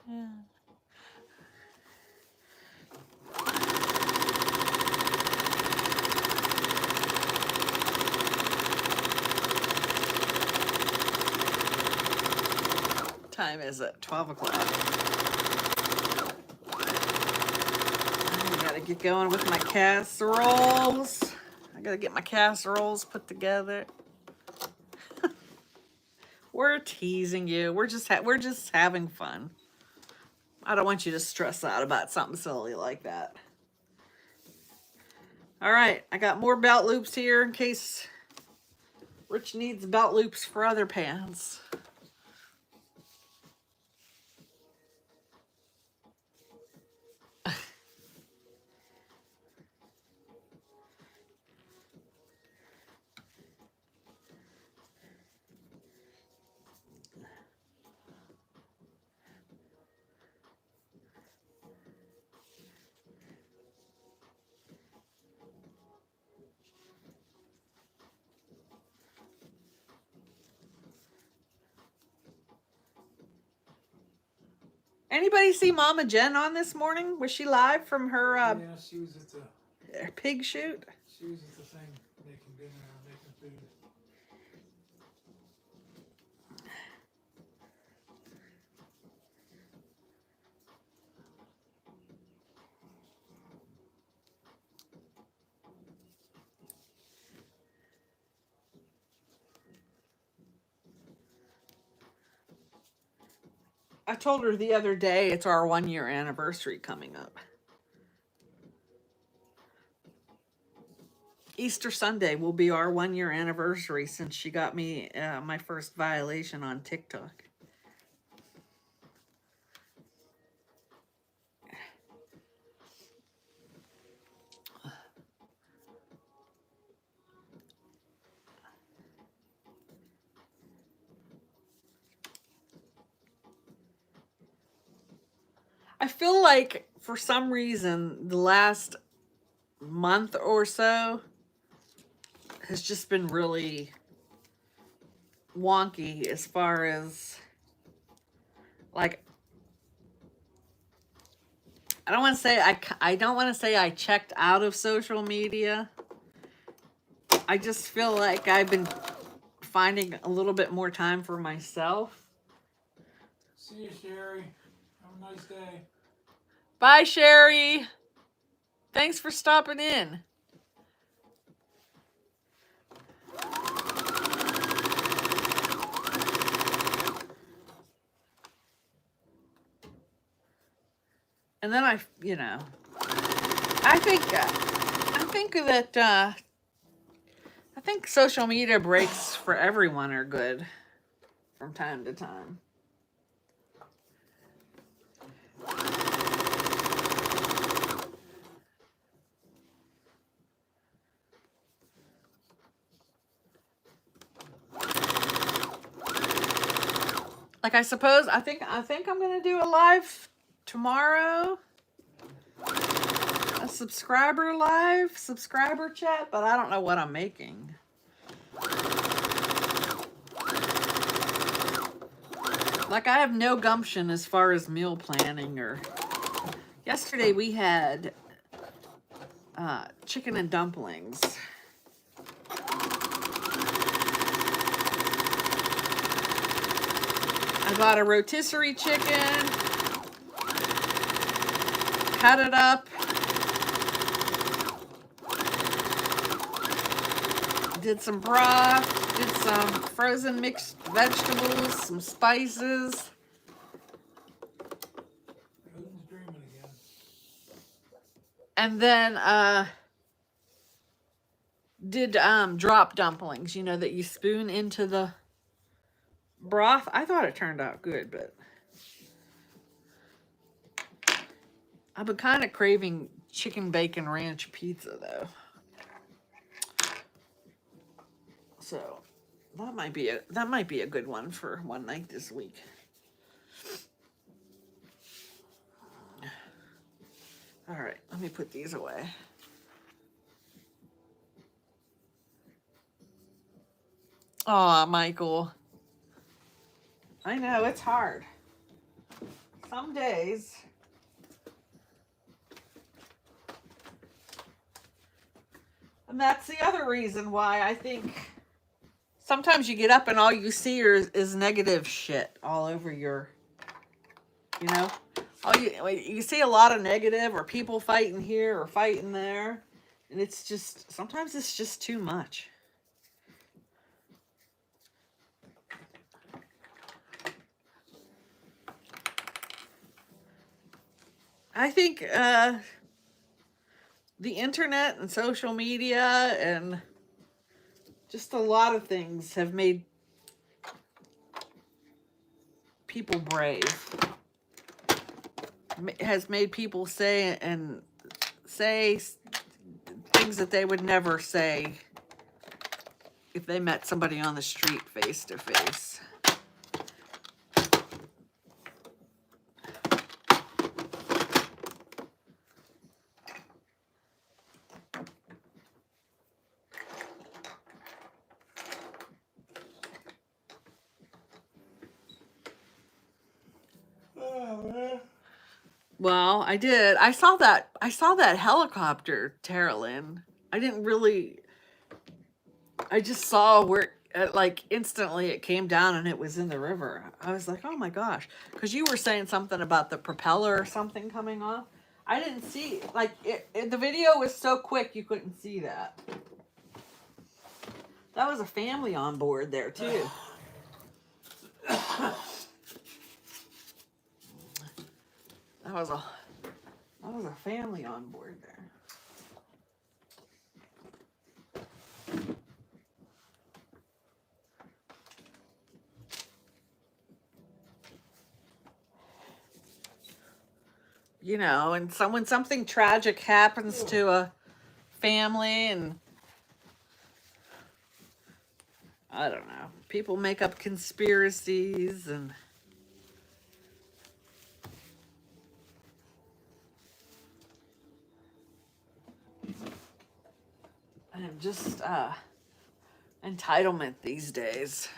Yeah. Time is it? 12 o'clock. I gotta get going with my casseroles. I gotta get my casseroles put together. We're teasing you. We're just having fun. I don't want you to stress out about something silly like that. All right, I got more belt loops here in case Rich needs belt loops for other pants. Anybody see Mama Jen on this morning? Was she live from her Yeah, she was at the pig shoot? she was at the thing making dinner or making food. I told her the other day it's our 1-year anniversary coming up. Easter Sunday will be our 1-year anniversary since she got me my first violation on TikTok. I feel like for some reason the last month or so has just been really wonky as far as like I don't want to say I don't want to say I checked out of social media. I just feel like I've been finding a little bit more time for myself. See you, Sherry. Have a nice day. Bye, Sherry. Thanks for stopping in. And then I think social media breaks for everyone are good from time to time. Like I suppose I think I'm gonna do a live tomorrow. A subscriber chat, but I don't know what I'm making. Like I have no gumption as far as meal planning or yesterday we had chicken and dumplings. I bought a rotisserie chicken, cut it up, did some broth, did some frozen mixed vegetables, some spices. Putin's dreaming again. And then did drop dumplings, you know, that you spoon into the broth. I thought it turned out good, but I've been kind of craving chicken bacon ranch pizza though. So that might be a good one for one night this week. All right, let me put these away. Aw, Michael. I know, it's hard. Some days. And that's the other reason why I think sometimes you get up and all you see is negative shit all over your, you know? You see a lot of negative or people fighting here or fighting there. And it's just, sometimes it's just too much. I think the internet and social media and just a lot of things have made people brave. Has made people say things that they would never say if they met somebody on the street face to face. Oh, man. Well, I did. I saw that helicopter, Tearlyn. I just saw where like instantly it came down and it was in the river. I was like, oh my gosh. Because you were saying something about the propeller or something coming off. I didn't see, like, the video was so quick you couldn't see that. That was a family on board there, too. That was a family on board there. You know, and when something tragic happens to a family, and I don't know, people make up conspiracies and just entitlement these days.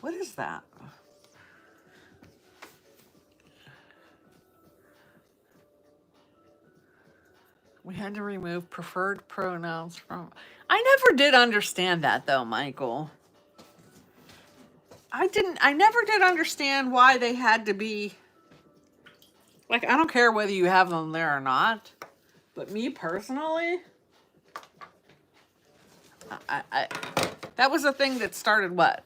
What is that? We had to remove preferred pronouns from. I never did understand that though, Michael. I never did understand why they had to be. Like, I don't care whether you have them there or not. But me personally, I that was a thing that started what?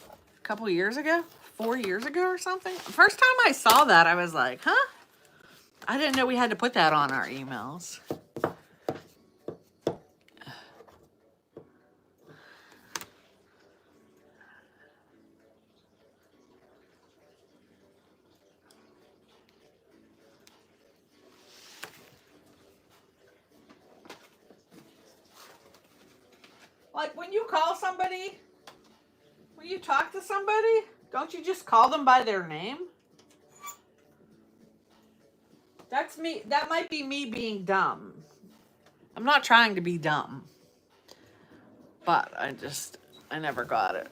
A couple years ago? 4 years ago or something? First time I saw that, I was like, huh? I didn't know we had to put that on our emails. Like, when you call somebody, when you talk to somebody, don't you just call them by their name? That's me. That might be me being dumb. I'm not trying to be dumb. But I never got it.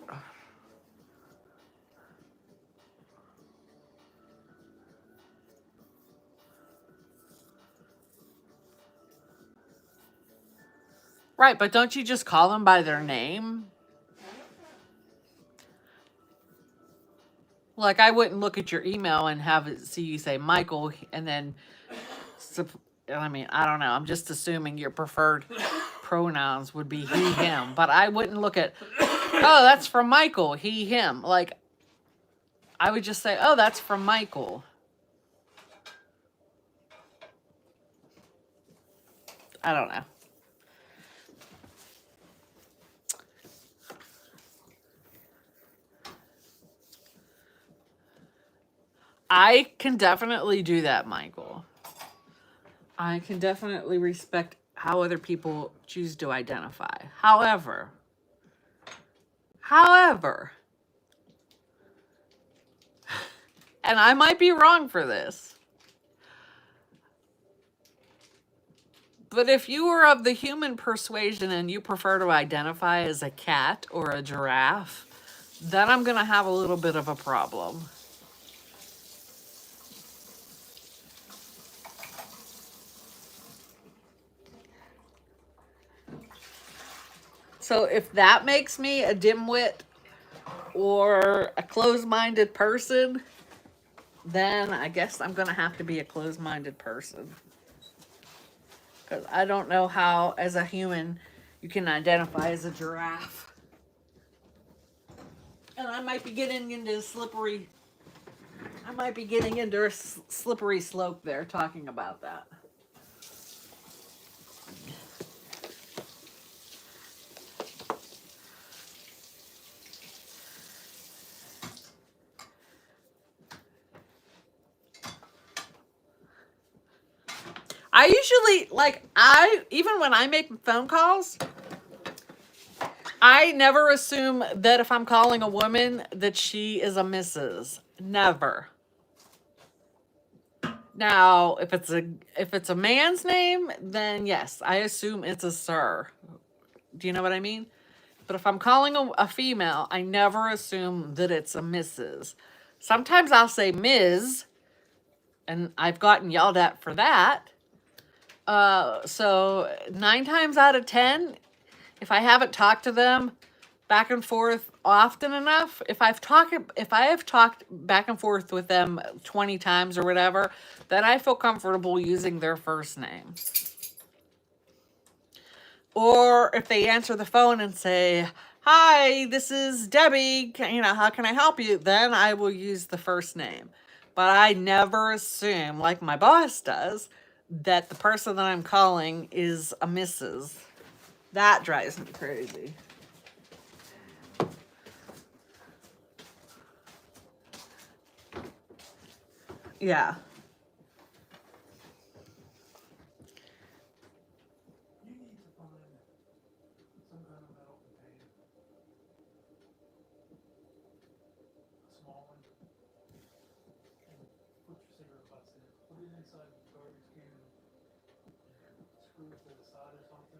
Right, but don't you just call them by their name? Like, I wouldn't look at your email and have it see you say Michael, and then, I mean, I don't know. I'm just assuming your preferred pronouns would be he, him. But I wouldn't look at, oh, that's from Michael, he, him. Like, I would just say, oh, that's from Michael. I don't know. I can definitely do that, Michael. I can definitely respect how other people choose to identify. However, and I might be wrong for this, but if you are of the human persuasion and you prefer to identify as a cat or a giraffe, then I'm going to have a little bit of a problem. So if that makes me a dimwit or a closed-minded person, then I guess I'm going to have to be a closed-minded person. Because I don't know how, as a human, you can identify as a giraffe. And I might be getting into a slippery slope there talking about that. I usually, even when I make phone calls, I never assume that if I'm calling a woman that she is a Mrs. Never. Now, if it's a man's name, then yes, I assume it's a sir. Do you know what I mean? But if I'm calling a female, I never assume that it's a Mrs. Sometimes I'll say Ms., and I've gotten yelled at for that. So 9 times out of 10, if I haven't talked to them back and forth often enough, if I have talked back and forth with them 20 times or whatever, then I feel comfortable using their first name. Or if they answer the phone and say, "Hi, this is Debbie, how can I help you?" Then I will use the first name. But I never assume, like my boss does, that the person that I'm calling is a Mrs. That drives me crazy. Yeah. You need to find some kind of metal container, a small one, and put your cigarette butts in it. Put it inside the garbage can and screw it to the side or something.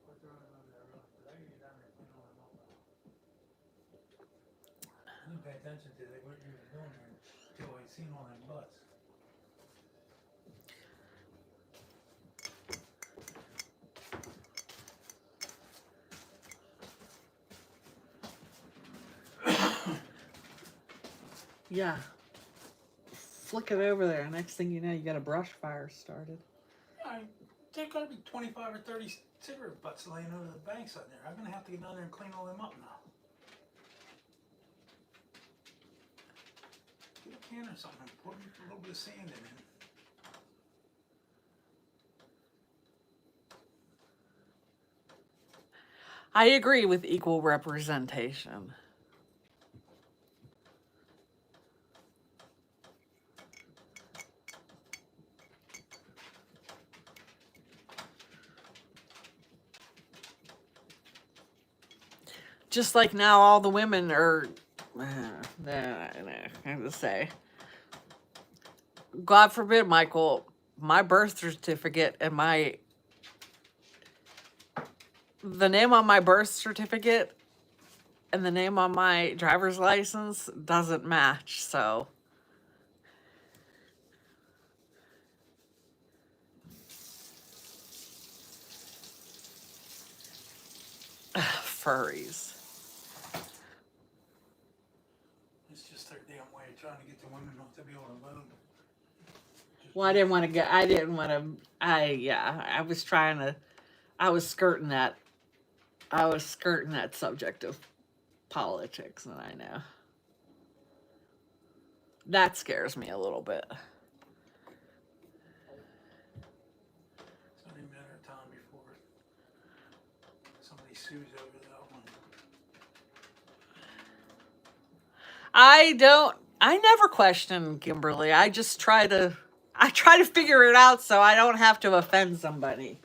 Quit throwing them over there, really, because I gotta get down there and clean all them up now. I didn't pay attention to what you were doing there until I seen all them butts. Yeah. Flick it over there. Next thing you know, you got a brush fire started. There's got to be 25 or 30 cigarette butts laying over the banks out there. I'm going to have to get down there and clean all them up now. Get a can or something and put a little bit of sand in it. I agree with equal representation. Just like now all the women are, I have to say, God forbid, Michael, my birth certificate and the name on my birth certificate and the name on my driver's license doesn't match, so. Furries. It's just their damn way of trying to get the women not to be able to vote. Well, I didn't want to get, I was trying to, I was skirting that subject of politics, and I know. That scares me a little bit. It's only a matter of time before somebody sues over that one. I never question Kimberly. I try to figure it out so I don't have to offend somebody.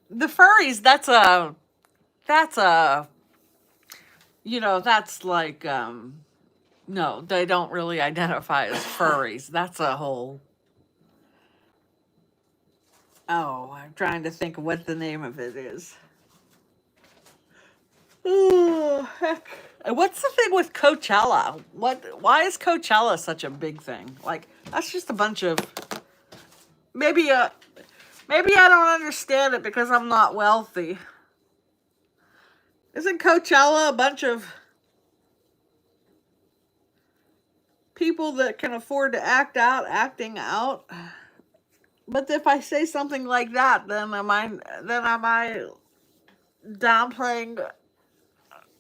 The furries, that's like, no, they don't really identify as furries. That's a whole, I'm trying to think of what the name of it is. Oh, heck. What's the thing with Coachella? Why is Coachella such a big thing? Like, that's just a bunch of, maybe I don't understand it because I'm not wealthy. Isn't Coachella a bunch of people that can afford to acting out? But if I say something like that, then am I downplaying?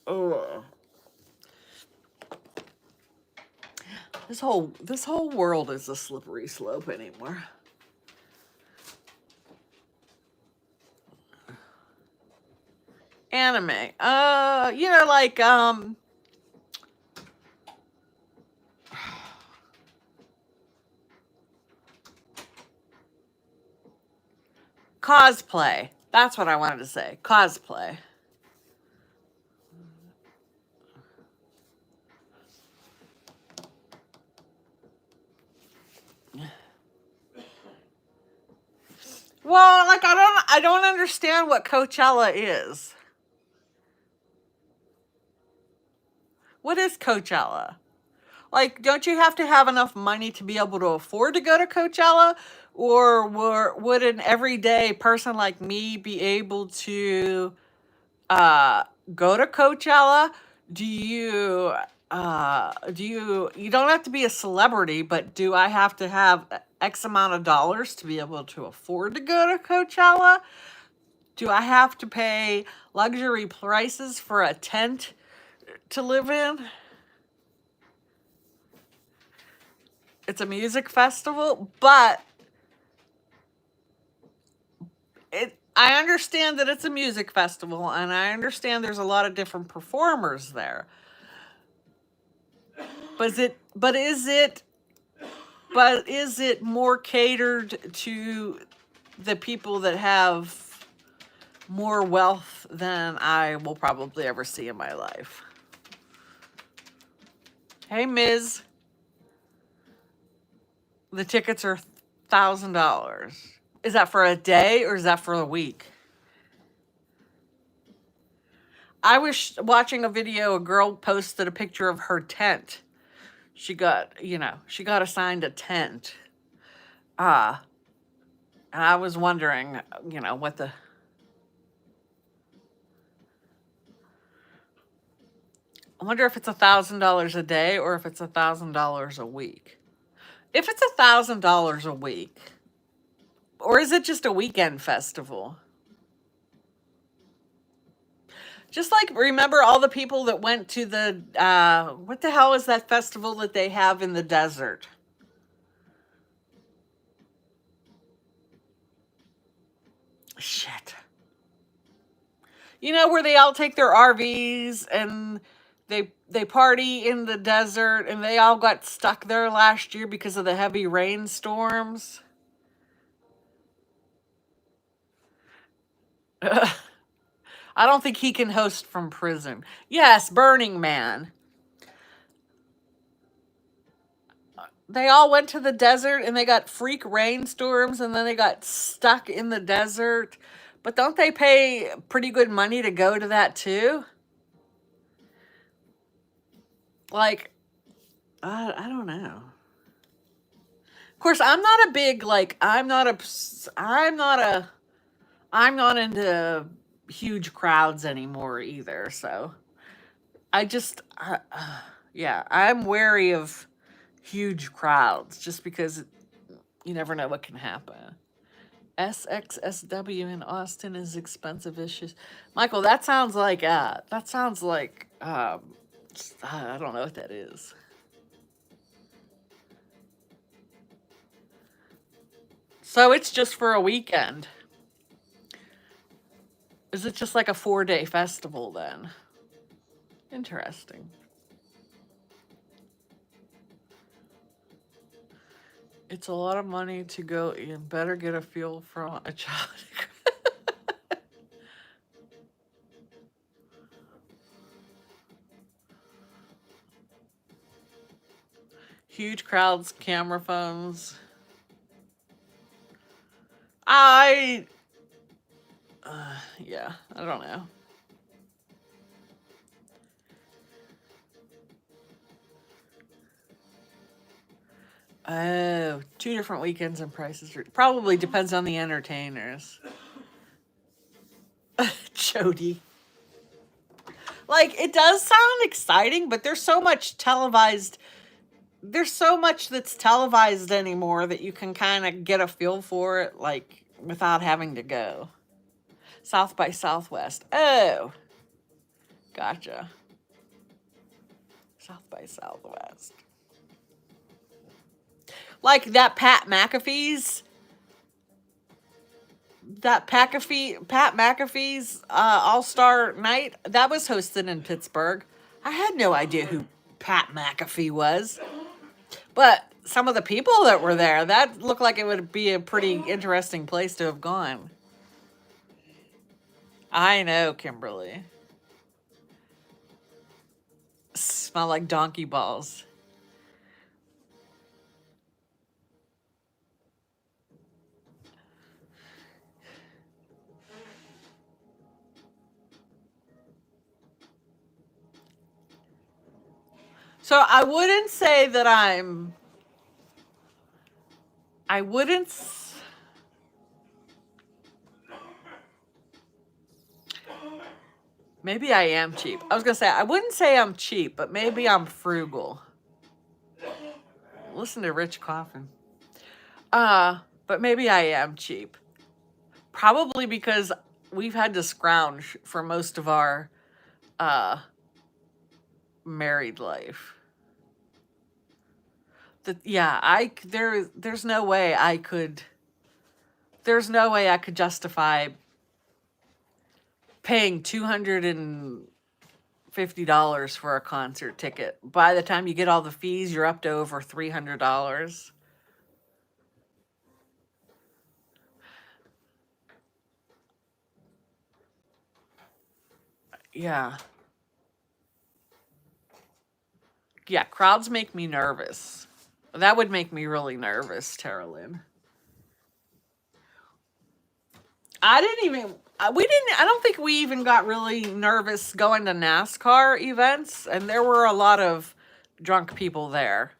Oh, this whole world is a slippery slope anymore. Anime, like cosplay. That's what I wanted to say. Cosplay. Well, like I don't understand what Coachella is. What is Coachella? Like, don't you have to have enough money to be able to afford to go to Coachella? Or would an everyday person like me be able to go to Coachella? You don't have to be a celebrity, but do I have to have X amount of dollars to be able to afford to go to Coachella? Do I have to pay luxury prices for a tent to live in? It's a music festival, but I understand that it's a music festival, and I understand there's a lot of different performers there. But is it more catered to the people that have more wealth than I will probably ever see in my life? Hey, Ms. The tickets are $1,000. Is that for a day or is that for a week? I was watching a video, a girl posted a picture of her tent. She got assigned a tent. And I was wondering, what the. I wonder if it's $1,000 a day or if it's $1,000 a week. If it's $1,000 a week, or is it just a weekend festival? Just like, remember all the people that went to the, what the hell is that festival that they have in the desert? Shit. Where they all take their RVs and they party in the desert, and they all got stuck there last year because of the heavy rainstorms. I don't think he can host from prison. Yes, Burning Man. They all went to the desert and they got freak rainstorms, and then they got stuck in the desert. But don't they pay pretty good money to go to that too? Like, I don't know. Of course, I'm not a big, like, I'm not into huge crowds anymore either. So I just, yeah, I'm wary of huge crowds just because you never know what can happen. SXSW in Austin is expensive issues. Michael, that sounds like, I don't know what that is. So it's just for a weekend. Is it just like a 4-day festival then? Interesting. It's a lot of money to go. You better get a feel from a child. Huge crowds, camera phones. Yeah, I don't know. Oh, 2 different weekends and prices. Probably depends on the entertainers. Jody. Like, it does sound exciting, but there's so much televised. There's so much that's televised anymore that you can kind of get a feel for it, like, without having to go. South by Southwest. Oh, gotcha. South by Southwest. Like that Pat McAfee's All-Star Night, that was hosted in Pittsburgh. I had no idea who Pat McAfee was. But some of the people that were there, that looked like it would be a pretty interesting place to have gone. I know, Kimberly. Smell like donkey balls. So I wouldn't say that I wouldn't. Maybe I am cheap. I was going to say, I wouldn't say I'm cheap, but maybe I'm frugal. Listen to Rich Coffin. But maybe I am cheap. Probably because we've had to scrounge for most of our married life. There's no way I could justify paying $250 for a concert ticket. By the time you get all the fees, you're up to over $300. Yeah. Yeah, crowds make me nervous. That would make me really nervous, Tara Lynn. I don't think we even got really nervous going to NASCAR events, and there were a lot of drunk people there.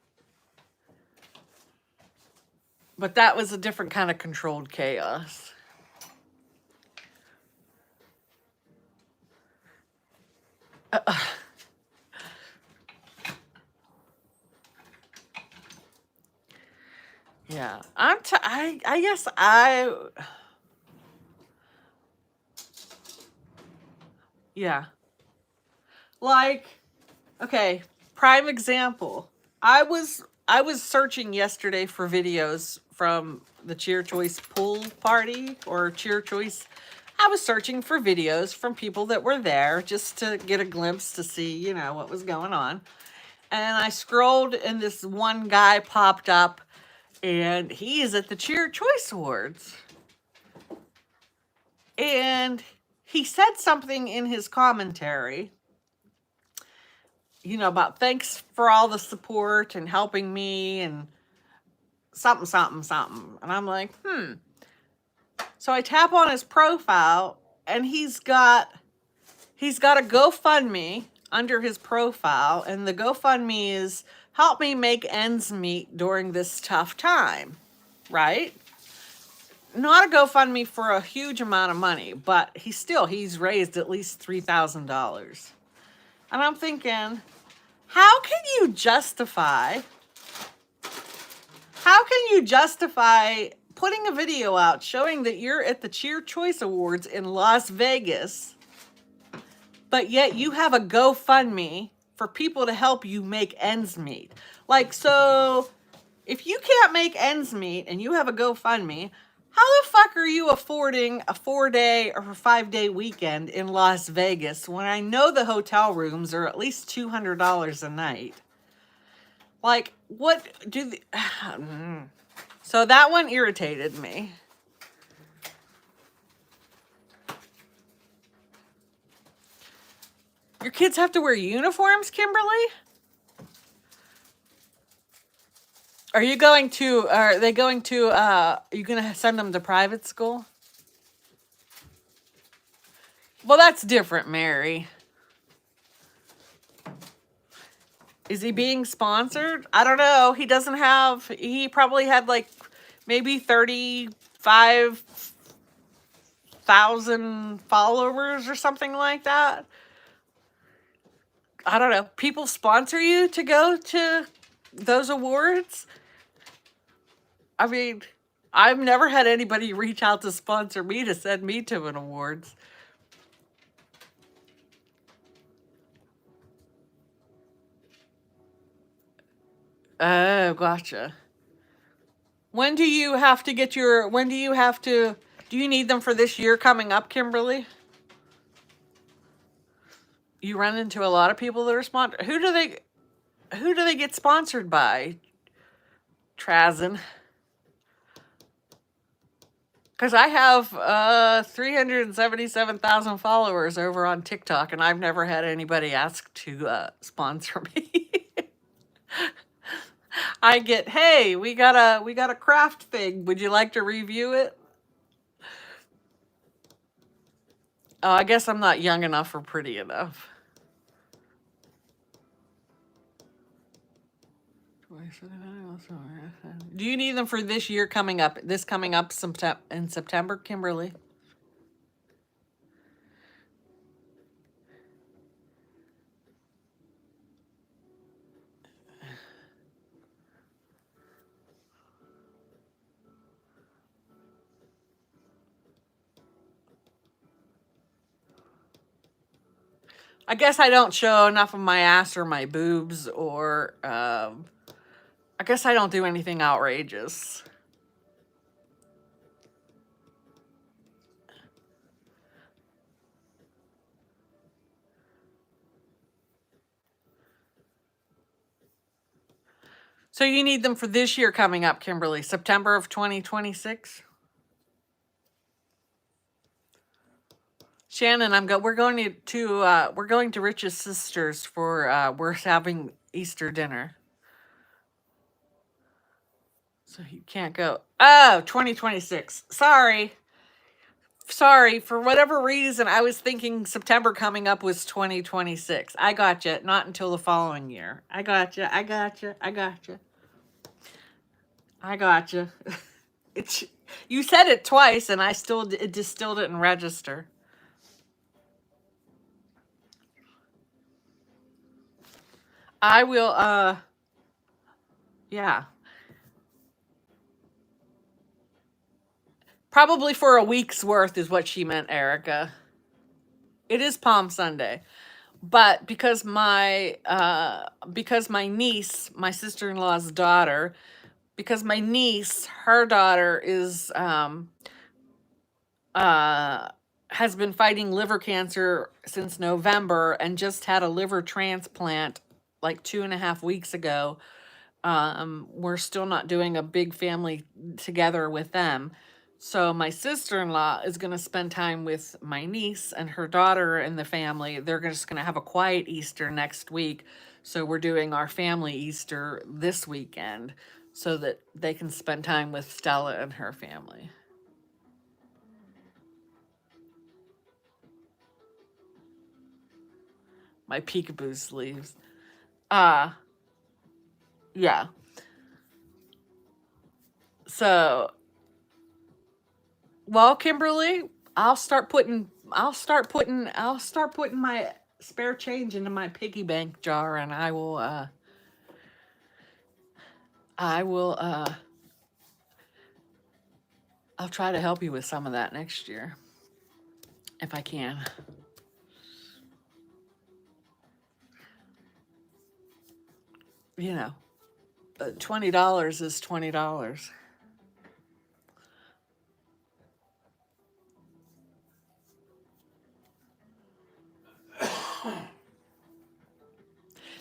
But that was a different kind of controlled chaos. Yeah, I guess yeah. Like, okay, prime example. I was searching yesterday for videos from the Cheer Choice pool party or Cheer Choice. I was searching for videos from people that were there just to get a glimpse to see, what was going on. And I scrolled and this one guy popped up and he is at the Cheer Choice Awards. And he said something in his commentary, about thanks for all the support and helping me and something, something, something. And I'm like, So I tap on his profile and he's got a GoFundMe under his profile. And the GoFundMe is help me make ends meet during this tough time, right? Not a GoFundMe for a huge amount of money, but he's raised at least $3,000. And I'm thinking, how can you justify putting a video out showing that you're at the Cheer Choice Awards in Las Vegas, but yet you have a GoFundMe for people to help you make ends meet? Like, so if you can't make ends meet and you have a GoFundMe, how the fuck are you affording a 4-day or 5-day weekend in Las Vegas when I know the hotel rooms are at least $200 a night? Like, what do the... So that one irritated me. Your kids have to wear uniforms, Kimberly? Are they going to, are you going to send them to private school? Well, that's different, Mary. Is he being sponsored? I don't know. He probably had like maybe 35,000 followers or something like that. I don't know. People sponsor you to go to those awards? I mean, I've never had anybody reach out to sponsor me to send me to an awards. Oh, gotcha. Do you need them for this year coming up, Kimberly? You run into a lot of people that are sponsored. Who do they get sponsored by, Trazen? Because I have 377,000 followers over on TikTok, and I've never had anybody ask to sponsor me. I get, hey, we got a craft thing. Would you like to review it? Oh, I guess I'm not young enough or pretty enough. Do you need them for this year coming up? In September, Kimberly? I guess I don't show enough of my ass or my boobs, or I guess I don't do anything outrageous. So you need them for this year coming up, Kimberly, September of 2026? Shannon, we're going to Rich's sister's for we're having Easter dinner. So you can't go. Oh, 2026. Sorry. For whatever reason, I was thinking September coming up was 2026. I gotcha. Not until the following year. I gotcha. It's, you said it twice, and it just still didn't register. I will. Yeah, probably for a week's worth is what she meant, Erica. It is Palm Sunday, but because my niece, my sister-in-law's daughter, because my niece, her daughter is uh has been fighting liver cancer since November and just had a liver transplant like 2.5 weeks ago. We're still not doing a big family together with them. So my sister-in-law is going to spend time with my niece and her daughter and the family. They're just going to have a quiet Easter next week. So we're doing our family Easter this weekend so that they can spend time with Stella and her family. My peekaboo sleeves. Uh, yeah. So, well, Kimberly, I'll start putting my spare change into my piggy bank jar, and I will I'll try to help you with some of that next year if I can. You know, $20 is $20.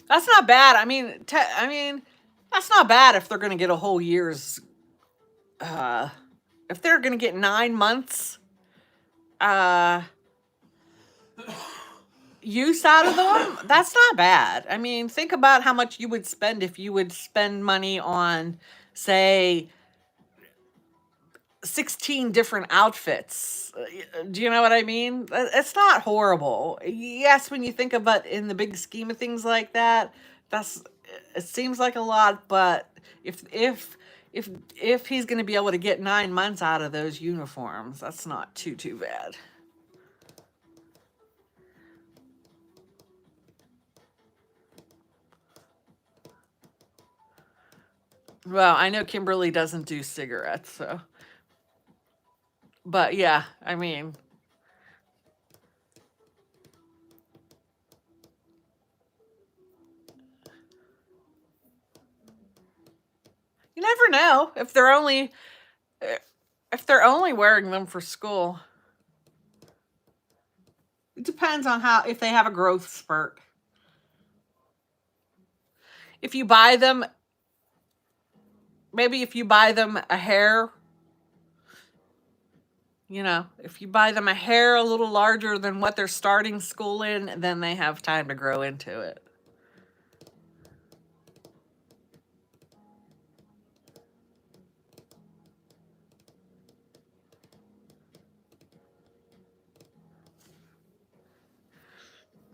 That's not bad. I mean, that's not bad if they're going to get a whole year's if they're going to get 9 months uh use out of them, that's not bad. I mean, think about how much you would spend if you would spend money on, say, 16 different outfits. Do you know what I mean? It's not horrible. Yes, when you think about in the big scheme of things like that, that's it seems like a lot, but if if he's going to be able to get 9 months out of those uniforms, that's not too bad. Well, I know Kimberly doesn't do cigarettes, so but yeah, I mean, you never know if they're only wearing them for school. It depends on how if they have a growth spurt. If you buy them, maybe if you buy them a hair, if you buy them a hair a little larger than what they're starting school in, then they have time to grow into it.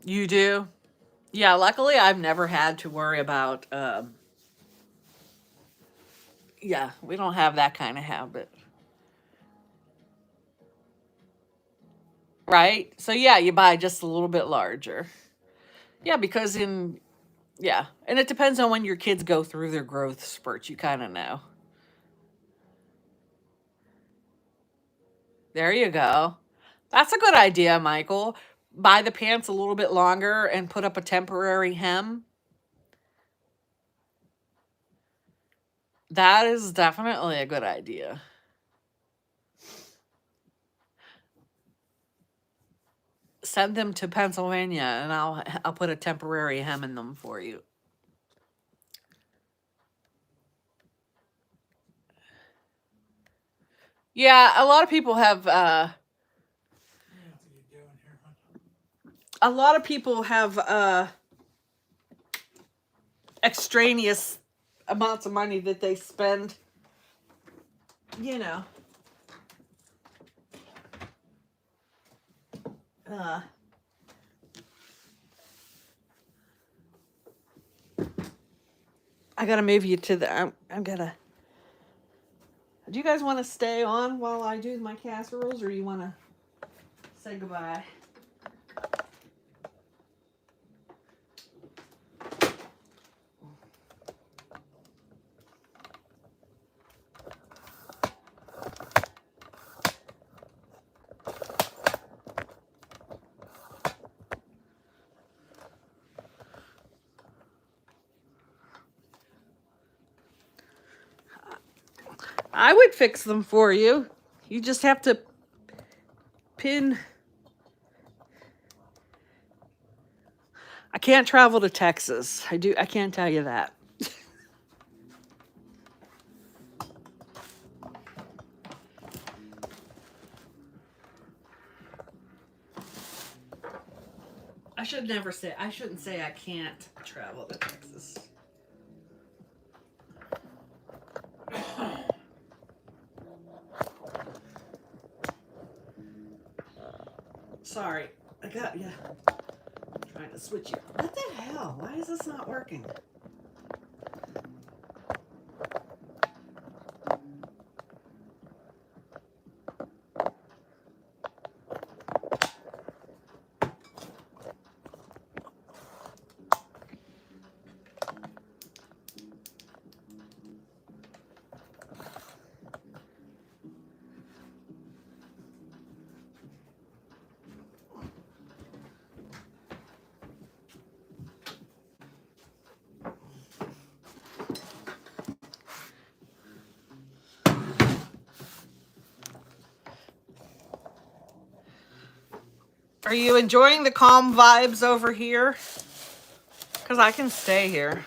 You do? Yeah, luckily I've never had to worry about yeah, we don't have that kind of habit. Right? So yeah, you buy just a little bit larger. Yeah, because yeah, and it depends on when your kids go through their growth spurts, you kind of know. There you go. That's a good idea, Michael. Buy the pants a little bit longer and put up a temporary hem. That is definitely a good idea. Send them to Pennsylvania and I'll put a temporary hem in them for you. Yeah, a lot of people have You have to get going here, huh? a lot of people have extraneous amounts of money that they spend, you know. Uh I gotta move you to the. I'm gonna. Do you guys want to stay on while I do my casseroles, or you want to say goodbye? I would fix them for you. You just have to pin. I can't travel to Texas. I can't tell you that. I shouldn't say I can't travel to Texas. Sorry. I got you. Trying to switch you. What the hell? Why is this not working? Are you enjoying the calm vibes over here? Because I can stay here.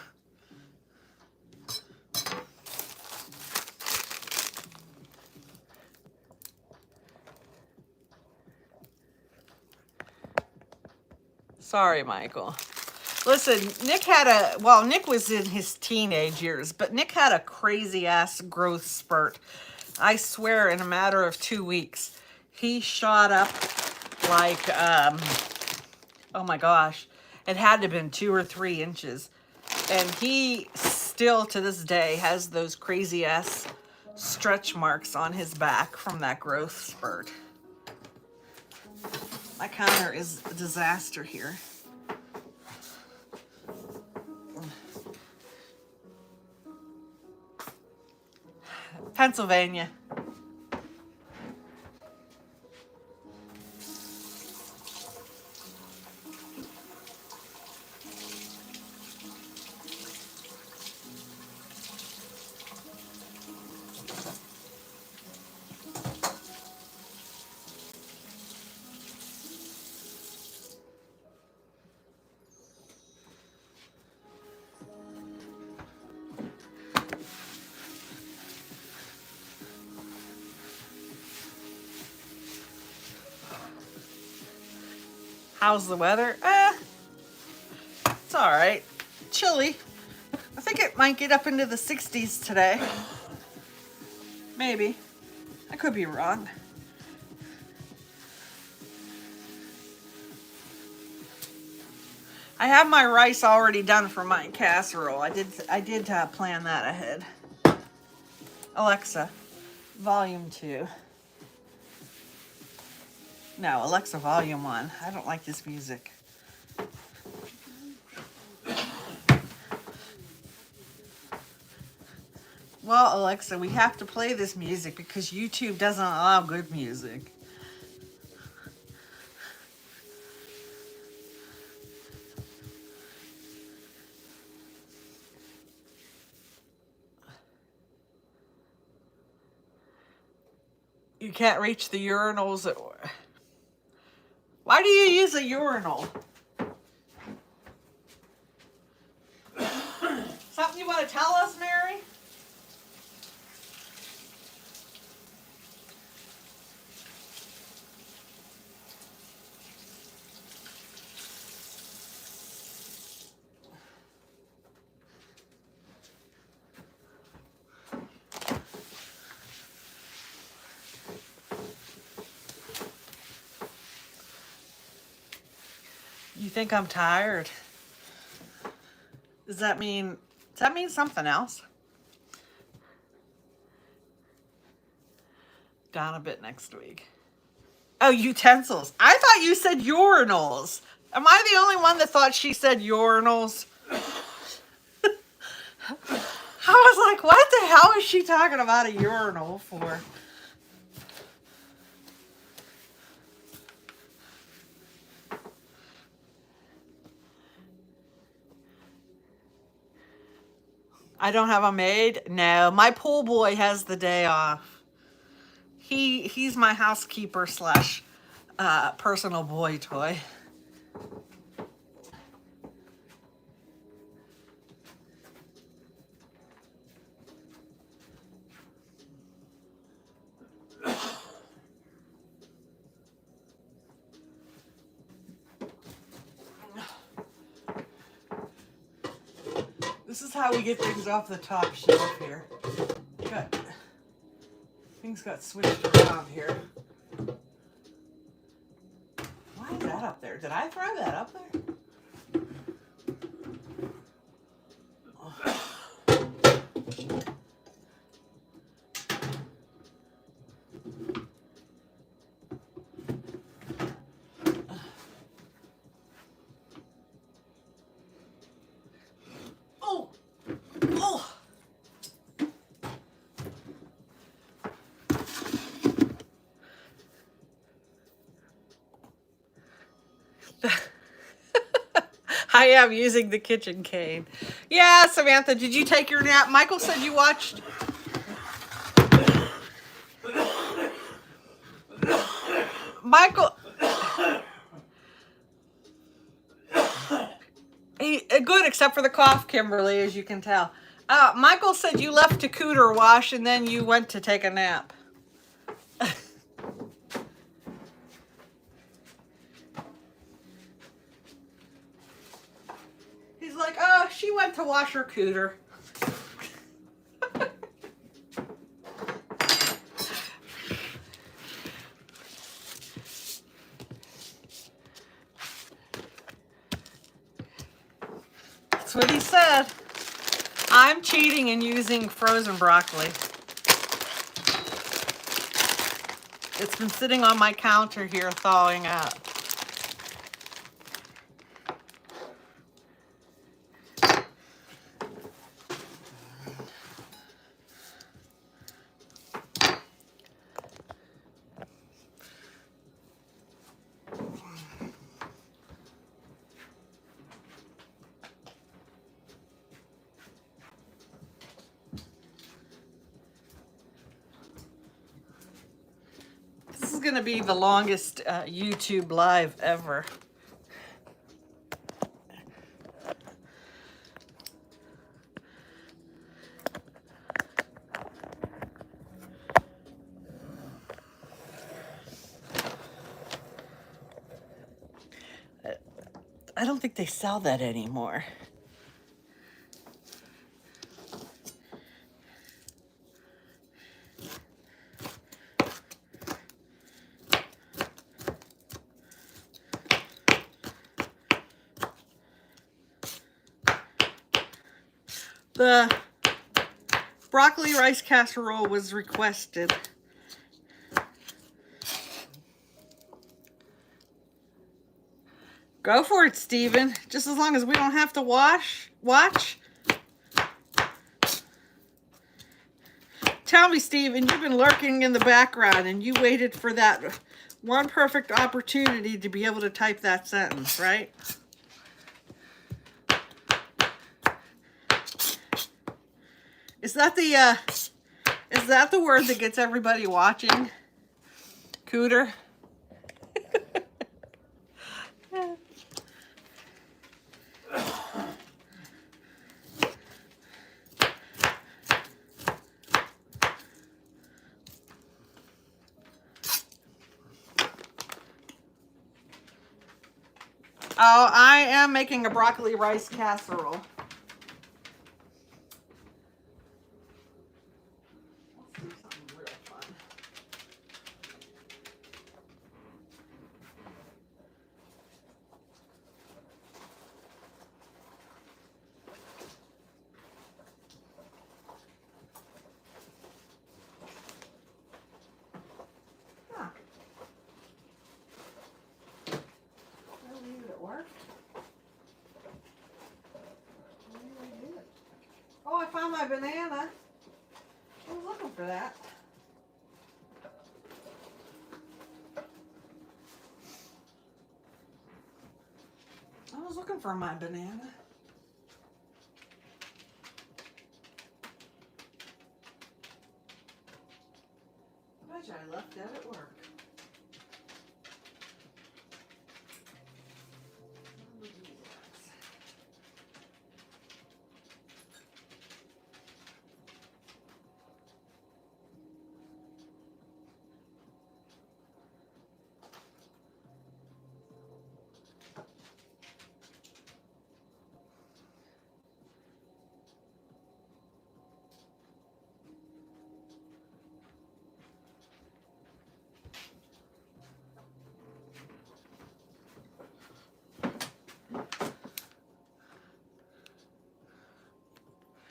Sorry, Michael. Listen, Nick was in his teenage years, but Nick had a crazy ass growth spurt. I swear, in a matter of 2 weeks, he shot up like, oh my gosh, it had to have been 2 or 3 inches. And he still, to this day, has those crazy ass stretch marks on his back from that growth spurt. My counter is a disaster here. Pennsylvania. How's the weather? It's all right. Chilly. I think it might get up into the 60s today. Maybe. I could be wrong. I have my rice already done for my casserole. I did plan that ahead. Alexa, volume 2. No, Alexa, volume 1. I don't like this music. Well, Alexa, we have to play this music because YouTube doesn't allow good music. You can't reach the urinals. Why do you use a urinal? Something you want to tell us, Mary? You think I'm tired? Does that mean something else? down a bit next week. Oh, utensils. I thought you said urinals. Am I the only one that thought she said urinals? I was like, what the hell is she talking about a urinal for? I don't have a maid? No, my pool boy has the day off. He's my housekeeper slash personal boy toy. This is how we get things off the top shelf here. Things got switched around here. Why is that up there? Did I throw that up there? Oh! Oh! I am using the kitchen cane. Yeah, Samantha, did you take your nap? Michael said you watched. Michael. Good, except for the cough, Kimberly, as you can tell. Michael said you left to cooter wash and then you went to take a nap. He's like, oh, she went to wash her cooter. That's what he said. I'm cheating and using frozen broccoli. It's been sitting on my counter here thawing out. This is going to be the longest YouTube live ever. I don't think they sell that anymore. The broccoli rice casserole was requested. Go for it, Steven. Just as long as we don't have to watch. Tell me, Steven, you've been lurking in the background and you waited for that one perfect opportunity to be able to type that sentence, right? Is that the word that gets everybody watching? Cooter? Oh, I am making a broccoli rice casserole. Let's do something real fun. Oh, I found my banana. I was looking for that. I was looking for my banana. I bet you I left that at work.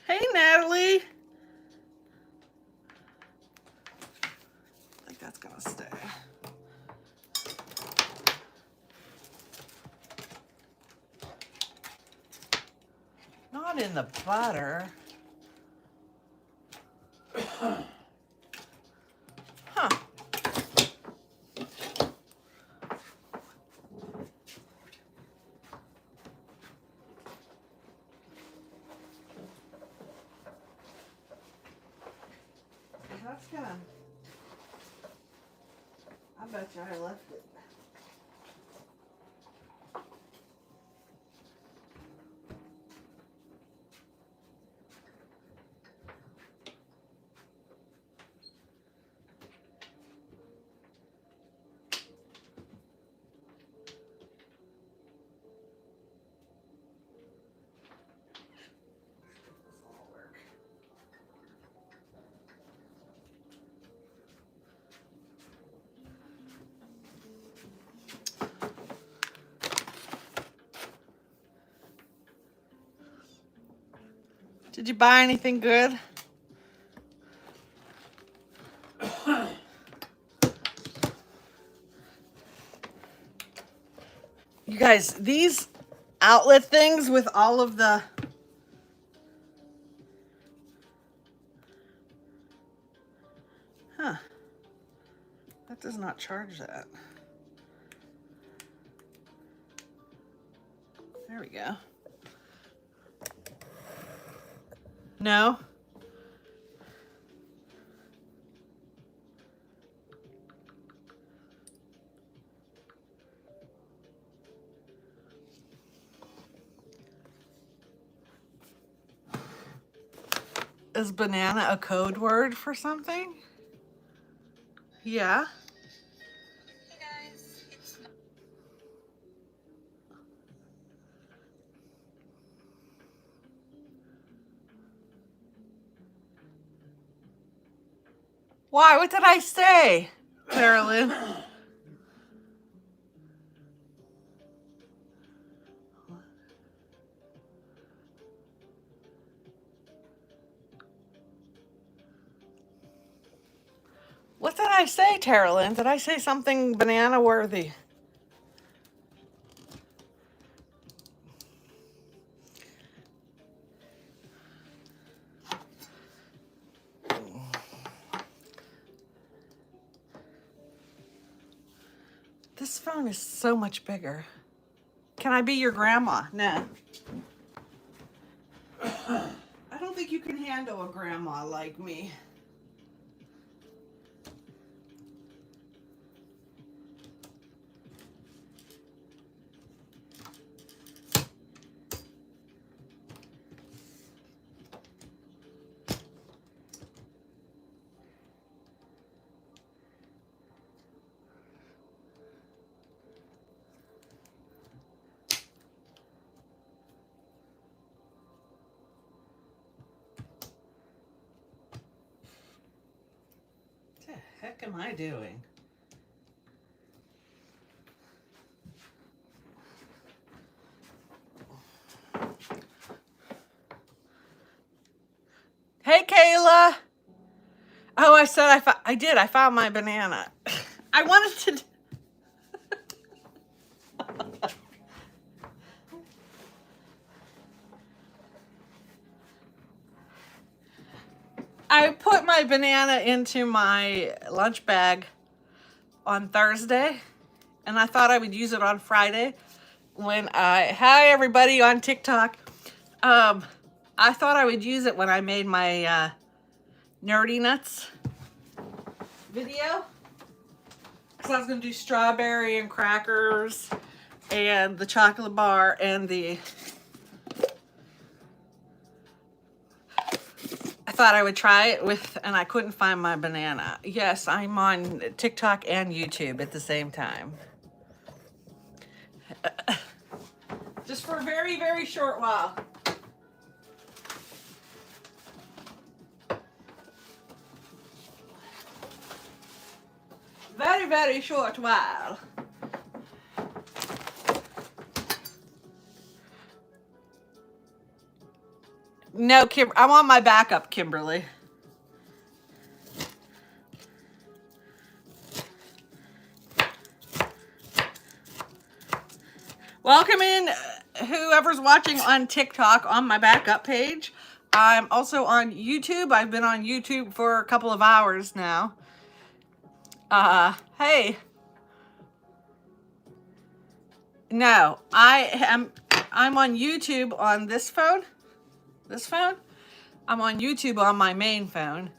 Hey, Natalie. I think that's gonna stay. Not in the butter. Huh. That's gonna. I bet you I left it. Did you buy anything good? You guys, these outlet things with all of the that does not charge that. There we go. No? Is banana a code word for something? Yeah. Why? What did I say, Carolyn? What did I say, Carolyn? Did I say something banana worthy? This phone is so much bigger. Can I be your grandma? No. I don't think you can handle a grandma like me. What the heck am I doing? Hey, Kayla. Oh, I said I did. I found my banana. I wanted to. I put my banana into my lunch bag on Thursday, and I thought I would use it on Friday when hi everybody on TikTok. I thought I would use it when I made my Nerdy Nuts video, because I was going to do strawberry and crackers and the chocolate bar and the... I thought I would try it with, and I couldn't find my banana. Yes, I'm on TikTok and YouTube at the same time. Just for a very, very short while. Very, very short while. No, Kim, I want my backup, Kimberly. Welcome in whoever's watching on TikTok on my backup page. I'm also on YouTube. I've been on YouTube for a couple of hours now. Hey. No, I'm on YouTube on this phone. This phone? I'm on YouTube on my main phone.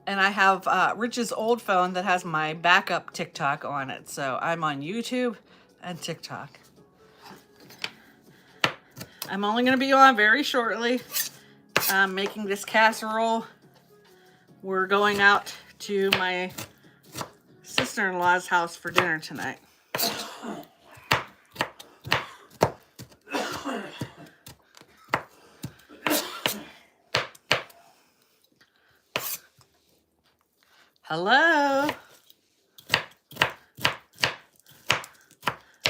And I have Rich's old phone that has my backup TikTok on it. So I'm on YouTube and TikTok. I'm only going to be on very shortly. I'm making this casserole. We're going out to my sister-in-law's house for dinner tonight. Hello.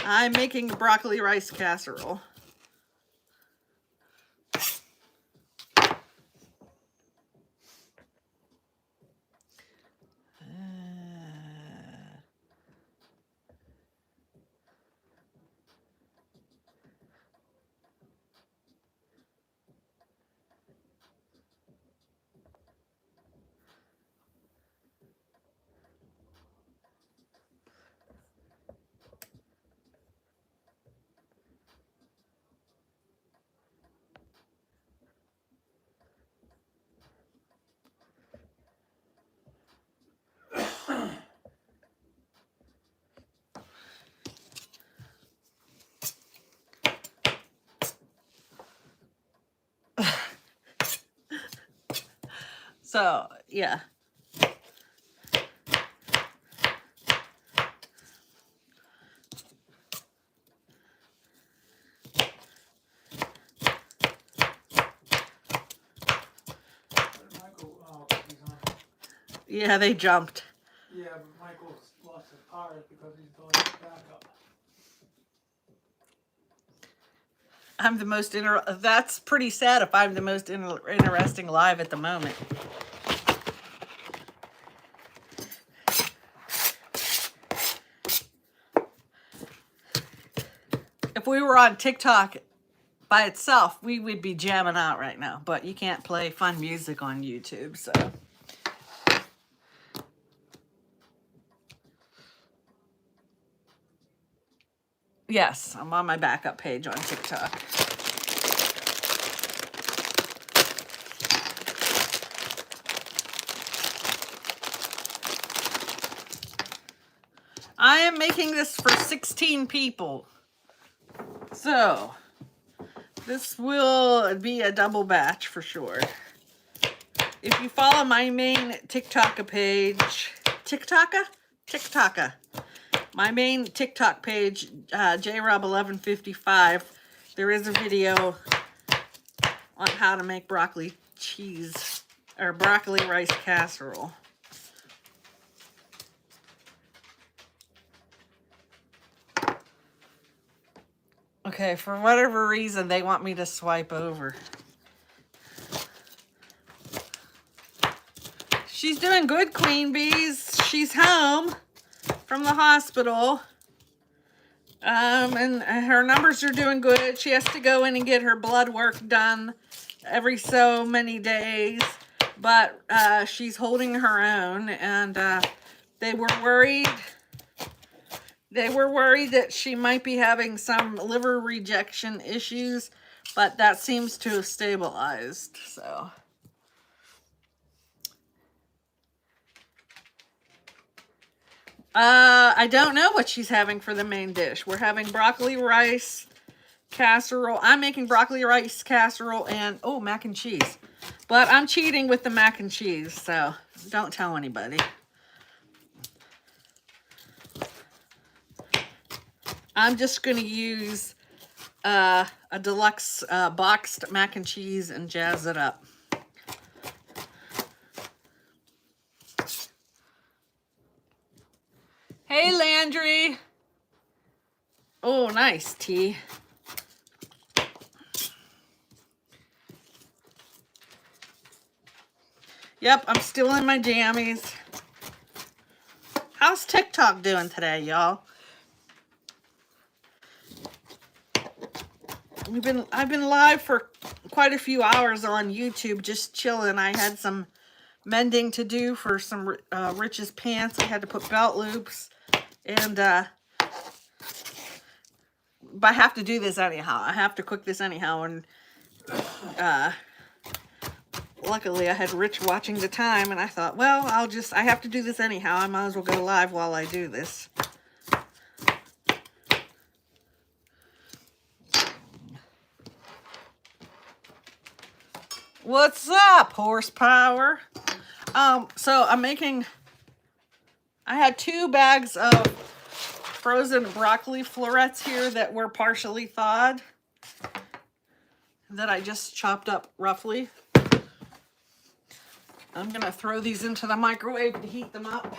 I'm making a broccoli rice casserole. So, yeah. Michael, he's on. Yeah, they jumped. Yeah, but Michael's lost his power because he's doing his backup. I'm the most that's pretty sad if I'm the most interesting live at the moment. If we were on TikTok by itself, we would be jamming out right now, but you can't play fun music on YouTube, so. Yes, I'm on my backup page on TikTok. I am making this for 16 people. So, this will be a double batch for sure. If you follow my main TikTok page, TikToker? My main TikTok page, JRob1155, there is a video on how to make broccoli cheese, or broccoli rice casserole. Okay, for whatever reason, they want me to swipe over. She's doing good, Queen Bees. She's home from the hospital. And her numbers are doing good. She has to go in and get her blood work done every so many days. but she's holding her own, and they were worried. They were worried that she might be having some liver rejection issues, but that seems to have stabilized. So, I don't know what she's having for the main dish. We're having broccoli rice casserole. I'm making broccoli rice casserole and mac and cheese. But I'm cheating with the mac and cheese, so don't tell anybody. I'm just going to use a deluxe boxed mac and cheese and jazz it up. Hey, Landry. Oh, nice tea. Yep, I'm still in my jammies. How's TikTok doing today, y'all? I've been live for quite a few hours on YouTube, just chilling. I had some mending to do for some Rich's pants. I had to put belt loops, and but I have to do this anyhow. I have to cook this anyhow, and luckily I had Rich watching the time, and I thought, well, I have to do this anyhow. I might as well go live while I do this. What's up, horsepower? So I had 2 bags of frozen broccoli florets here that were partially thawed that I just chopped up roughly. I'm gonna throw these into the microwave to heat them up.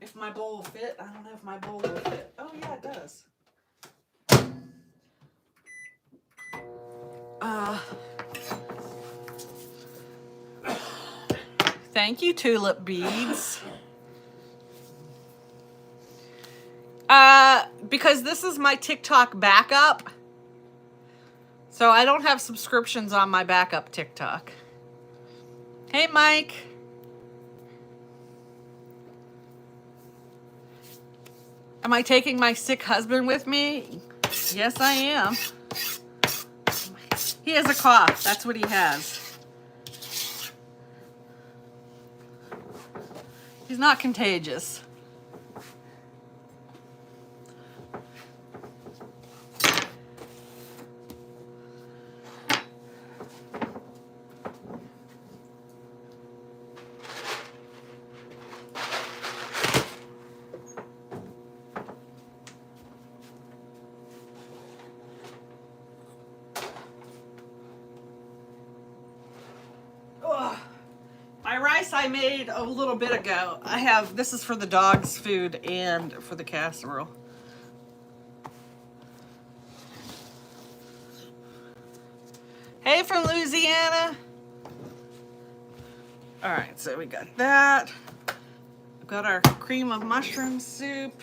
If my bowl will fit. I don't know if my bowl will fit. Oh yeah, it does. Thank you, Tulip Beads. Because this is my TikTok backup, so I don't have subscriptions on my backup TikTok. Hey, Mike. Am I taking my sick husband with me? Yes, I am. He has a cough. That's what he has. He's not contagious. I made a little bit ago. This is for the dog's food and for the casserole. Hey, from Louisiana. All right, so we got that. We've got our cream of mushroom soup.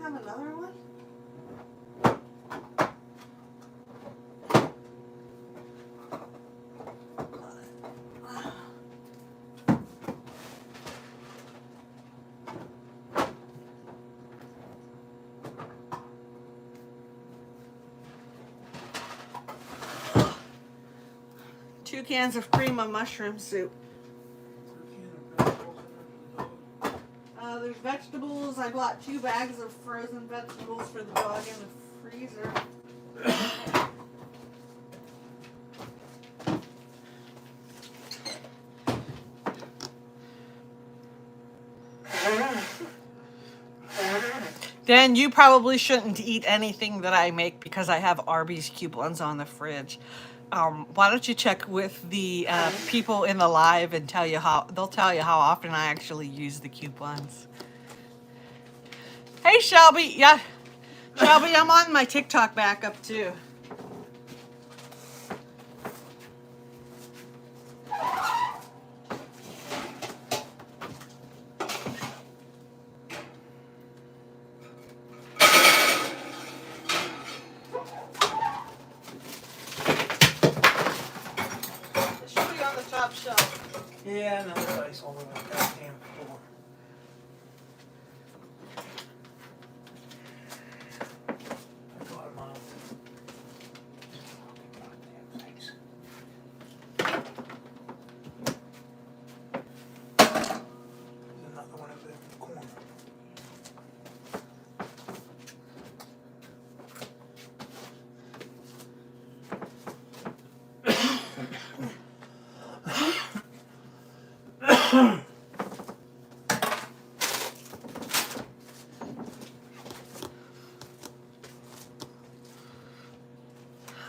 Another one? Two cans of cream of mushroom soup. There's vegetables. I bought 2 bags of frozen vegetables for the dog in the freezer. Then you probably shouldn't eat anything that I make because I have Arby's coupons on the fridge. Why don't you check with the people in the live and they'll tell you how often I actually use the coupons. Hey, Shelby. Yeah, Shelby, I'm on my TikTok backup too. Yeah, no, there's ice all over the goddamn floor. I got him out. Goddamn things. There's another one over there in the corner.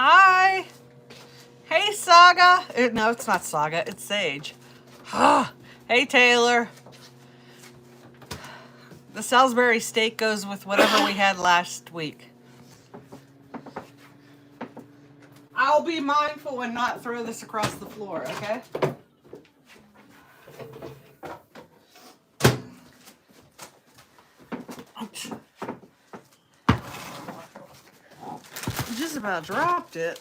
Hi. Hey, Saga. No, it's not Saga. It's Sage. Hey, Taylor. The Salisbury steak goes with whatever we had last week. I'll be mindful and not throw this across the floor, okay? Ouch. Just about dropped it.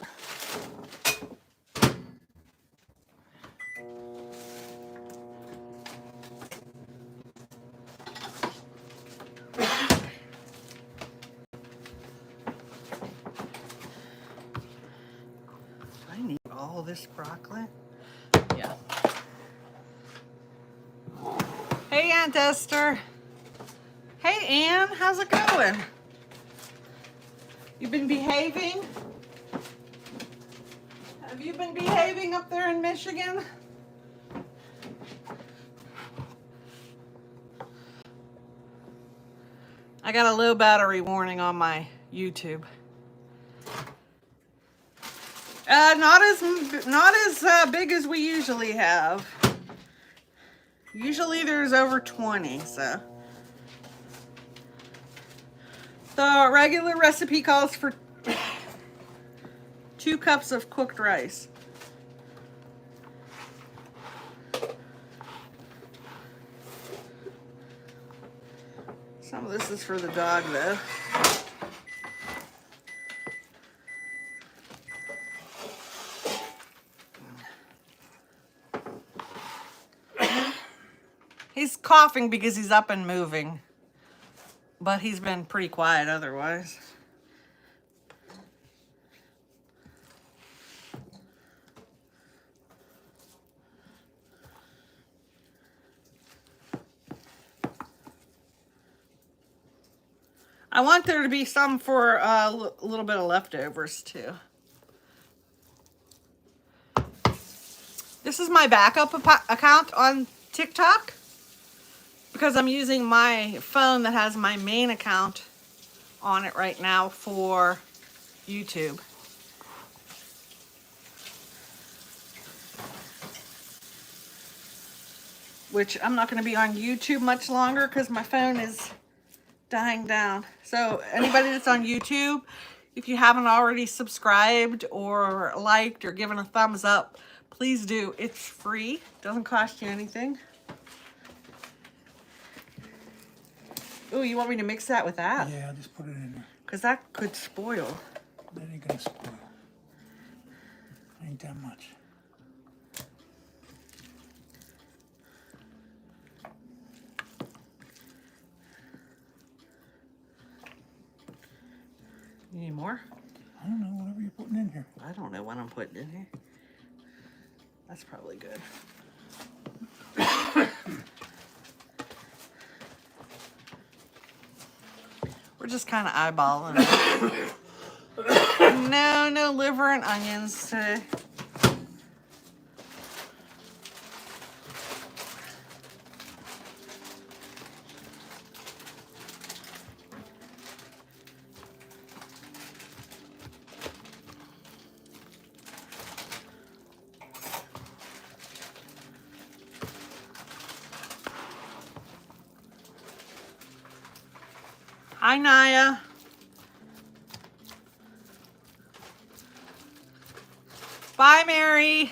I need all this broccoli. Yeah. Hey, Aunt Esther. Hey, Ann. How's it going? You been behaving? Have you been behaving up there in Michigan? I got a low battery warning on my YouTube. Not as big as we usually have. Usually there's over 20, so. The regular recipe calls for 2 cups of cooked rice. Some of this is for the dog, though. He's coughing because he's up and moving, but he's been pretty quiet otherwise. I want there to be some for a little bit of leftovers too. This is my backup account on TikTok because I'm using my phone that has my main account on it right now for YouTube. Which I'm not going to be on YouTube much longer because my phone is dying down. So anybody that's on YouTube, if you haven't already subscribed or liked or given a thumbs up, please do. It's free. Doesn't cost you anything. Ooh, you want me to mix that with that? Yeah, I'll just put it in there. Because that could spoil. That ain't gonna spoil. Ain't that much. You need more? I don't know, whatever you're putting in here. I don't know what I'm putting in here. That's probably good. We're just kind of eyeballing it. No liver and onions today. Hi, Naya. Bye, Mary.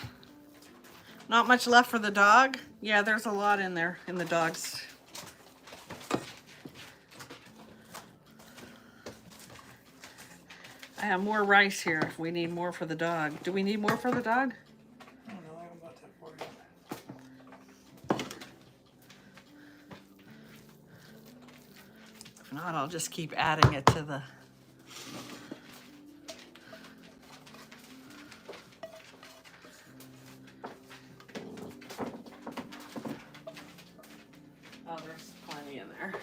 Not much left for the dog. Yeah, there's a lot in there in the dog's. I have more rice here if we need more for the dog. Do we need more for the dog? I don't know, I haven't got that far And I'll just keep adding it to the... Oh, there's plenty in there.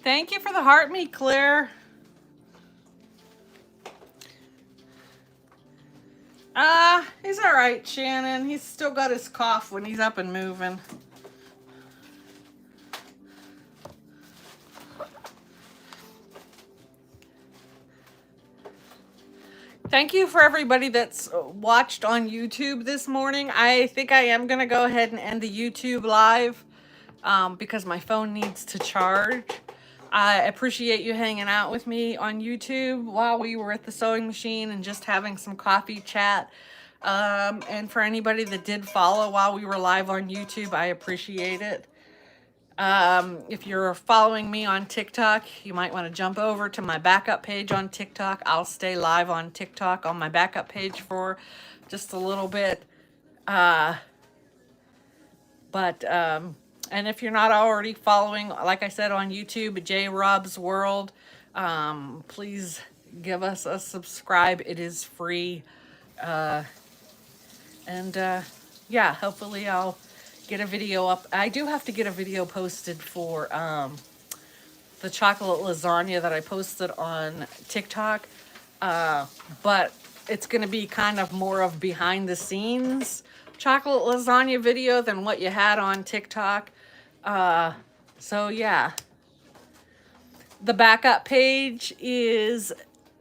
Thank you for the heart meat, Claire. He's all right, Shannon. He's still got his cough when he's up and moving. Thank you for everybody that's watched on YouTube this morning. I think I am going to go ahead and end the YouTube live because my phone needs to charge. I appreciate you hanging out with me on YouTube while we were at the sewing machine and just having some coffee chat. And for anybody that did follow while we were live on YouTube, I appreciate it. If you're following me on TikTok, you might want to jump over to my backup page on TikTok. I'll stay live on TikTok on my backup page for just a little bit. And if you're not already following, like I said, on YouTube, J. Rob's World, please give us a subscribe. It is free. Yeah, hopefully I'll get a video up. I do have to get a video posted for the chocolate lasagna that I posted on TikTok. But it's going to be kind of more of behind the scenes chocolate lasagna video than what you had on TikTok. So yeah. The backup page is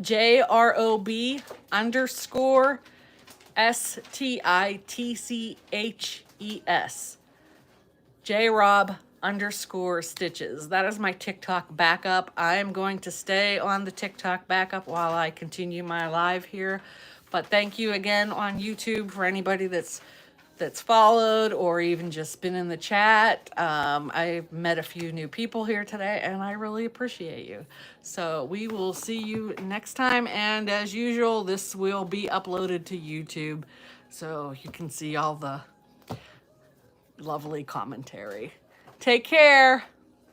JROB_STITCHES. JRob_stitches. That is my TikTok backup. I am going to stay on the TikTok backup while I continue my live here. But thank you again on YouTube for anybody that's followed or even just been in the chat. I've met a few new people here today and I really appreciate you. So we will see you next time. And as usual, this will be uploaded to YouTube so you can see all the lovely commentary. Take care.